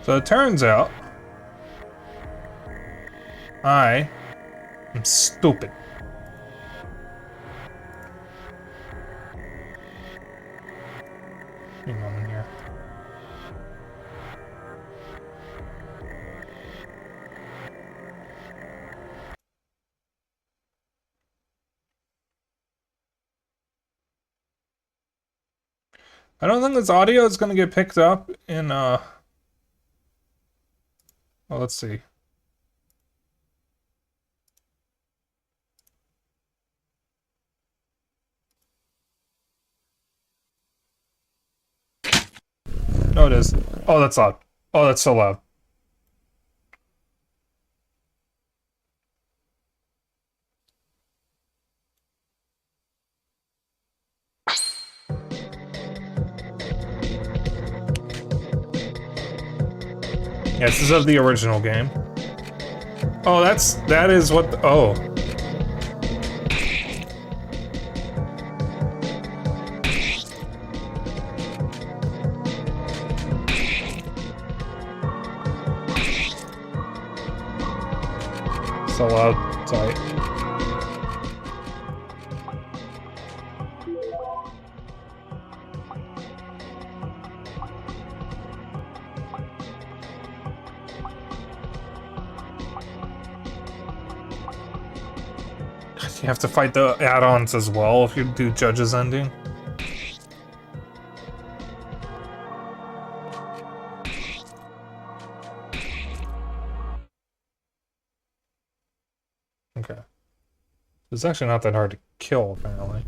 So it turns out... I am stupid. Hang on in here. I don't think this audio is going to get picked up in, well, let's see. Oh, it is. Oh, that's loud. Oh, that's so loud. Yeah, this is of the original game. Oh, that is what the, oh. So loud. Sorry. You have to fight the add-ons as well if you do Judge's Ending. Okay. It's actually not that hard to kill, apparently.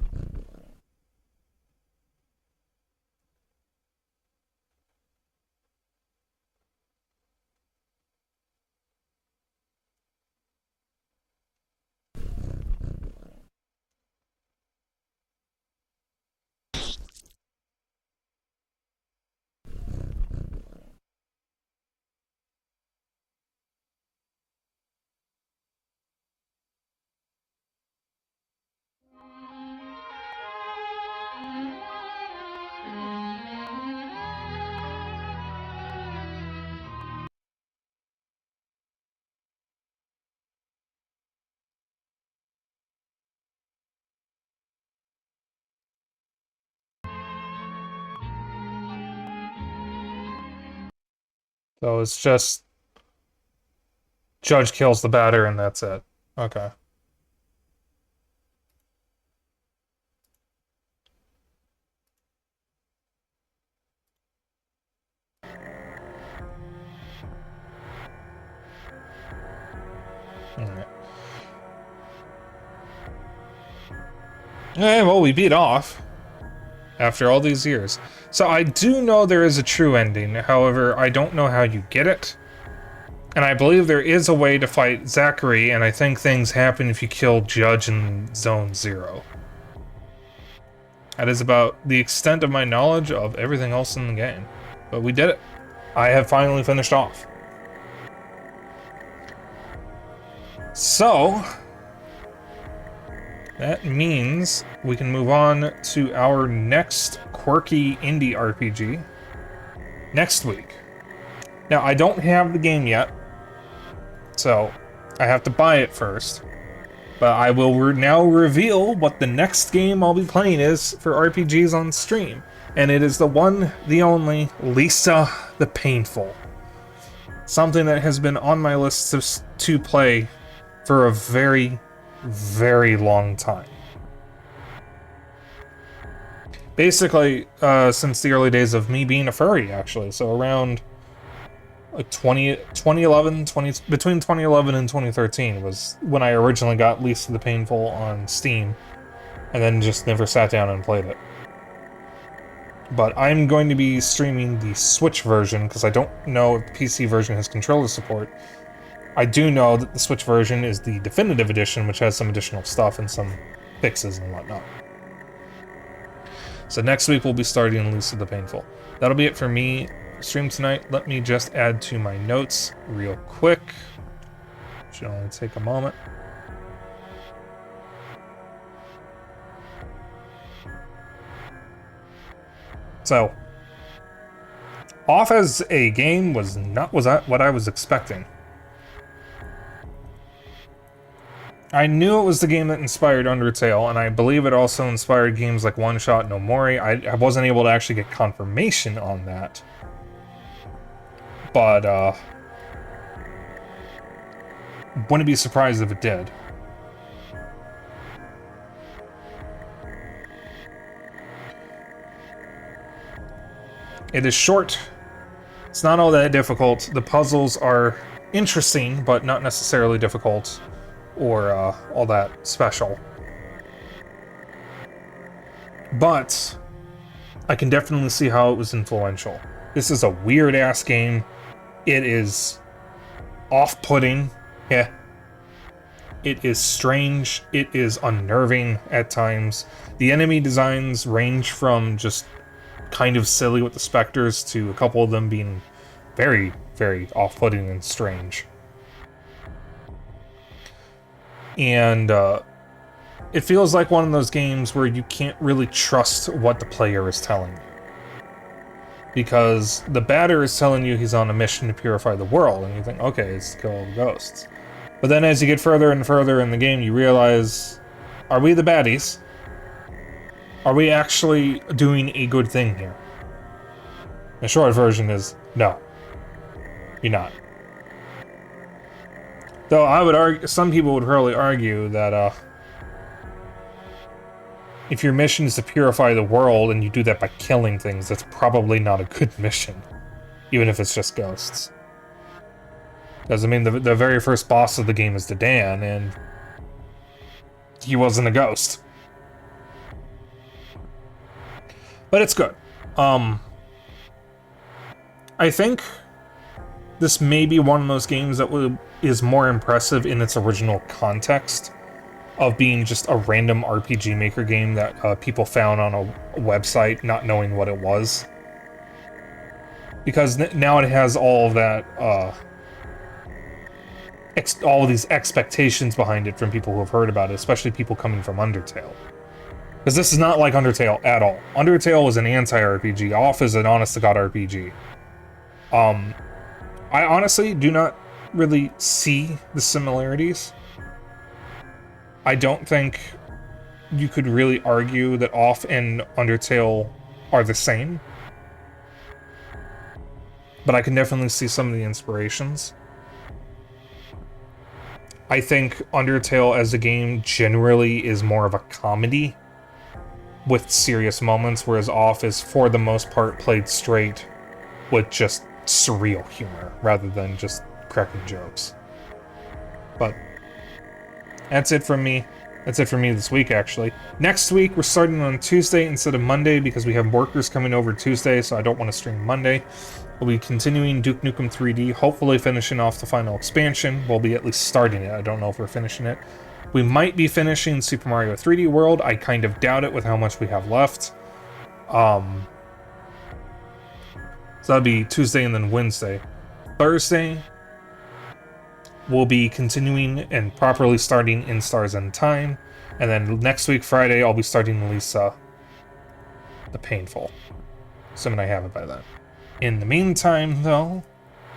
So it's just Judge kills the batter and that's it. Okay. Alright. Yeah, well, we beat off after all these years. So I do know there is a true ending, however, I don't know how you get it. And I believe there is a way to fight Zachary, and I think things happen if you kill Judge in Zone 0. That is about the extent of my knowledge of everything else in the game. But we did it. I have finally finished off. So, that means we can move on to our next quirky indie RPG next week. Now, I don't have the game yet, so I have to buy it first. But I will now reveal what the next game I'll be playing is for RPGs on stream. And it is the one, the only, Lisa the Painful. Something that has been on my list to play for a very, very long time. Basically, since the early days of me being a furry, actually. So around like 2011, between 2011 and 2013 was when I originally got Lisa the Painful on Steam, and then just never sat down and played it. But I'm going to be streaming the Switch version, because I don't know if the PC version has controller support. I do know that the Switch version is the definitive edition, which has some additional stuff and some fixes and whatnot. So next week we'll be starting Lisa the Painful. That'll be it for me. Stream tonight. Let me just add to my notes real quick. Should only take a moment. So, off as a game was not what I was expecting. I knew it was the game that inspired Undertale, and I believe it also inspired games like One Shot No Mori. I wasn't able to actually get confirmation on that. But, wouldn't be surprised if it did. It is short. It's not all that difficult. The puzzles are interesting, but not necessarily difficult or all that special. But I can definitely see how it was influential. This is a weird-ass game. It is off-putting. Yeah. It is strange. It is unnerving at times. The enemy designs range from just kind of silly with the specters to a couple of them being very, very off-putting and strange. And it feels like one of those games where you can't really trust what the player is telling you. Because the batter is telling you he's on a mission to purify the world, and you think, okay, it's to kill all the ghosts. But then as you get further and further in the game, you realize, are we the baddies? Are we actually doing a good thing here? The short version is, no. You're not. Though I would argue, some people would probably argue that, if your mission is to purify the world and you do that by killing things, that's probably not a good mission. Even if it's just ghosts. Because, I mean, the very first boss of the game is Dadan, and he wasn't a ghost. But it's good. I think this may be one of those games that is more impressive in its original context of being just a random RPG Maker game that people found on a website not knowing what it was. Because now it has all of that, all of these expectations behind it from people who have heard about it, especially people coming from Undertale. Because this is not like Undertale at all. Undertale was an anti-RPG. Off is an honest-to-God RPG. I honestly do not really see the similarities. I don't think you could really argue that Off and Undertale are the same. but I can definitely see some of the inspirations. I think Undertale as a game generally is more of a comedy with serious moments, whereas Off is for the most part played straight with just surreal humor rather than just cracking jokes. But that's it from me. That's it for me this week, actually. Next week, we're starting on Tuesday instead of Monday because we have workers coming over Tuesday, so I don't want to stream Monday. We'll be continuing Duke Nukem 3D, hopefully finishing off the final expansion. We'll be at least starting it. I don't know if we're finishing it. We might be finishing Super Mario 3D World. I kind of doubt it with how much we have left. So that'll be Tuesday and then Wednesday. Thursday, we'll be continuing and properly starting In Stars and Time. And then next week, Friday, I'll be starting Lisa the Painful. Assuming I have it by then. In the meantime, though,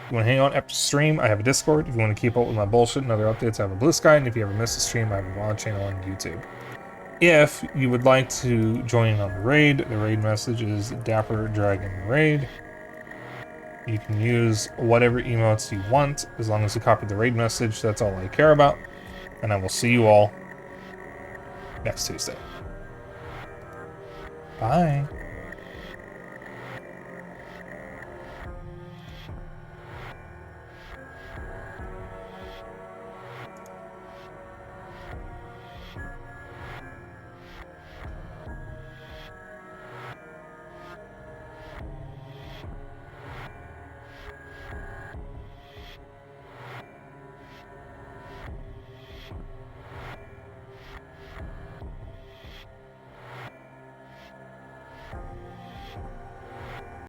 if you want to hang out after stream, I have a Discord. If you want to keep up with my bullshit and other updates, I have a Blue Sky. And if you ever miss a stream, I have a VOD channel on YouTube. If you would like to join in on the raid message is Dapper Dragon Raid. You can use whatever emotes you want, as long as you copy the raid message. That's all I care about. And I will see you all next Tuesday. Bye.